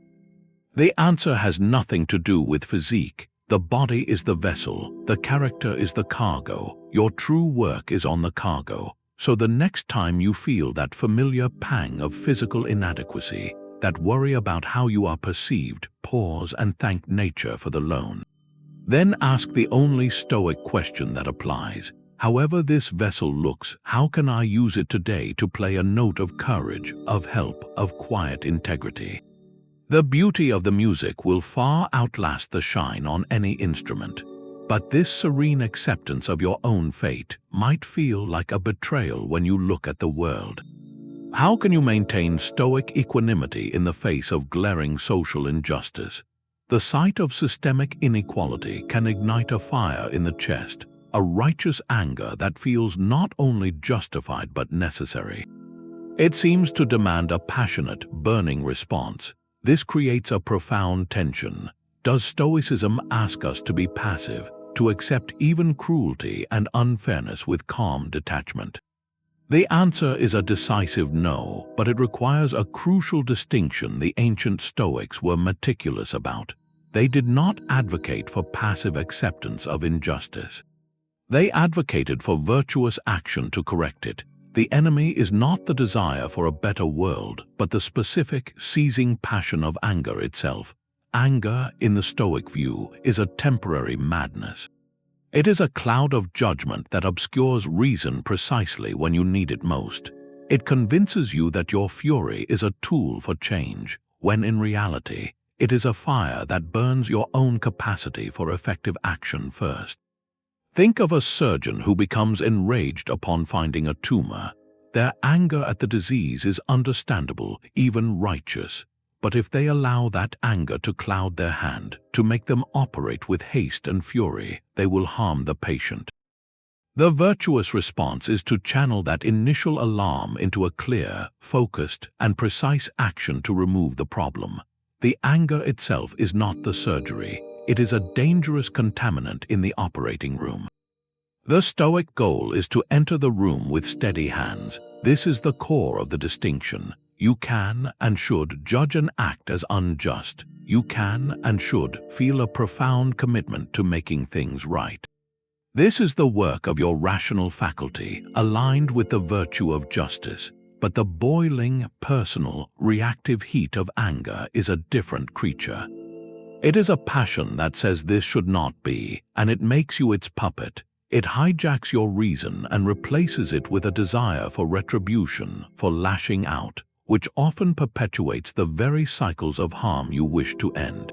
Speaker 1: The answer has nothing to do with physique. The body is the vessel, the character is the cargo. Your true work is on the cargo. So the next time you feel that familiar pang of physical inadequacy, that worry about how you are perceived, pause and thank nature for the loan. Then ask the only Stoic question that applies: however this vessel looks, how can I use it today to play a note of courage, of help, of quiet integrity? The beauty of the music will far outlast the shine on any instrument. But this serene acceptance of your own fate might feel like a betrayal when you look at the world. How can you maintain Stoic equanimity in the face of glaring social injustice? The sight of systemic inequality can ignite a fire in the chest, a righteous anger that feels not only justified but necessary. It seems to demand a passionate, burning response. This creates a profound tension. Does Stoicism ask us to be passive, to accept even cruelty and unfairness with calm detachment? The answer is a decisive no, but it requires a crucial distinction the ancient Stoics were meticulous about. They did not advocate for passive acceptance of injustice. They advocated for virtuous action to correct it. The enemy is not the desire for a better world, but the specific, seizing passion of anger itself. Anger, in the Stoic view, is a temporary madness. It is a cloud of judgment that obscures reason precisely when you need it most. It convinces you that your fury is a tool for change, when in reality, it is a fire that burns your own capacity for effective action first. Think of a surgeon who becomes enraged upon finding a tumor. Their anger at the disease is understandable, even righteous. But if they allow that anger to cloud their hand, to make them operate with haste and fury, they will harm the patient. The virtuous response is to channel that initial alarm into a clear, focused, and precise action to remove the problem. The anger itself is not the surgery. It is a dangerous contaminant in the operating room. The Stoic goal is to enter the room with steady hands. This is the core of the distinction. You can and should judge an act as unjust. You can and should feel a profound commitment to making things right. This is the work of your rational faculty, aligned with the virtue of justice. But the boiling, personal, reactive heat of anger is a different creature. It is a passion that says this should not be, and it makes you its puppet. It hijacks your reason and replaces it with a desire for retribution, for lashing out, which often perpetuates the very cycles of harm you wish to end.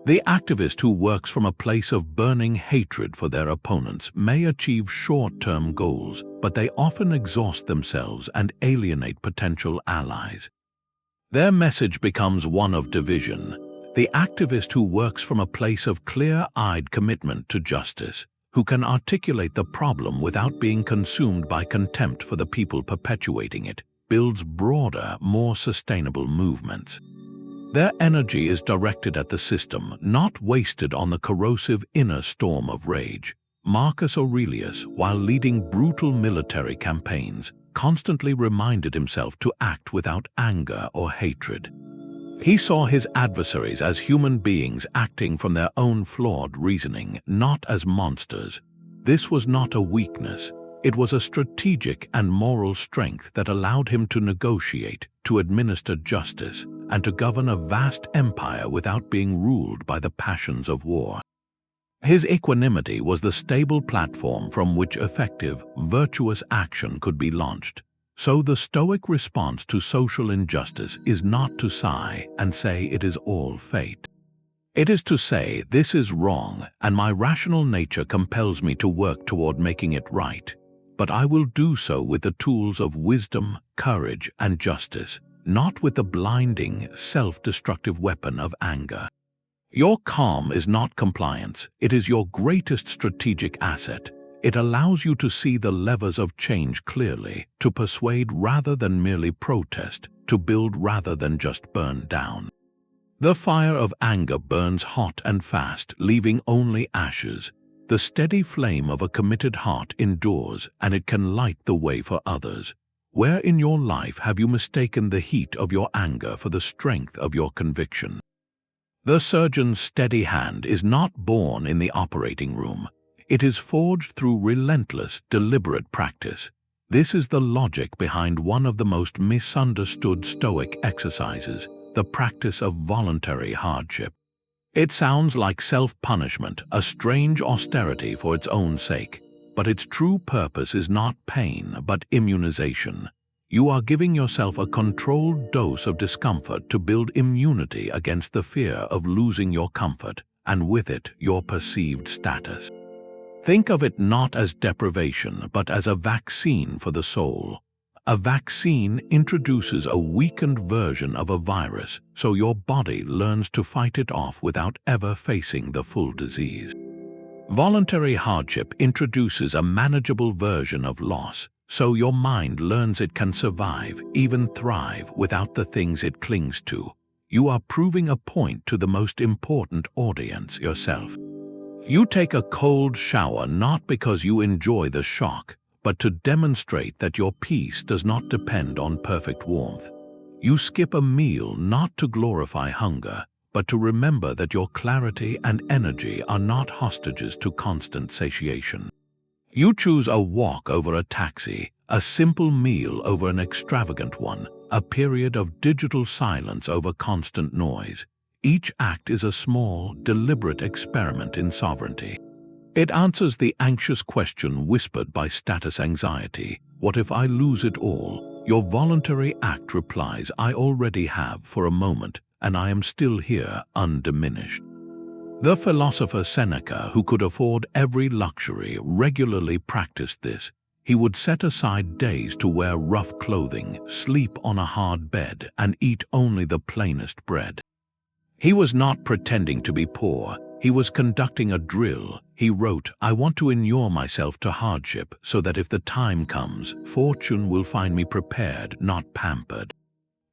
Speaker 1: The activist who works from a place of burning hatred for their opponents may achieve short-term goals, but they often exhaust themselves and alienate potential allies. Their message becomes one of division. The activist who works from a place of clear-eyed commitment to justice, who can articulate the problem without being consumed by contempt for the people perpetuating it, builds broader, more sustainable movements. Their energy is directed at the system, not wasted on the corrosive inner storm of rage. Marcus Aurelius, while leading brutal military campaigns, constantly reminded himself to act without anger or hatred. He saw his adversaries as human beings acting from their own flawed reasoning, not as monsters. This was not a weakness. It was a strategic and moral strength that allowed him to negotiate, to administer justice, and to govern a vast empire without being ruled by the passions of war. His equanimity was the stable platform from which effective, virtuous action could be launched. So the Stoic response to social injustice is not to sigh and say it is all fate. It is to say this is wrong, and my rational nature compels me to work toward making it right. But I will do so with the tools of wisdom, courage, and justice, not with the blinding, self-destructive weapon of anger. Your calm is not compliance, it is your greatest strategic asset. It allows you to see the levers of change clearly, to persuade rather than merely protest, to build rather than just burn down. The fire of anger burns hot and fast, leaving only ashes. The steady flame of a committed heart endures, and it can light the way for others. Where in your life have you mistaken the heat of your anger for the strength of your conviction? The surgeon's steady hand is not born in the operating room. It is forged through relentless, deliberate practice. This is the logic behind one of the most misunderstood Stoic exercises, the practice of voluntary hardship. It sounds like self-punishment, a strange austerity for its own sake, but its true purpose is not pain, but immunization. You are giving yourself a controlled dose of discomfort to build immunity against the fear of losing your comfort, and with it, your perceived status. Think of it not as deprivation, but as a vaccine for the soul. A vaccine introduces a weakened version of a virus, so your body learns to fight it off without ever facing the full disease. Voluntary hardship introduces a manageable version of loss, so your mind learns it can survive, even thrive, without the things it clings to. You are proving a point to the most important audience, yourself. You take a cold shower not because you enjoy the shock, but to demonstrate that your peace does not depend on perfect warmth. You skip a meal not to glorify hunger, but to remember that your clarity and energy are not hostages to constant satiation. You choose a walk over a taxi, a simple meal over an extravagant one, a period of digital silence over constant noise. Each act is a small, deliberate experiment in sovereignty. It answers the anxious question whispered by status anxiety, what if I lose it all? Your voluntary act replies, I already have for a moment, and I am still here, undiminished. The philosopher Seneca, who could afford every luxury, regularly practiced this. He would set aside days to wear rough clothing, sleep on a hard bed, and eat only the plainest bread. He was not pretending to be poor. He was conducting a drill. He wrote, I want to inure myself to hardship so that if the time comes, fortune will find me prepared, not pampered.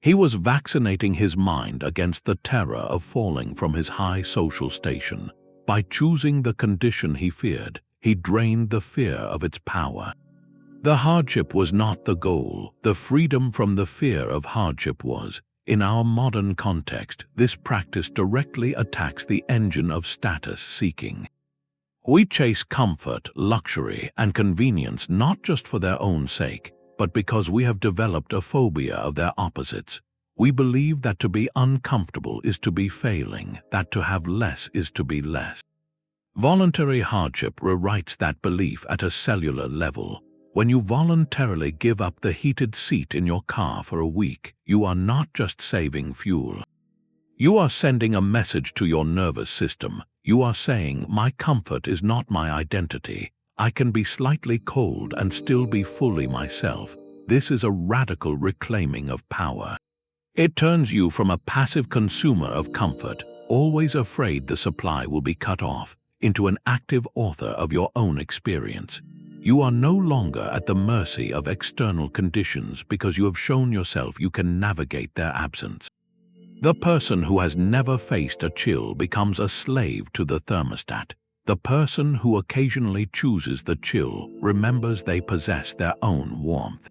Speaker 1: He was vaccinating his mind against the terror of falling from his high social station. By choosing the condition he feared, he drained the fear of its power. The hardship was not the goal, the freedom from the fear of hardship was. In our modern context, this practice directly attacks the engine of status seeking. We chase comfort, luxury, and convenience not just for their own sake, but because we have developed a phobia of their opposites. We believe that to be uncomfortable is to be failing, that to have less is to be less. Voluntary hardship rewrites that belief at a cellular level. When you voluntarily give up the heated seat in your car for a week, you are not just saving fuel. You are sending a message to your nervous system. You are saying, my comfort is not my identity. I can be slightly cold and still be fully myself. This is a radical reclaiming of power. It turns you from a passive consumer of comfort, always afraid the supply will be cut off, into an active author of your own experience. You are no longer at the mercy of external conditions because you have shown yourself you can navigate their absence. The person who has never faced a chill becomes a slave to the thermostat. The person who occasionally chooses the chill remembers they possess their own warmth.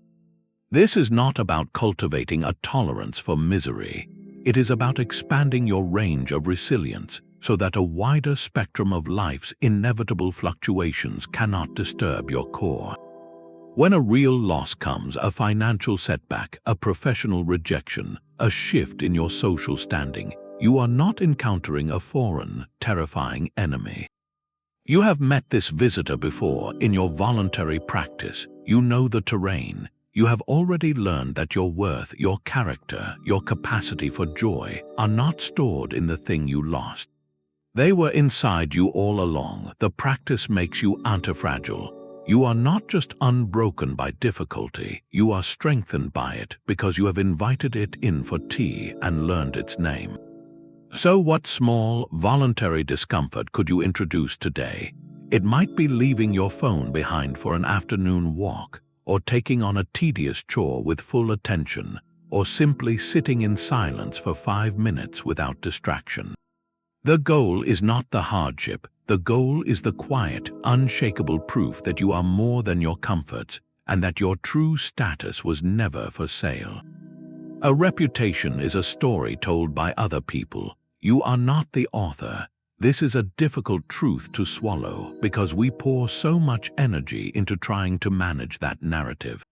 Speaker 1: This is not about cultivating a tolerance for misery. It is about expanding your range of resilience so that a wider spectrum of life's inevitable fluctuations cannot disturb your core. When a real loss comes, a financial setback, a professional rejection, a shift in your social standing, you are not encountering a foreign, terrifying enemy. You have met this visitor before in your voluntary practice. You know the terrain. You have already learned that your worth, your character, your capacity for joy are not stored in the thing you lost. They were inside you all along. The practice makes you antifragile. You are not just unbroken by difficulty, you are strengthened by it because you have invited it in for tea and learned its name. So what small, voluntary discomfort could you introduce today? It might be leaving your phone behind for an afternoon walk, or taking on a tedious chore with full attention, or simply sitting in silence for 5 minutes without distraction. The goal is not the hardship. The goal is the quiet, unshakable proof that you are more than your comforts and that your true status was never for sale. A reputation is a story told by other people. You are not the author. This is a difficult truth to swallow because we pour so much energy into trying to manage that narrative.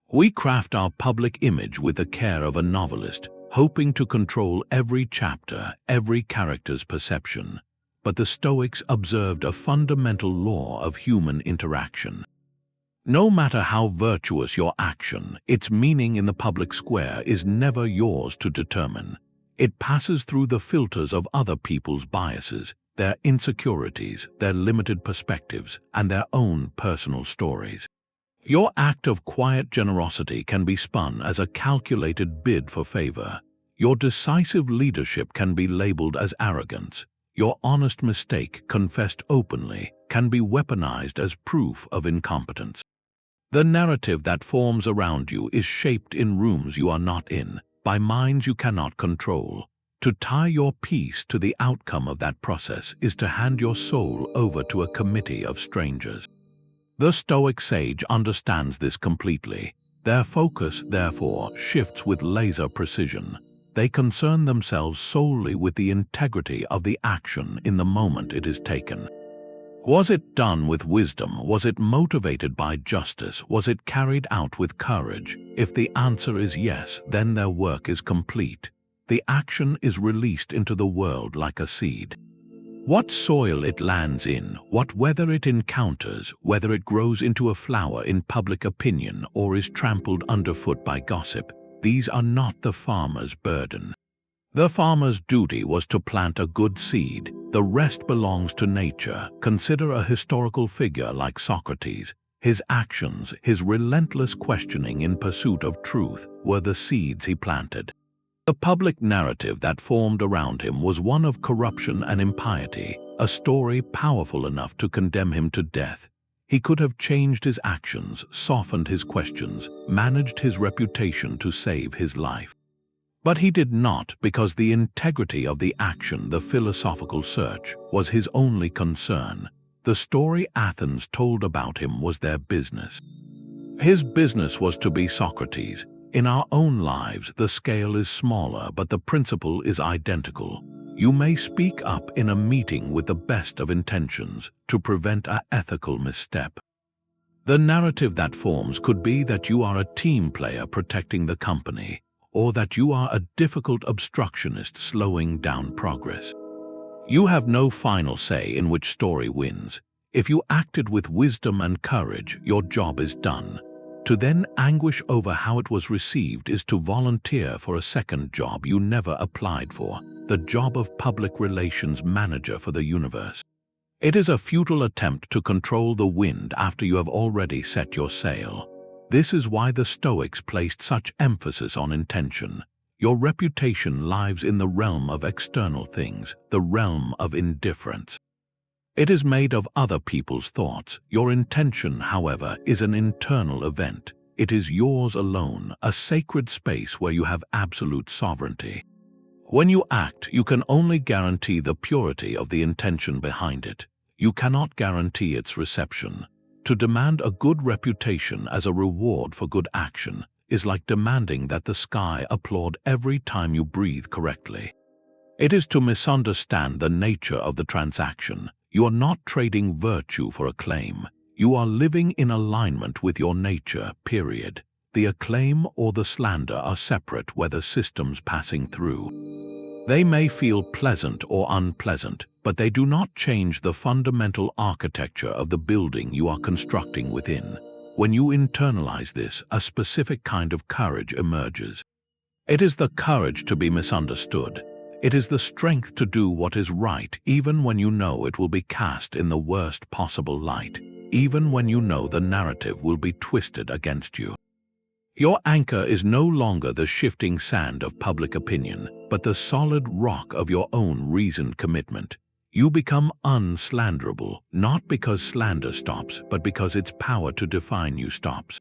Speaker 1: We craft our public image with the care of a novelist, hoping to control every chapter, every character's perception. But the Stoics observed a fundamental law of human interaction. No matter how virtuous your action, its meaning in the public square is never yours to determine. It passes through the filters of other people's biases, their insecurities, their limited perspectives, and their own personal stories. Your act of quiet generosity can be spun as a calculated bid for favor. Your decisive leadership can be labeled as arrogance. Your honest mistake, confessed openly, can be weaponized as proof of incompetence. The narrative that forms around you is shaped in rooms you are not in, by minds you cannot control. To tie your peace to the outcome of that process is to hand your soul over to a committee of strangers. The Stoic sage understands this completely. Their focus, therefore, shifts with laser precision. They concern themselves solely with the integrity of the action in the moment it is taken. Was it done with wisdom? Was it motivated by justice? Was it carried out with courage? If the answer is yes, then their work is complete. The action is released into the world like a seed. What soil it lands in, what weather it encounters, whether it grows into a flower in public opinion or is trampled underfoot by gossip, these are not the farmer's burden. The farmer's duty was to plant a good seed. The rest belongs to nature. Consider a historical figure like Socrates. His actions, his relentless questioning in pursuit of truth, were the seeds he planted. The public narrative that formed around him was one of corruption and impiety, a story powerful enough to condemn him to death. He could have changed his actions, softened his questions, managed his reputation to save his life. But he did not, because the integrity of the action, the philosophical search, was his only concern. The story Athens told about him was their business. His business was to be Socrates. In our own lives, the scale is smaller, but the principle is identical. You may speak up in a meeting with the best of intentions to prevent an ethical misstep. The narrative that forms could be that you are a team player protecting the company, or that you are a difficult obstructionist slowing down progress. You have no final say in which story wins. If you acted with wisdom and courage, your job is done. To then anguish over how it was received is to volunteer for a second job you never applied for, the job of public relations manager for the universe. It is a futile attempt to control the wind after you have already set your sail. This is why the Stoics placed such emphasis on intention. Your reputation lies in the realm of external things, the realm of indifference. It is made of other people's thoughts. Your intention, however, is an internal event. It is yours alone, a sacred space where you have absolute sovereignty. When you act, you can only guarantee the purity of the intention behind it. You cannot guarantee its reception. To demand a good reputation as a reward for good action is like demanding that the sky applaud every time you breathe correctly. It is to misunderstand the nature of the transaction. You are not trading virtue for acclaim. You are living in alignment with your nature, period. The acclaim or the slander are separate, whether systems passing through. They may feel pleasant or unpleasant, but they do not change the fundamental architecture of the building you are constructing within. When you internalize this, a specific kind of courage emerges. It is the courage to be misunderstood. It is the strength to do what is right even when you know it will be cast in the worst possible light, even when you know the narrative will be twisted against you. Your anchor is no longer the shifting sand of public opinion, but the solid rock of your own reasoned commitment. You become unslanderable, not because slander stops, but because its power to define you stops.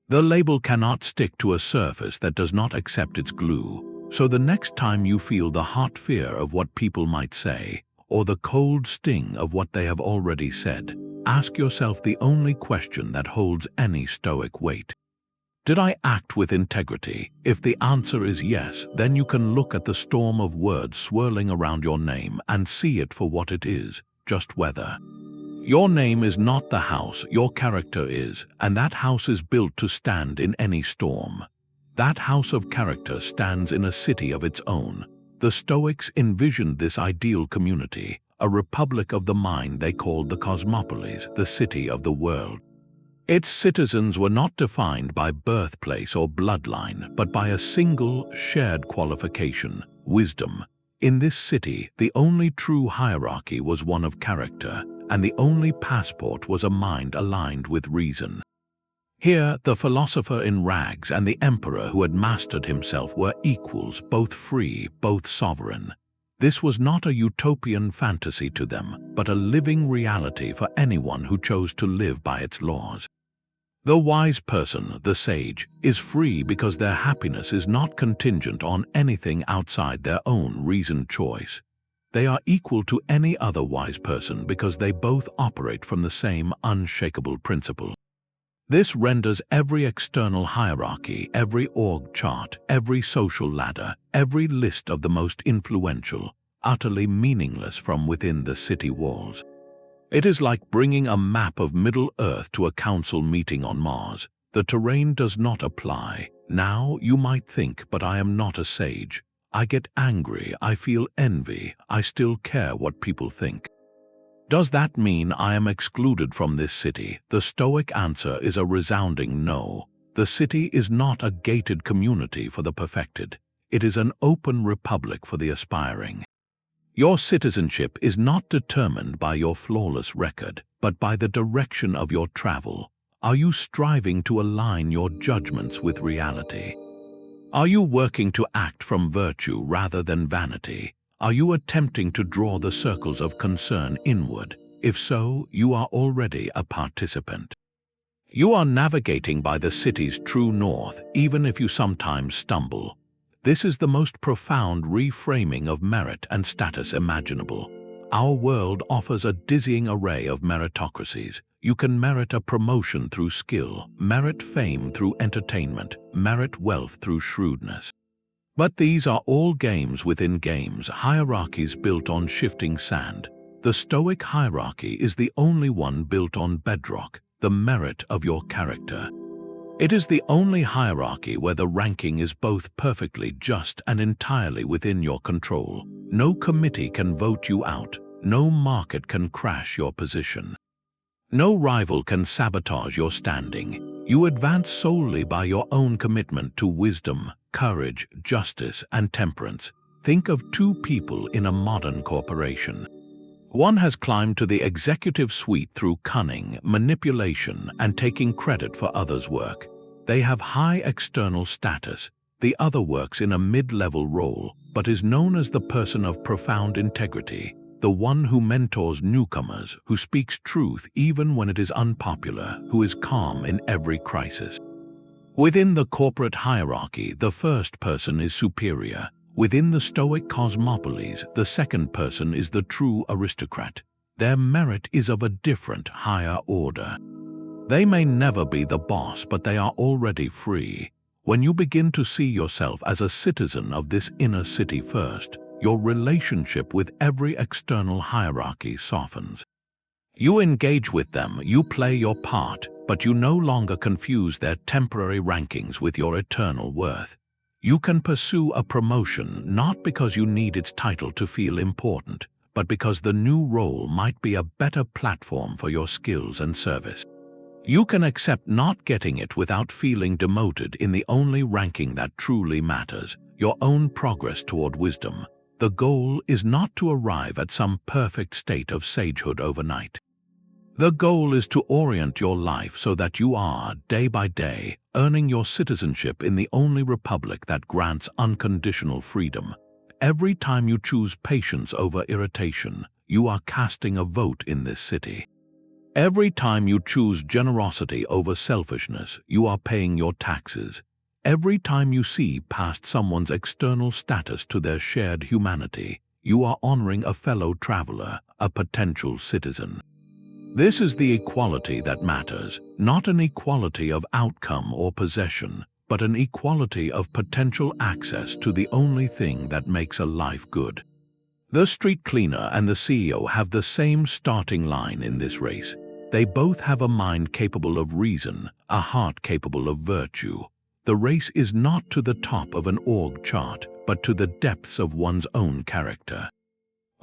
Speaker 1: The label cannot stick to a surface that does not accept its glue. So the next time you feel the hot fear of what people might say, or the cold sting of what they have already said, ask yourself the only question that holds any Stoic weight. Did I act with integrity? If the answer is yes, then you can look at the storm of words swirling around your name and see it for what it is, just weather. Your name is not the house, your character is, and that house is built to stand in any storm. That house of character stands in a city of its own. The Stoics envisioned this ideal community, a republic of the mind they called the cosmopolis, the city of the world. Its citizens were not defined by birthplace or bloodline, but by a single, shared qualification, wisdom. In this city, the only true hierarchy was one of character, and the only passport was a mind aligned with reason. Here, the philosopher in rags and the emperor who had mastered himself were equals, both free, both sovereign. This was not a utopian fantasy to them, but a living reality for anyone who chose to live by its laws. The wise person, the sage, is free because their happiness is not contingent on anything outside their own reasoned choice. They are equal to any other wise person because they both operate from the same unshakable principle. This renders every external hierarchy, every org chart, every social ladder, every list of the most influential, utterly meaningless from within the city walls. It is like bringing a map of Middle Earth to a council meeting on Mars. The terrain does not apply. Now you might think, but I am not a sage. I get angry, I feel envy, I still care what people think. Does that mean I am excluded from this city? The Stoic answer is a resounding no. The city is not a gated community for the perfected. It is an open republic for the aspiring. Your citizenship is not determined by your flawless record, but by the direction of your travel. Are you striving to align your judgments with reality? Are you working to act from virtue rather than vanity? Are you attempting to draw the circles of concern inward? If so, you are already a participant. You are navigating by the city's true north, even if you sometimes stumble. This is the most profound reframing of merit and status imaginable. Our world offers a dizzying array of meritocracies. You can merit a promotion through skill, merit fame through entertainment, merit wealth through shrewdness. But these are all games within games, hierarchies built on shifting sand. The Stoic hierarchy is the only one built on bedrock, the merit of your character. It is the only hierarchy where the ranking is both perfectly just and entirely within your control. No committee can vote you out. No market can crash your position. No rival can sabotage your standing. You advance solely by your own commitment to wisdom, courage, justice, and temperance. Think of two people in a modern corporation. One has climbed to the executive suite through cunning, manipulation, and taking credit for others' work. They have high external status. The other works in a mid-level role, but is known as the person of profound integrity, the one who mentors newcomers, who speaks truth even when it is unpopular, who is calm in every crisis. Within the corporate hierarchy, the first person is superior. Within the Stoic cosmopolis, the second person is the true aristocrat. Their merit is of a different, higher order. They may never be the boss, but they are already free. When you begin to see yourself as a citizen of this inner city first, your relationship with every external hierarchy softens. You engage with them, you play your part, but you no longer confuse their temporary rankings with your eternal worth. You can pursue a promotion not because you need its title to feel important, but because the new role might be a better platform for your skills and service. You can accept not getting it without feeling demoted in the only ranking that truly matters, your own progress toward wisdom. The goal is not to arrive at some perfect state of sagehood overnight. The goal is to orient your life so that you are, day by day, earning your citizenship in the only republic that grants unconditional freedom. Every time you choose patience over irritation, you are casting a vote in this city. Every time you choose generosity over selfishness, you are paying your taxes. Every time you see past someone's external status to their shared humanity, you are honoring a fellow traveler, a potential citizen. This is the equality that matters, not an equality of outcome or possession, but an equality of potential access to the only thing that makes a life good. The street cleaner and the CEO have the same starting line in this race. They both have a mind capable of reason, a heart capable of virtue. The race is not to the top of an org chart, but to the depths of one's own character.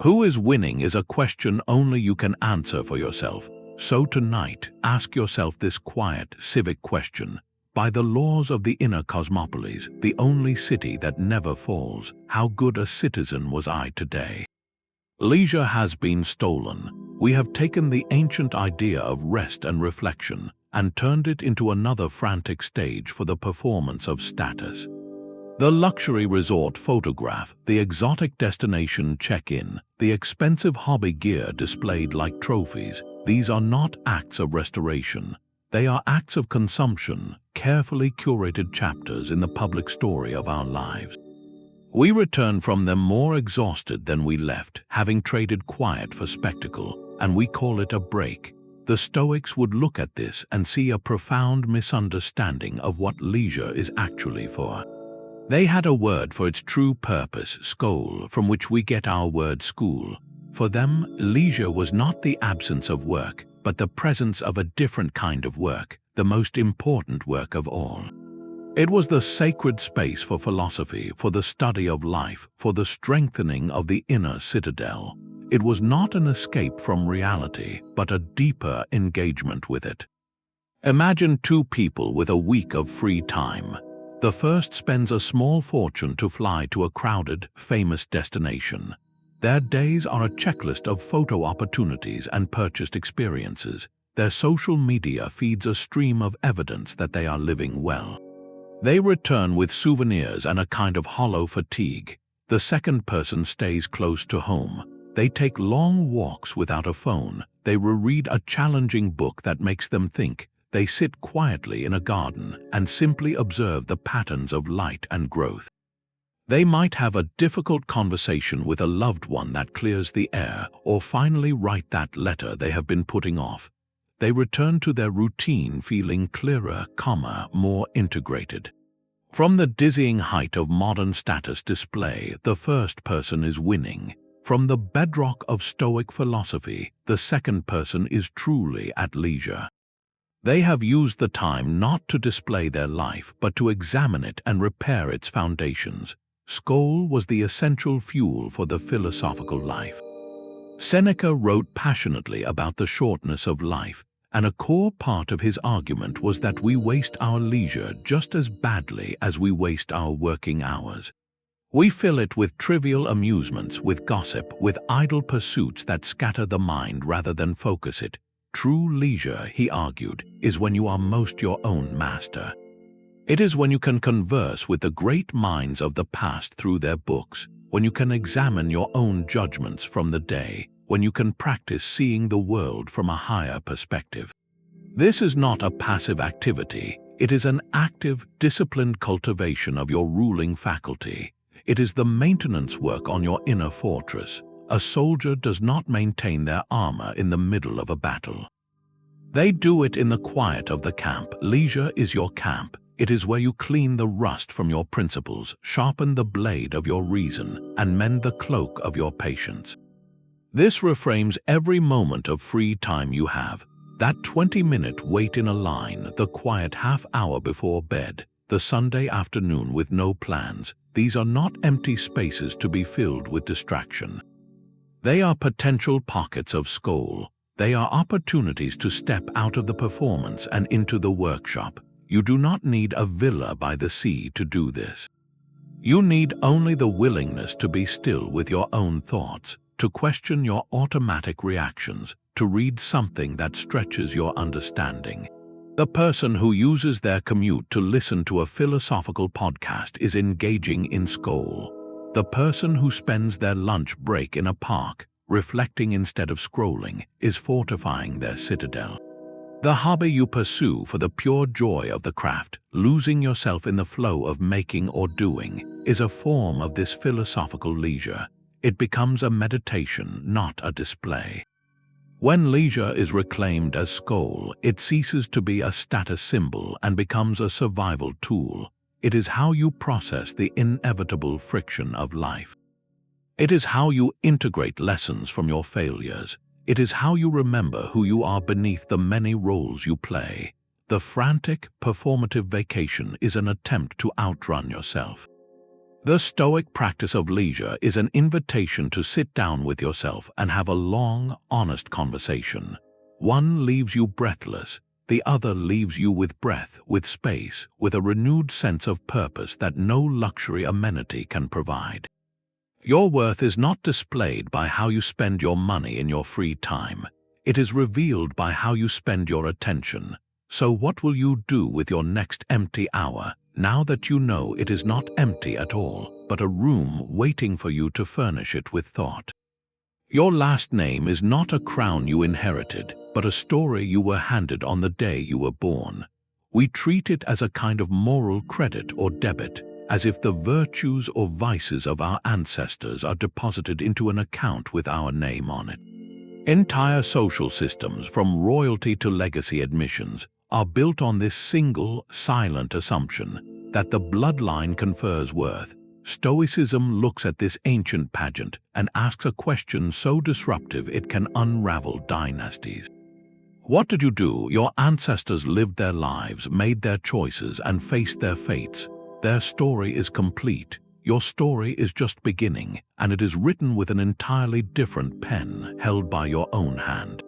Speaker 1: Who is winning is a question only you can answer for yourself. So tonight, ask yourself this quiet, civic question. By the laws of the inner cosmopolis, the only city that never falls, how good a citizen was I today? Leisure has been stolen. We have taken the ancient idea of rest and reflection and turned it into another frantic stage for the performance of status. The luxury resort photograph, the exotic destination check-in, the expensive hobby gear displayed like trophies, these are not acts of restoration. They are acts of consumption, carefully curated chapters in the public story of our lives. We return from them more exhausted than we left, having traded quiet for spectacle, and we call it a break. The Stoics would look at this and see a profound misunderstanding of what leisure is actually for. They had a word for its true purpose, skol, from which we get our word school. For them, leisure was not the absence of work, but the presence of a different kind of work, the most important work of all. It was the sacred space for philosophy, for the study of life, for the strengthening of the inner citadel. It was not an escape from reality, but a deeper engagement with it. Imagine two people with a week of free time. The first spends a small fortune to fly to a crowded, famous destination. Their days are a checklist of photo opportunities and purchased experiences. Their social media feeds a stream of evidence that they are living well. They return with souvenirs and a kind of hollow fatigue. The second person stays close to home. They take long walks without a phone. They reread a challenging book that makes them think. They sit quietly in a garden and simply observe the patterns of light and growth. They might have a difficult conversation with a loved one that clears the air, or finally write that letter they have been putting off. they return to their routine feeling clearer, calmer, more integrated. From the dizzying height of modern status display, the first person is winning. From the bedrock of Stoic philosophy, the second person is truly at leisure. They have used the time not to display their life, but to examine it and repair its foundations. Skoll was the essential fuel for the philosophical life. Seneca wrote passionately about the shortness of life, and a core part of his argument was that we waste our leisure just as badly as we waste our working hours. We fill it with trivial amusements, with gossip, with idle pursuits that scatter the mind rather than focus it. True leisure, he argued, is when you are most your own master. It is when you can converse with the great minds of the past through their books, when you can examine your own judgments from the day, when you can practice seeing the world from a higher perspective. This is not a passive activity. It is an active, disciplined cultivation of your ruling faculty. It is the maintenance work on your inner fortress. A soldier does not maintain their armor in the middle of a battle. They do it in the quiet of the camp. Leisure is your camp. It is where you clean the rust from your principles, sharpen the blade of your reason, and mend the cloak of your patience. This reframes every moment of free time you have. That 20-minute wait in a line, the quiet half-hour before bed, the Sunday afternoon with no plans. These are not empty spaces to be filled with distraction. They are potential pockets of Skoll. They are opportunities to step out of the performance and into the workshop. You do not need a villa by the sea to do this. You need only the willingness to be still with your own thoughts, to question your automatic reactions, to read something that stretches your understanding. The person who uses their commute to listen to a philosophical podcast is engaging in Skoll. The person who spends their lunch break in a park, reflecting instead of scrolling, is fortifying their citadel. The hobby you pursue for the pure joy of the craft, losing yourself in the flow of making or doing, is a form of this philosophical leisure. It becomes a meditation, not a display. When leisure is reclaimed as Skoll, it ceases to be a status symbol and becomes a survival tool. It is how you process the inevitable friction of life. It is how you integrate lessons from your failures. It is how you remember who you are beneath the many roles you play. The frantic, performative vacation is an attempt to outrun yourself. The Stoic practice of leisure is an invitation to sit down with yourself and have a long, honest conversation. One leaves you breathless, the other leaves you with breath, with space, with a renewed sense of purpose that no luxury amenity can provide. Your worth is not displayed by how you spend your money in your free time. It is revealed by how you spend your attention. So what will you do with your next empty hour, now that you know it is not empty at all, but a room waiting for you to furnish it with thought? Your last name is not a crown you inherited, but a story you were handed on the day you were born. We treat it as a kind of moral credit or debit, as if the virtues or vices of our ancestors are deposited into an account with our name on it. Entire social systems, from royalty to legacy admissions, are built on this single, silent assumption that the bloodline confers worth. Stoicism looks at this ancient pageant and asks a question so disruptive it can unravel dynasties. What did you do? Your ancestors lived their lives, made their choices, and faced their fates. Their story is complete. Your story is just beginning, and it is written with an entirely different pen held by your own hand.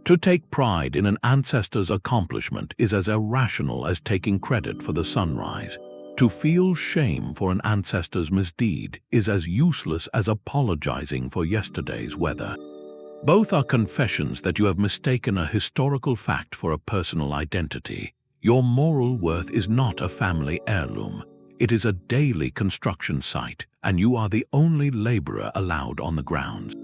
Speaker 1: To take pride in an ancestor's accomplishment is as irrational as taking credit for the sunrise. To feel shame for an ancestor's misdeed is as useless as apologizing for yesterday's weather. Both are confessions that you have mistaken a historical fact for a personal identity. Your moral worth is not a family heirloom. It is a daily construction site, and you are the only laborer allowed on the grounds.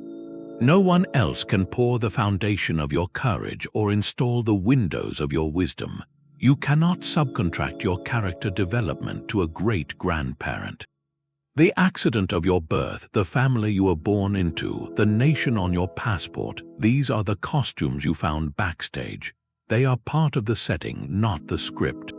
Speaker 1: No one else can pour the foundation of your courage or install the windows of your wisdom. You cannot subcontract your character development to a great-grandparent. The accident of your birth, the family you were born into, the nation on your passport, these are the costumes you found backstage. They are part of the setting, not the script.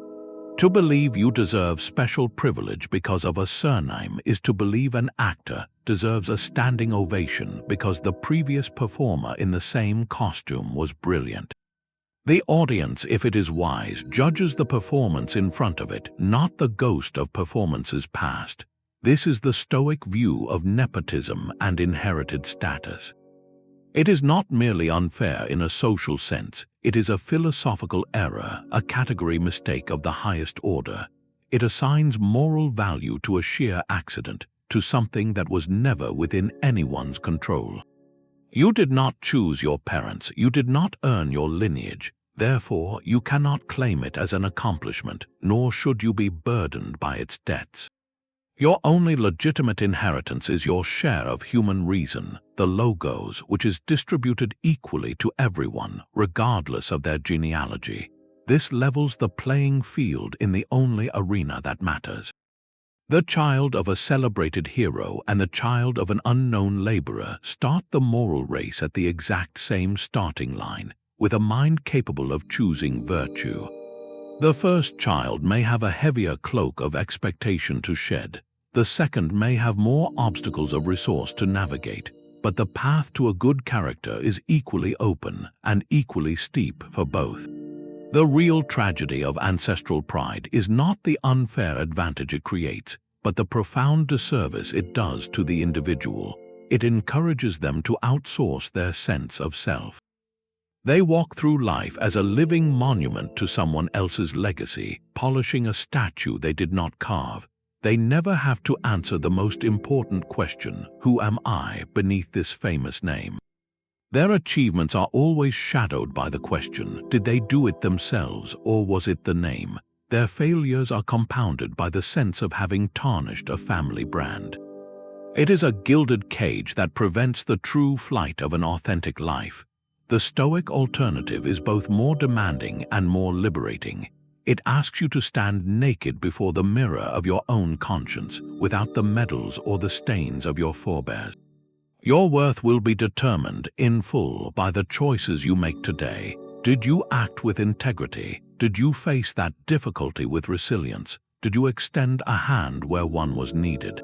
Speaker 1: To believe you deserve special privilege because of a surname is to believe an actor deserves a standing ovation because the previous performer in the same costume was brilliant. The audience, if it is wise, judges the performance in front of it, not the ghost of performances past. This is the Stoic view of nepotism and inherited status. It is not merely unfair in a social sense, it is a philosophical error, a category mistake of the highest order. It assigns moral value to a sheer accident, to something that was never within anyone's control. You did not choose your parents, you did not earn your lineage, therefore you cannot claim it as an accomplishment, nor should you be burdened by its debts. Your only legitimate inheritance is your share of human reason, the logos, which is distributed equally to everyone, regardless of their genealogy. This levels the playing field in the only arena that matters. The child of a celebrated hero and the child of an unknown laborer start the moral race at the exact same starting line, with a mind capable of choosing virtue. The first child may have a heavier cloak of expectation to shed. The second may have more obstacles of resource to navigate, but the path to a good character is equally open and equally steep for both. The real tragedy of ancestral pride is not the unfair advantage it creates, but the profound disservice it does to the individual. It encourages them to outsource their sense of self. They walk through life as a living monument to someone else's legacy, polishing a statue they did not carve. They never have to answer the most important question, who am I, beneath this famous name? Their achievements are always shadowed by the question, did they do it themselves or was it the name? Their failures are compounded by the sense of having tarnished a family brand. It is a gilded cage that prevents the true flight of an authentic life. The Stoic alternative is both more demanding and more liberating. It asks you to stand naked before the mirror of your own conscience, without the medals or the stains of your forebears. Your worth will be determined in full by the choices you make today. Did you act with integrity? Did you face that difficulty with resilience? Did you extend a hand where one was needed?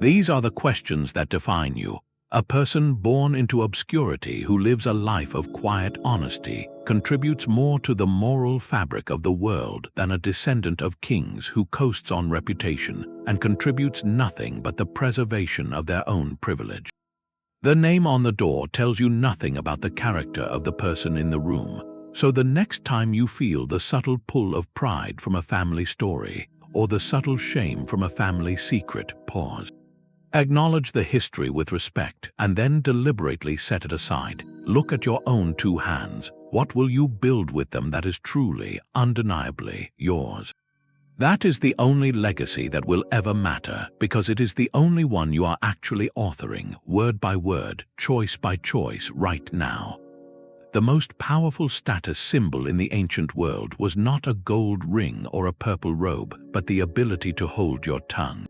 Speaker 1: These are the questions that define you. A person born into obscurity who lives a life of quiet honesty contributes more to the moral fabric of the world than a descendant of kings who coasts on reputation and contributes nothing but the preservation of their own privilege. The name on the door tells you nothing about the character of the person in the room, so the next time you feel the subtle pull of pride from a family story or the subtle shame from a family secret, pause. Acknowledge the history with respect and then deliberately set it aside. Look at your own two hands. What will you build with them that is truly, undeniably yours? That is the only legacy that will ever matter, because it is the only one you are actually authoring, word by word, choice by choice, right now. The most powerful status symbol in the ancient world was not a gold ring or a purple robe, but the ability to hold your tongue.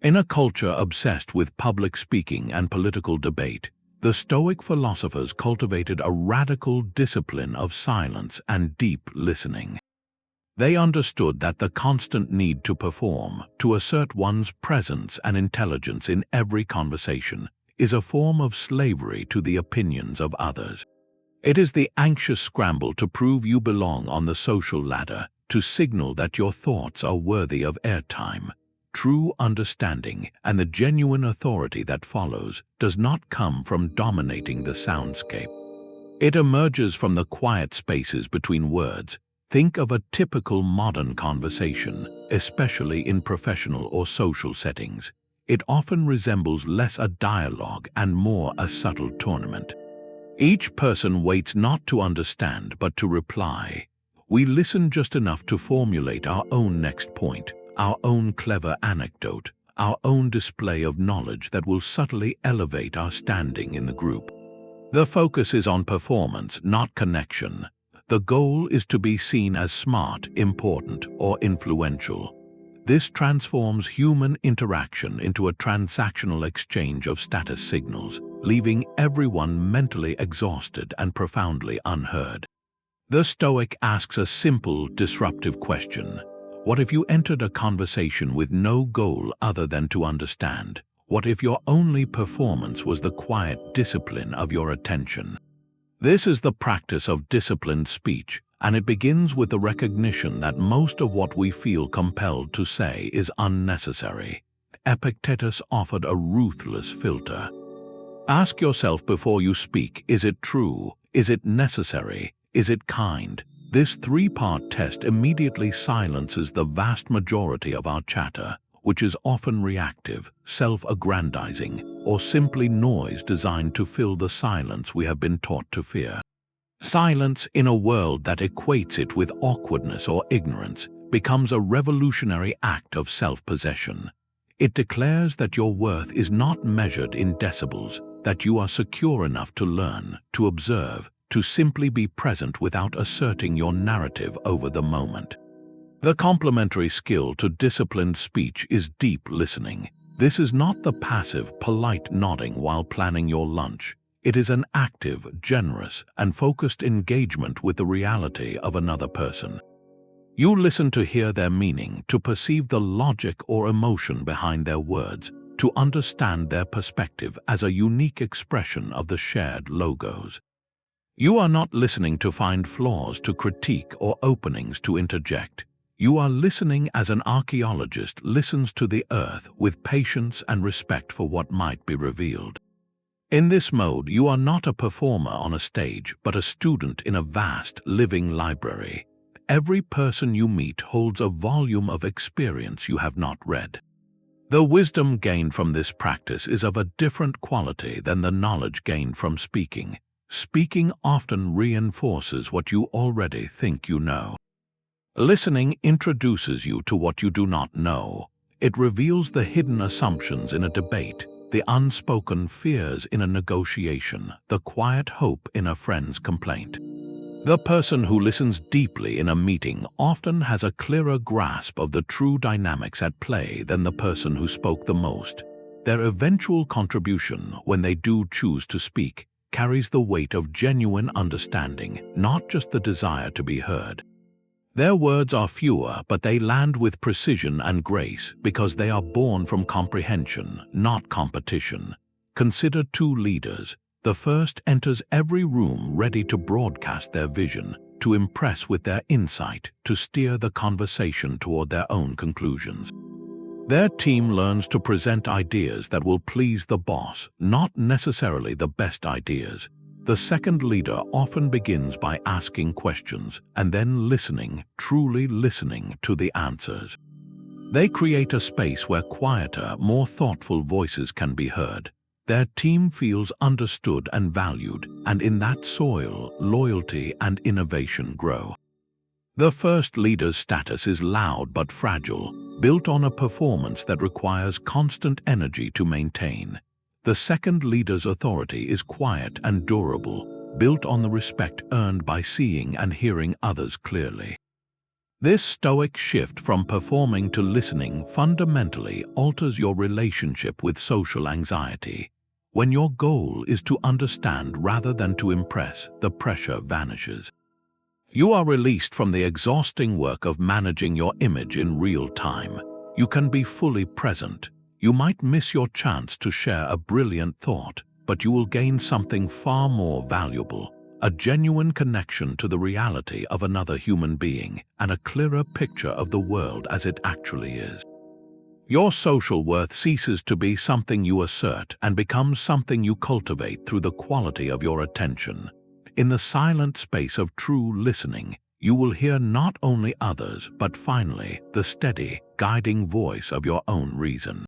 Speaker 1: In a culture obsessed with public speaking and political debate, the Stoic philosophers cultivated a radical discipline of silence and deep listening. They understood that the constant need to perform, to assert one's presence and intelligence in every conversation, is a form of slavery to the opinions of others. It is the anxious scramble to prove you belong on the social ladder, to signal that your thoughts are worthy of airtime. True understanding and the genuine authority that follows does not come from dominating the soundscape. It emerges from the quiet spaces between words. Think of a typical modern conversation, especially in professional or social settings. It often resembles less a dialogue and more a subtle tournament. Each person waits not to understand but to reply. We listen just enough to formulate our own next point, our own clever anecdote, our own display of knowledge that will subtly elevate our standing in the group. The focus is on performance, not connection. The goal is to be seen as smart, important, or influential. This transforms human interaction into a transactional exchange of status signals, leaving everyone mentally exhausted and profoundly unheard. The Stoic asks a simple, disruptive question. What if you entered a conversation with no goal other than to understand? What if your only performance was the quiet discipline of your attention? This is the practice of disciplined speech, and it begins with the recognition that most of what we feel compelled to say is unnecessary. Epictetus offered a ruthless filter. Ask yourself before you speak, is it true? Is it necessary? Is it kind? This three-part test immediately silences the vast majority of our chatter, which is often reactive, self-aggrandizing, or simply noise designed to fill the silence we have been taught to fear. Silence, in a world that equates it with awkwardness or ignorance, becomes a revolutionary act of self-possession. It declares that your worth is not measured in decibels, that you are secure enough to learn, to observe, to simply be present without asserting your narrative over the moment. The complementary skill to disciplined speech is deep listening. This is not the passive, polite nodding while planning your lunch. It is an active, generous, and focused engagement with the reality of another person. You listen to hear their meaning, to perceive the logic or emotion behind their words, to understand their perspective as a unique expression of the shared logos. You are not listening to find flaws to critique or openings to interject. You are listening as an archaeologist listens to the earth with patience and respect for what might be revealed. In this mode, you are not a performer on a stage, but a student in a vast, living library. Every person you meet holds a volume of experience you have not read. The wisdom gained from this practice is of a different quality than the knowledge gained from speaking. Speaking often reinforces what you already think you know. Listening introduces you to what you do not know. It reveals the hidden assumptions in a debate, the unspoken fears in a negotiation, the quiet hope in a friend's complaint. The person who listens deeply in a meeting often has a clearer grasp of the true dynamics at play than the person who spoke the most. Their eventual contribution, when they do choose to speak, carries the weight of genuine understanding, not just the desire to be heard. Their words are fewer, but they land with precision and grace because they are born from comprehension, not competition. Consider two leaders. The first enters every room ready to broadcast their vision, to impress with their insight, to steer the conversation toward their own conclusions. Their team learns to present ideas that will please the boss, not necessarily the best ideas. The second leader often begins by asking questions and then listening, truly listening to the answers. They create a space where quieter, more thoughtful voices can be heard. Their team feels understood and valued, and in that soil, loyalty and innovation grow. The first leader's status is loud but fragile, built on a performance that requires constant energy to maintain. The second leader's authority is quiet and durable, built on the respect earned by seeing and hearing others clearly. This stoic shift from performing to listening fundamentally alters your relationship with social anxiety. When your goal is to understand rather than to impress, the pressure vanishes. You are released from the exhausting work of managing your image in real time. You can be fully present. You might miss your chance to share a brilliant thought, but you will gain something far more valuable, a genuine connection to the reality of another human being and a clearer picture of the world as it actually is. Your social worth ceases to be something you assert and becomes something you cultivate through the quality of your attention. In the silent space of true listening, you will hear not only others, but finally, the steady, guiding voice of your own reason.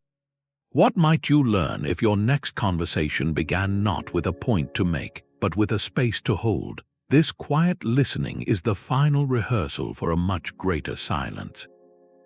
Speaker 1: What might you learn if your next conversation began not with a point to make, but with a space to hold? This quiet listening is the final rehearsal for a much greater silence.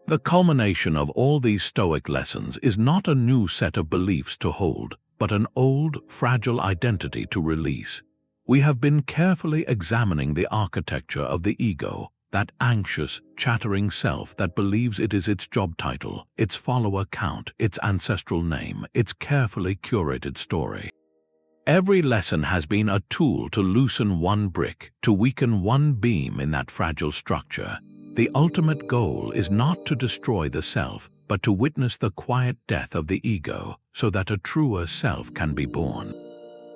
Speaker 1: The culmination of all these Stoic lessons is not a new set of beliefs to hold, but an old, fragile identity to release. We have been carefully examining the architecture of the ego, that anxious, chattering self that believes it is its job title, its follower count, its ancestral name, its carefully curated story. Every lesson has been a tool to loosen one brick, to weaken one beam in that fragile structure. The ultimate goal is not to destroy the self, but to witness the quiet death of the ego, so that a truer self can be born.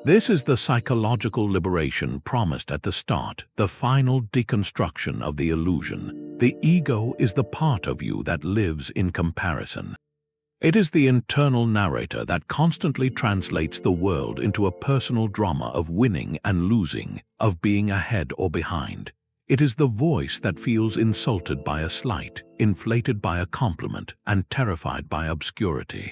Speaker 1: This is the psychological liberation promised at the start, the final deconstruction of the illusion. The ego is the part of you that lives in comparison. It is the internal narrator that constantly translates the world into a personal drama of winning and losing, of being ahead or behind. It is the voice that feels insulted by a slight, inflated by a compliment, and terrified by obscurity.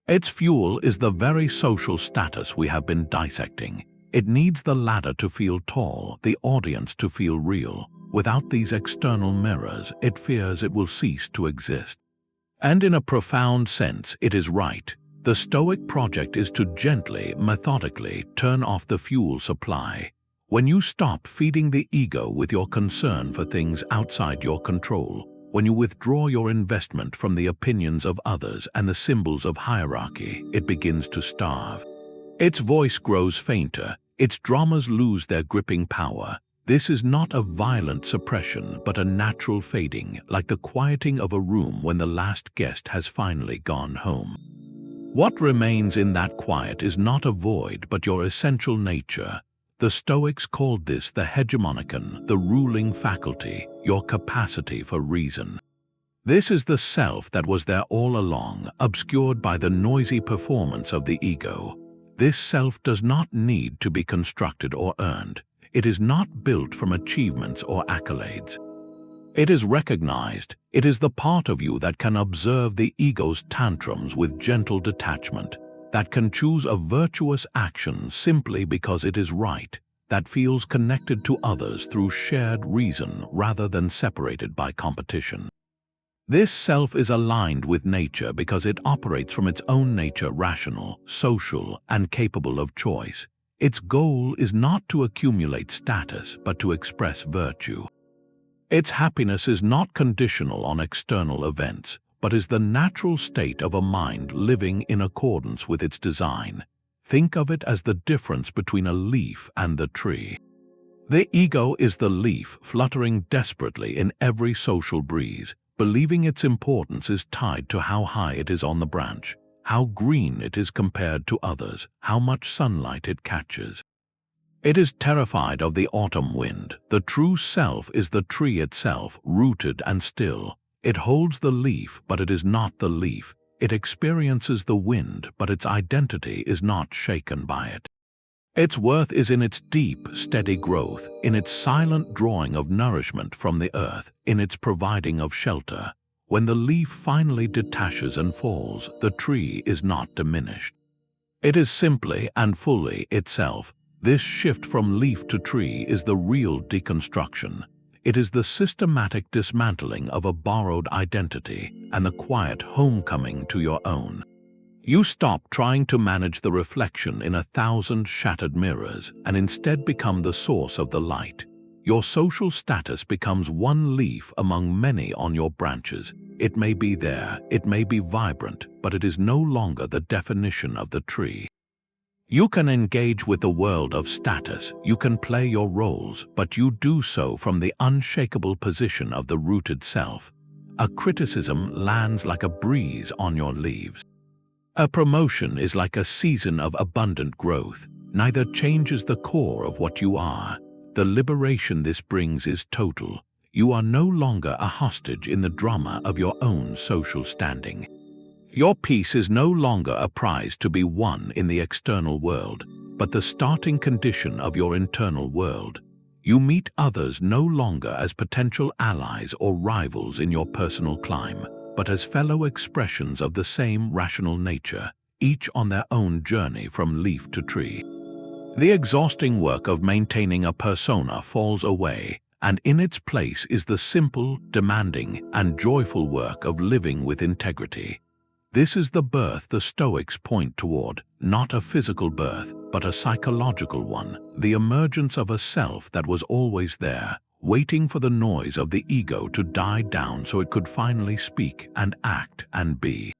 Speaker 1: Its fuel is the very social status we have been dissecting. It needs the ladder to feel tall, the audience to feel real. Without these external mirrors, it fears it will cease to exist. And in a profound sense, it is right. The Stoic project is to gently, methodically turn off the fuel supply. When you stop feeding the ego with your concern for things outside your control, when you withdraw your investment from the opinions of others and the symbols of hierarchy, it begins to starve. Its voice grows fainter, its dramas lose their gripping power. This is not a violent suppression, but a natural fading, like the quieting of a room when the last guest has finally gone home. What remains in that quiet is not a void, but your essential nature. The Stoics called this the hegemonikon, the ruling faculty, your capacity for reason. This is the self that was there all along, obscured by the noisy performance of the ego. This self does not need to be constructed or earned. It is not built from achievements or accolades. It is recognized. It is the part of you that can observe the ego's tantrums with gentle detachment, that can choose a virtuous action simply because it is right, that feels connected to others through shared reason rather than separated by competition. This self is aligned with nature because it operates from its own nature, rational, social, and capable of choice. Its goal is not to accumulate status, but to express virtue. Its happiness is not conditional on external events, but is the natural state of a mind living in accordance with its design. Think of it as the difference between a leaf and the tree. The ego is the leaf fluttering desperately in every social breeze, believing its importance is tied to how high it is on the branch, how green it is compared to others, how much sunlight it catches. It is terrified of the autumn wind. The true self is the tree itself, rooted and still. It holds the leaf, but it is not the leaf. It experiences the wind, but its identity is not shaken by it. Its worth is in its deep, steady growth, in its silent drawing of nourishment from the earth, in its providing of shelter. When the leaf finally detaches and falls, the tree is not diminished. It is simply and fully itself. This shift from leaf to tree is the real deconstruction. It is the systematic dismantling of a borrowed identity and the quiet homecoming to your own. You stop trying to manage the reflection in 1,000 shattered mirrors and instead become the source of the light. Your social status becomes one leaf among many on your branches. It may be there, it may be vibrant, but it is no longer the definition of the tree. You can engage with the world of status, you can play your roles, but you do so from the unshakable position of the rooted self. A criticism lands like a breeze on your leaves. A promotion is like a season of abundant growth. Neither changes the core of what you are. The liberation this brings is total. You are no longer a hostage in the drama of your own social standing. Your peace is no longer a prize to be won in the external world, but the starting condition of your internal world. You meet others no longer as potential allies or rivals in your personal climb, but as fellow expressions of the same rational nature, each on their own journey from leaf to tree. The exhausting work of maintaining a persona falls away, and in its place is the simple, demanding, and joyful work of living with integrity. This is the birth the Stoics point toward, not a physical birth, but a psychological one, the emergence of a self that was always there, waiting for the noise of the ego to die down so it could finally speak and act and be.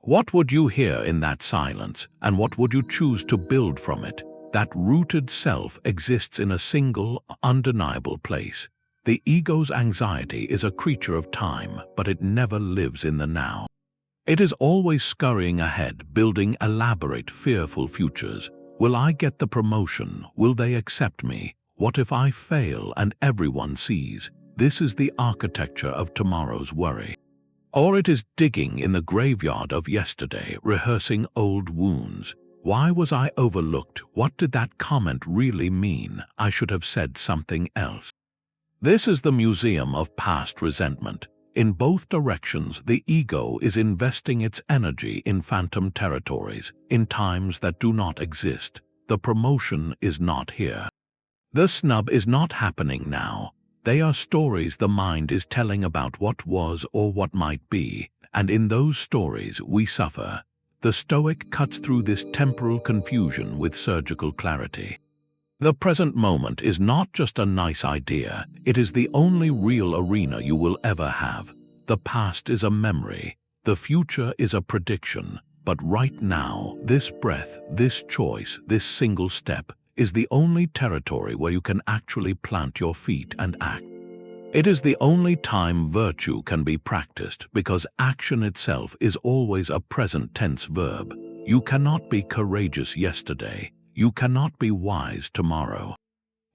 Speaker 1: What would you hear in that silence, and what would you choose to build from it? That rooted self exists in a single, undeniable place. The ego's anxiety is a creature of time, but it never lives in the now. It is always scurrying ahead, building elaborate, fearful futures. Will I get the promotion? Will they accept me? What if I fail and everyone sees? This is the architecture of tomorrow's worry. Or it is digging in the graveyard of yesterday, rehearsing old wounds. Why was I overlooked? What did that comment really mean? I should have said something else. This is the museum of past resentment. In both directions, the ego is investing its energy in phantom territories, in times that do not exist. The promotion is not here. The snub is not happening now. They are stories the mind is telling about what was or what might be, and in those stories we suffer. The Stoic cuts through this temporal confusion with surgical clarity. The present moment is not just a nice idea, it is the only real arena you will ever have. The past is a memory, the future is a prediction, but right now, this breath, this choice, this single step, is the only territory where you can actually plant your feet and act. It is the only time virtue can be practiced, because action itself is always a present tense verb. You cannot be courageous yesterday. You cannot be wise tomorrow.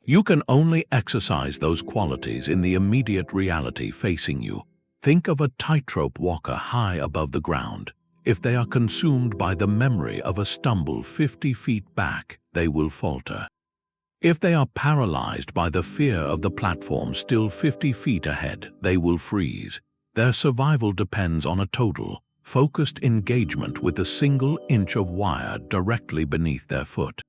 Speaker 1: You can only exercise those qualities in the immediate reality facing you. Think of a tightrope walker high above the ground. If they are consumed by the memory of a stumble 50 feet back, they will falter. If they are paralyzed by the fear of the platform still 50 feet ahead, they will freeze. Their survival depends on a total, focused engagement with a single inch of wire directly beneath their foot.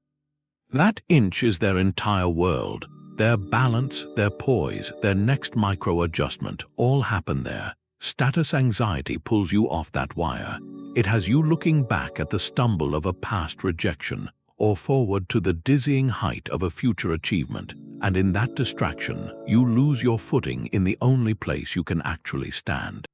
Speaker 1: That inch is their entire world. Their balance, their poise, their next micro-adjustment all happen there. Status anxiety pulls you off that wire. It has you looking back at the stumble of a past rejection or forward to the dizzying height of a future achievement, and in that distraction, you lose your footing in the only place you can actually stand.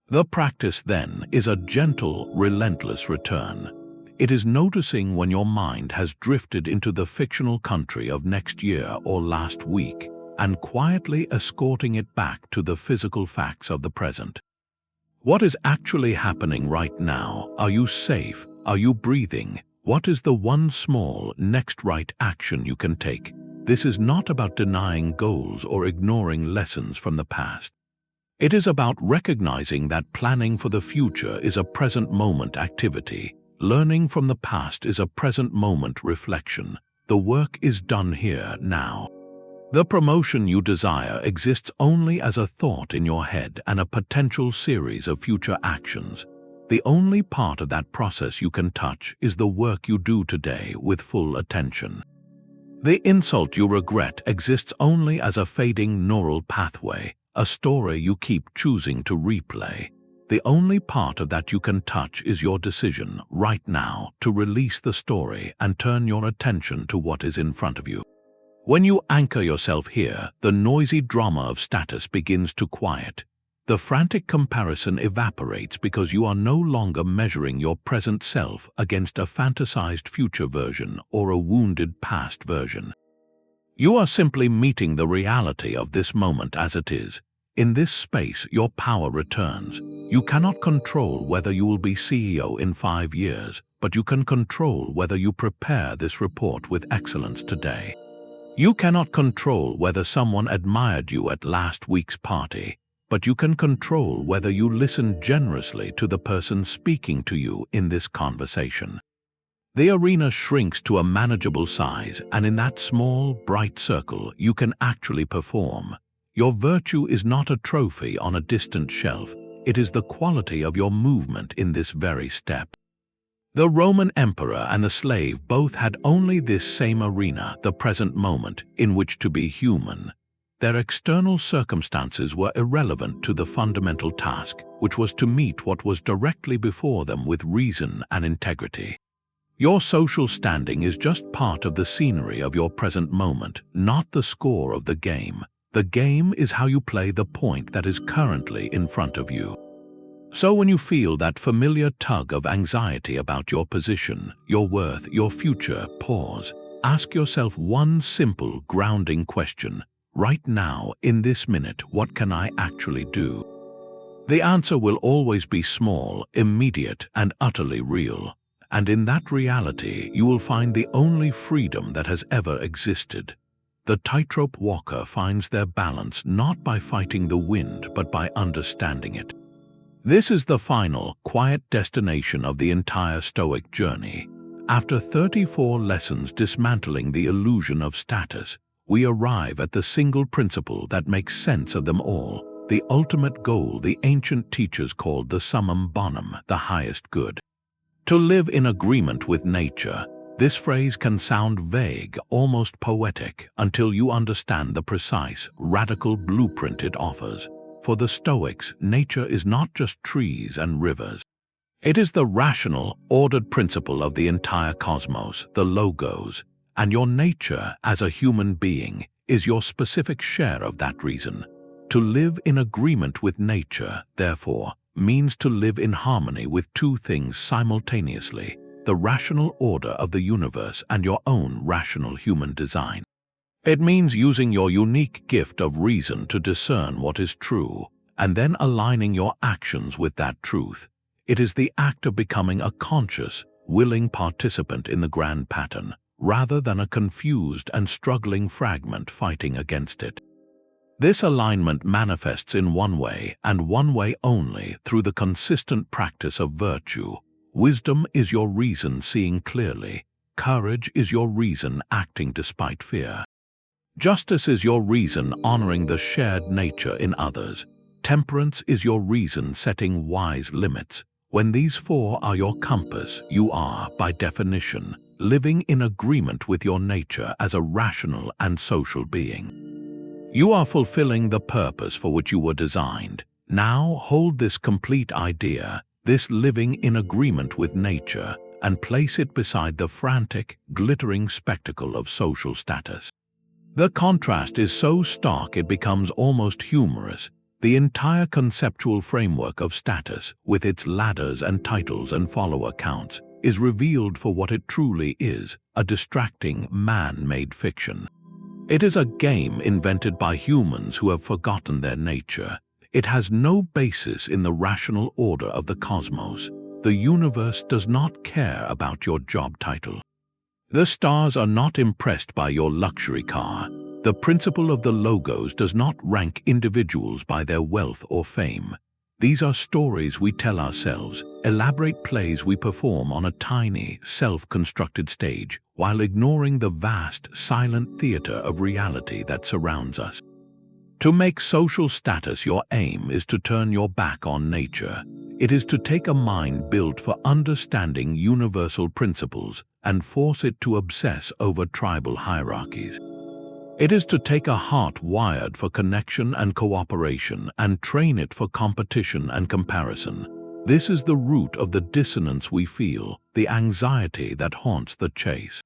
Speaker 1: The practice, then, is a gentle, relentless return. It is noticing when your mind has drifted into the fictional country of next year or last week, and quietly escorting it back to the physical facts of the present. What is actually happening right now? Are you safe? Are you breathing? What is the one small, next right action you can take? This is not about denying goals or ignoring lessons from the past. It is about recognizing that planning for the future is a present moment activity. Learning from the past is a present moment reflection. The work is done here, now. The promotion you desire exists only as a thought in your head and a potential series of future actions. The only part of that process you can touch is the work you do today with full attention. The insult you regret exists only as a fading neural pathway, a story you keep choosing to replay. The only part of that you can touch is your decision, right now, to release the story and turn your attention to what is in front of you. When you anchor yourself here, the noisy drama of status begins to quiet. The frantic comparison evaporates because you are no longer measuring your present self against a fantasized future version or a wounded past version. You are simply meeting the reality of this moment as it is. In this space, your power returns. You cannot control whether you will be CEO in 5 years, but you can control whether you prepare this report with excellence today. You cannot control whether someone admired you at last week's party, but you can control whether you listen generously to the person speaking to you in this conversation. The arena shrinks to a manageable size, and in that small, bright circle, you can actually perform. Your virtue is not a trophy on a distant shelf. It is the quality of your movement in this very step. The Roman emperor and the slave both had only this same arena, the present moment, in which to be human. Their external circumstances were irrelevant to the fundamental task, which was to meet what was directly before them with reason and integrity. Your social standing is just part of the scenery of your present moment, not the score of the game. The game is how you play the point that is currently in front of you. So when you feel that familiar tug of anxiety about your position, your worth, your future, pause. ask yourself one simple, grounding question. Right now, in this minute, what can I actually do? The answer will always be small, immediate, and utterly real. And in that reality, you will find the only freedom that has ever existed. The tightrope walker finds their balance not by fighting the wind, but by understanding it. This is the final, quiet destination of the entire Stoic journey. After 34 lessons dismantling the illusion of status, we arrive at the single principle that makes sense of them all, the ultimate goal the ancient teachers called the summum bonum, the highest good. To live in agreement with nature. This phrase can sound vague, almost poetic, until you understand the precise, radical blueprint it offers. For the Stoics, nature is not just trees and rivers. It is the rational, ordered principle of the entire cosmos, the logos, and your nature as a human being is your specific share of that reason. To live in agreement with nature, therefore, means to live in harmony with two things simultaneously: the rational order of the universe and your own rational human design. It means using your unique gift of reason to discern what is true, and then aligning your actions with that truth. It is the act of becoming a conscious, willing participant in the grand pattern, rather than a confused and struggling fragment fighting against it. This alignment manifests in one way, and one way only, through the consistent practice of virtue. Wisdom is your reason seeing clearly. Courage is your reason acting despite fear. Justice is your reason honoring the shared nature in others. Temperance is your reason setting wise limits. When these four are your compass, you are, by definition, living in agreement with your nature as a rational and social being. You are fulfilling the purpose for which you were designed. Now hold this complete idea, this living in agreement with nature, and place it beside the frantic, glittering spectacle of social status. The contrast is so stark it becomes almost humorous. The entire conceptual framework of status, with its ladders and titles and follower counts, is revealed for what it truly is, a distracting, man-made fiction. It is a game invented by humans who have forgotten their nature. It has no basis in the rational order of the cosmos. The universe does not care about your job title. The stars are not impressed by your luxury car. The principle of the logos does not rank individuals by their wealth or fame. These are stories we tell ourselves, elaborate plays we perform on a tiny, self-constructed stage, while ignoring the vast, silent theater of reality that surrounds us. To make social status your aim is to turn your back on nature. It is to take a mind built for understanding universal principles and force it to obsess over tribal hierarchies. It is to take a heart wired for connection and cooperation and train it for competition and comparison. This is the root of the dissonance we feel, the anxiety that haunts the chase.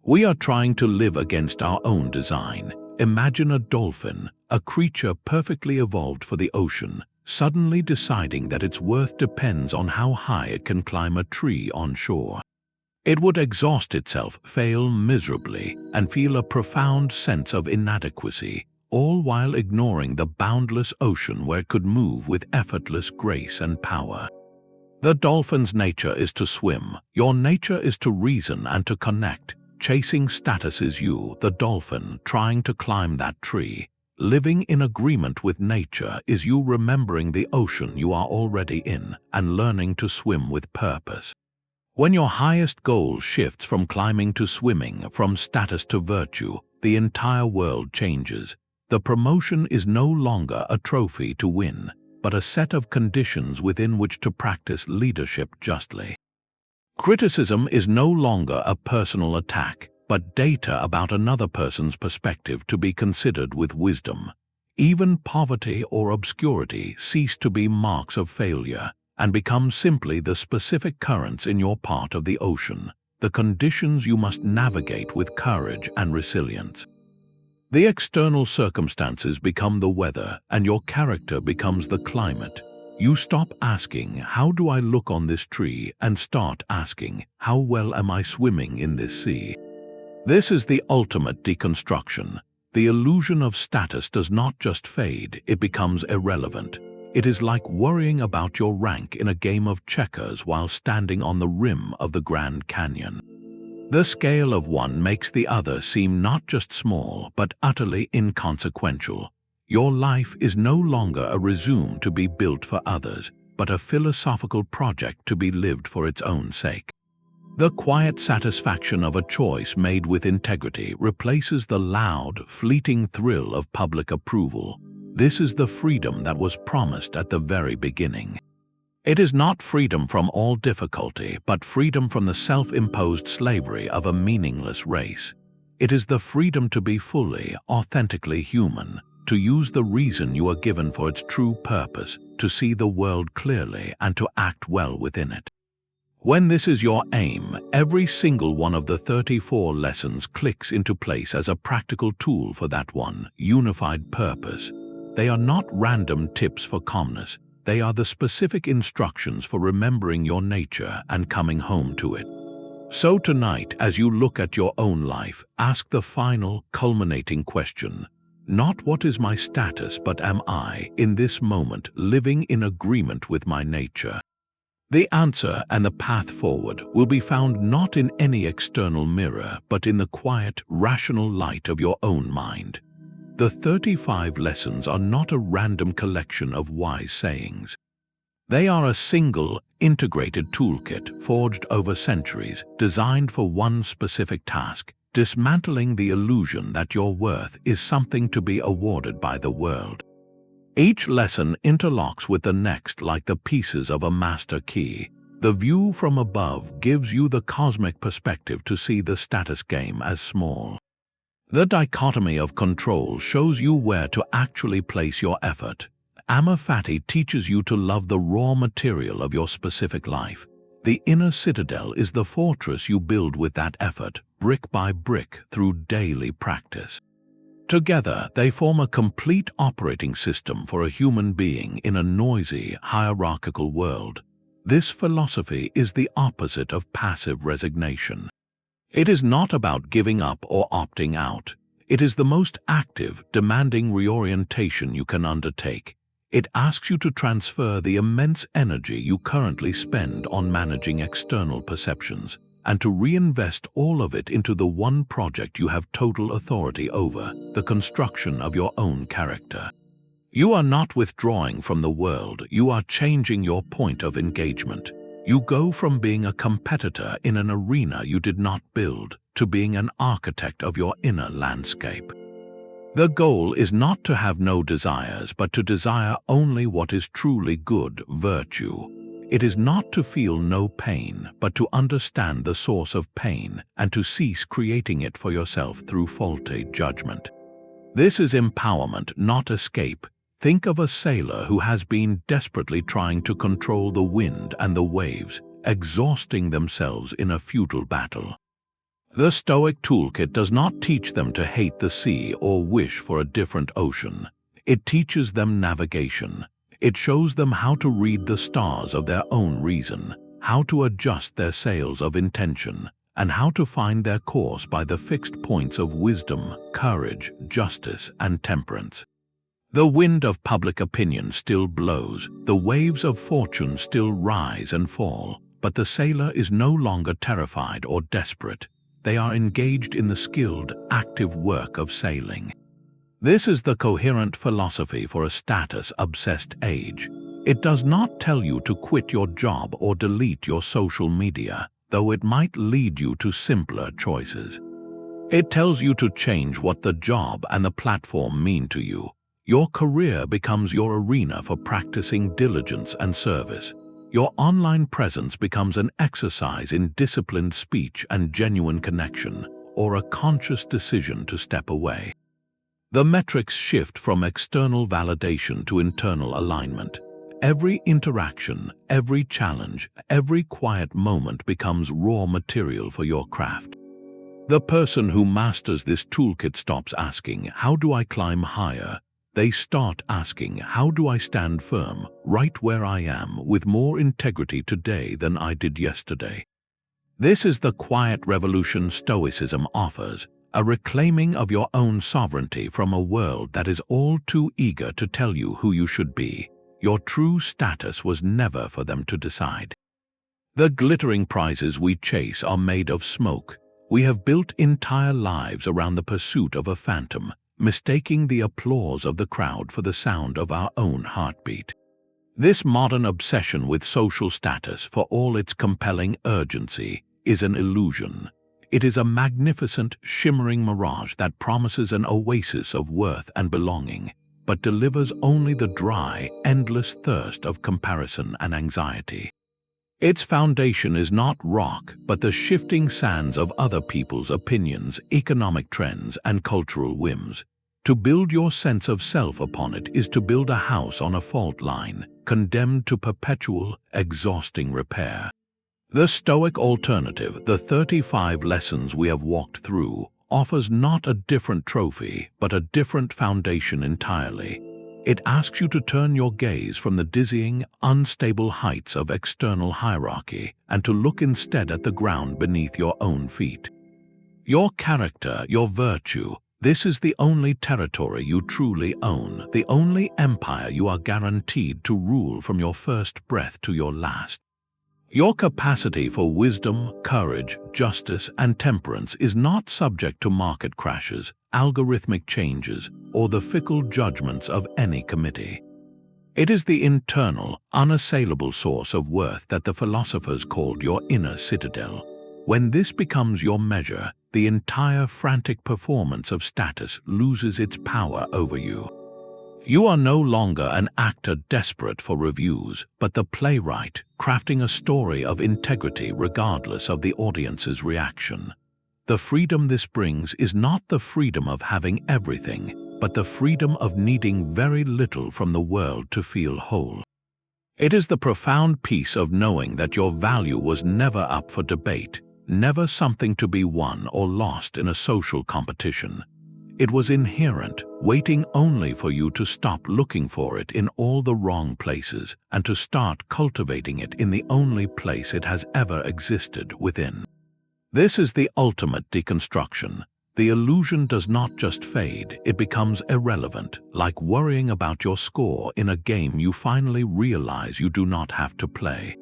Speaker 1: We are trying to live against our own design. Imagine a dolphin, a creature perfectly evolved for the ocean, suddenly deciding that its worth depends on how high it can climb a tree on shore. It would exhaust itself, fail miserably, and feel a profound sense of inadequacy, all while ignoring the boundless ocean where it could move with effortless grace and power. The dolphin's nature is to swim. Your nature is to reason and to connect. Chasing status is you, the dolphin, trying to climb that tree. Living in agreement with nature is you remembering the ocean you are already in and learning to swim with purpose. When your highest goal shifts from climbing to swimming, from status to virtue, the entire world changes. The promotion is no longer a trophy to win, but a set of conditions within which to practice leadership justly. Criticism is no longer a personal attack, but data about another person's perspective to be considered with wisdom. Even poverty or obscurity cease to be marks of failure and become simply the specific currents in your part of the ocean, the conditions you must navigate with courage and resilience. The external circumstances become the weather, and your character becomes the climate. You stop asking, "How do I look on this tree?" and start asking, "How well am I swimming in this sea?" This is the ultimate deconstruction. The illusion of status does not just fade, it becomes irrelevant. It is like worrying about your rank in a game of checkers while standing on the rim of the Grand Canyon. The scale of one makes the other seem not just small, but utterly inconsequential. Your life is no longer a resume to be built for others, but a philosophical project to be lived for its own sake. The quiet satisfaction of a choice made with integrity replaces the loud, fleeting thrill of public approval. This is the freedom that was promised at the very beginning. It is not freedom from all difficulty, but freedom from the self-imposed slavery of a meaningless race. It is the freedom to be fully, authentically human, to use the reason you are given for its true purpose, to see the world clearly and to act well within it. When this is your aim, every single one of the 34 lessons clicks into place as a practical tool for that one unified purpose. They are not random tips for calmness. They are the specific instructions for remembering your nature and coming home to it. So tonight, as you look at your own life, ask the final, culminating question. Not what is my status, but am I, in this moment, living in agreement with my nature? The answer and the path forward will be found not in any external mirror, but in the quiet, rational light of your own mind. The 35 lessons are not a random collection of wise sayings. They are a single, integrated toolkit forged over centuries, designed for one specific task, dismantling the illusion that your worth is something to be awarded by the world. Each lesson interlocks with the next like the pieces of a master key. The view from above gives you the cosmic perspective to see the status game as small. The dichotomy of control shows you where to actually place your effort. Amor Fati teaches you to love the raw material of your specific life. The inner citadel is the fortress you build with that effort, brick by brick, through daily practice. Together, they form a complete operating system for a human being in a noisy, hierarchical world. This philosophy is the opposite of passive resignation. It is not about giving up or opting out. It is the most active, demanding reorientation you can undertake. It asks you to transfer the immense energy you currently spend on managing external perceptions, and to reinvest all of it into the one project you have total authority over, the construction of your own character. You are not withdrawing from the world, you are changing your point of engagement. You go from being a competitor in an arena you did not build to being an architect of your inner landscape. The goal is not to have no desires, but to desire only what is truly good virtue. It is not to feel no pain, but to understand the source of pain and to cease creating it for yourself through faulty judgment. This is empowerment, not escape. Think of a sailor who has been desperately trying to control the wind and the waves, exhausting themselves in a futile battle. The Stoic toolkit does not teach them to hate the sea or wish for a different ocean. It teaches them navigation. It shows them how to read the stars of their own reason, how to adjust their sails of intention, and how to find their course by the fixed points of wisdom, courage, justice, and temperance. The wind of public opinion still blows, the waves of fortune still rise and fall, but the sailor is no longer terrified or desperate. They are engaged in the skilled, active work of sailing. This is the coherent philosophy for a status-obsessed age. It does not tell you to quit your job or delete your social media, though it might lead you to simpler choices. It tells you to change what the job and the platform mean to you. Your career becomes your arena for practicing diligence and service. Your online presence becomes an exercise in disciplined speech and genuine connection, or a conscious decision to step away. The metrics shift from external validation to internal alignment. Every interaction, every challenge, every quiet moment becomes raw material for your craft. The person who masters this toolkit stops asking, "How do I climb higher?" They start asking, "How do I stand firm, right where I am, with more integrity today than I did yesterday?" This is the quiet revolution Stoicism offers, a reclaiming of your own sovereignty from a world that is all too eager to tell you who you should be. Your true status was never for them to decide. The glittering prizes we chase are made of smoke. We have built entire lives around the pursuit of a phantom, mistaking the applause of the crowd for the sound of our own heartbeat. This modern obsession with social status, for all its compelling urgency, is an illusion. It is a magnificent, shimmering mirage that promises an oasis of worth and belonging, but delivers only the dry, endless thirst of comparison and anxiety. Its foundation is not rock, but the shifting sands of other people's opinions, economic trends, and cultural whims. To build your sense of self upon it is to build a house on a fault line, condemned to perpetual, exhausting repair. The Stoic alternative, the 35 lessons we have walked through, offers not a different trophy, but a different foundation entirely. It asks you to turn your gaze from the dizzying, unstable heights of external hierarchy and to look instead at the ground beneath your own feet. Your character, your virtue, this is the only territory you truly own, the only empire you are guaranteed to rule from your first breath to your last. Your capacity for wisdom, courage, justice, and temperance is not subject to market crashes, algorithmic changes, or the fickle judgments of any committee. It is the internal, unassailable source of worth that the philosophers called your inner citadel. When this becomes your measure, the entire frantic performance of status loses its power over you. You are no longer an actor desperate for reviews, but the playwright crafting a story of integrity regardless of the audience's reaction. The freedom this brings is not the freedom of having everything, but the freedom of needing very little from the world to feel whole. It is the profound peace of knowing that your value was never up for debate, never something to be won or lost in a social competition. It was inherent, waiting only for you to stop looking for it in all the wrong places and to start cultivating it in the only place it has ever existed within. This is the ultimate deconstruction. The illusion does not just fade, it becomes irrelevant, like worrying about your score in a game you finally realize you do not have to play.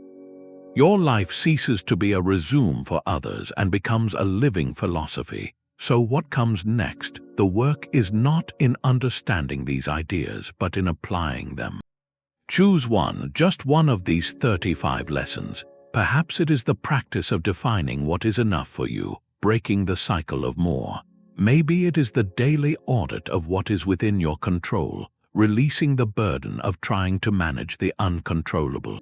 Speaker 1: Your life ceases to be a resume for others and becomes a living philosophy. So what comes next? The work is not in understanding these ideas, but in applying them. Choose one, just one of these 35 lessons. Perhaps it is the practice of defining what is enough for you, breaking the cycle of more. Maybe it is the daily audit of what is within your control, releasing the burden of trying to manage the uncontrollable.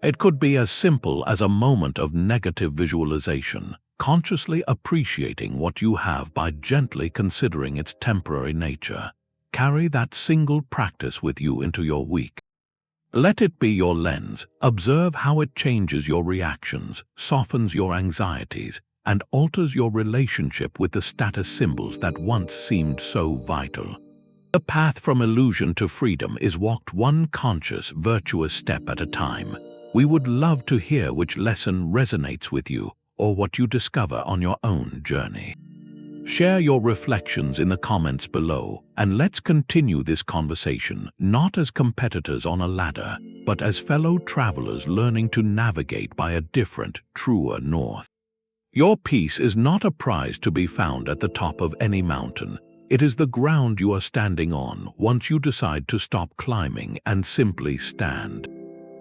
Speaker 1: It could be as simple as a moment of negative visualization, consciously appreciating what you have by gently considering its temporary nature. Carry that single practice with you into your week. Let it be your lens. Observe how it changes your reactions, softens your anxieties, and alters your relationship with the status symbols that once seemed so vital. The path from illusion to freedom is walked one conscious, virtuous step at a time. We would love to hear which lesson resonates with you, or what you discover on your own journey. Share your reflections in the comments below, and let's continue this conversation, not as competitors on a ladder, but as fellow travelers learning to navigate by a different, truer north. Your peace is not a prize to be found at the top of any mountain. It is the ground you are standing on once you decide to stop climbing and simply stand.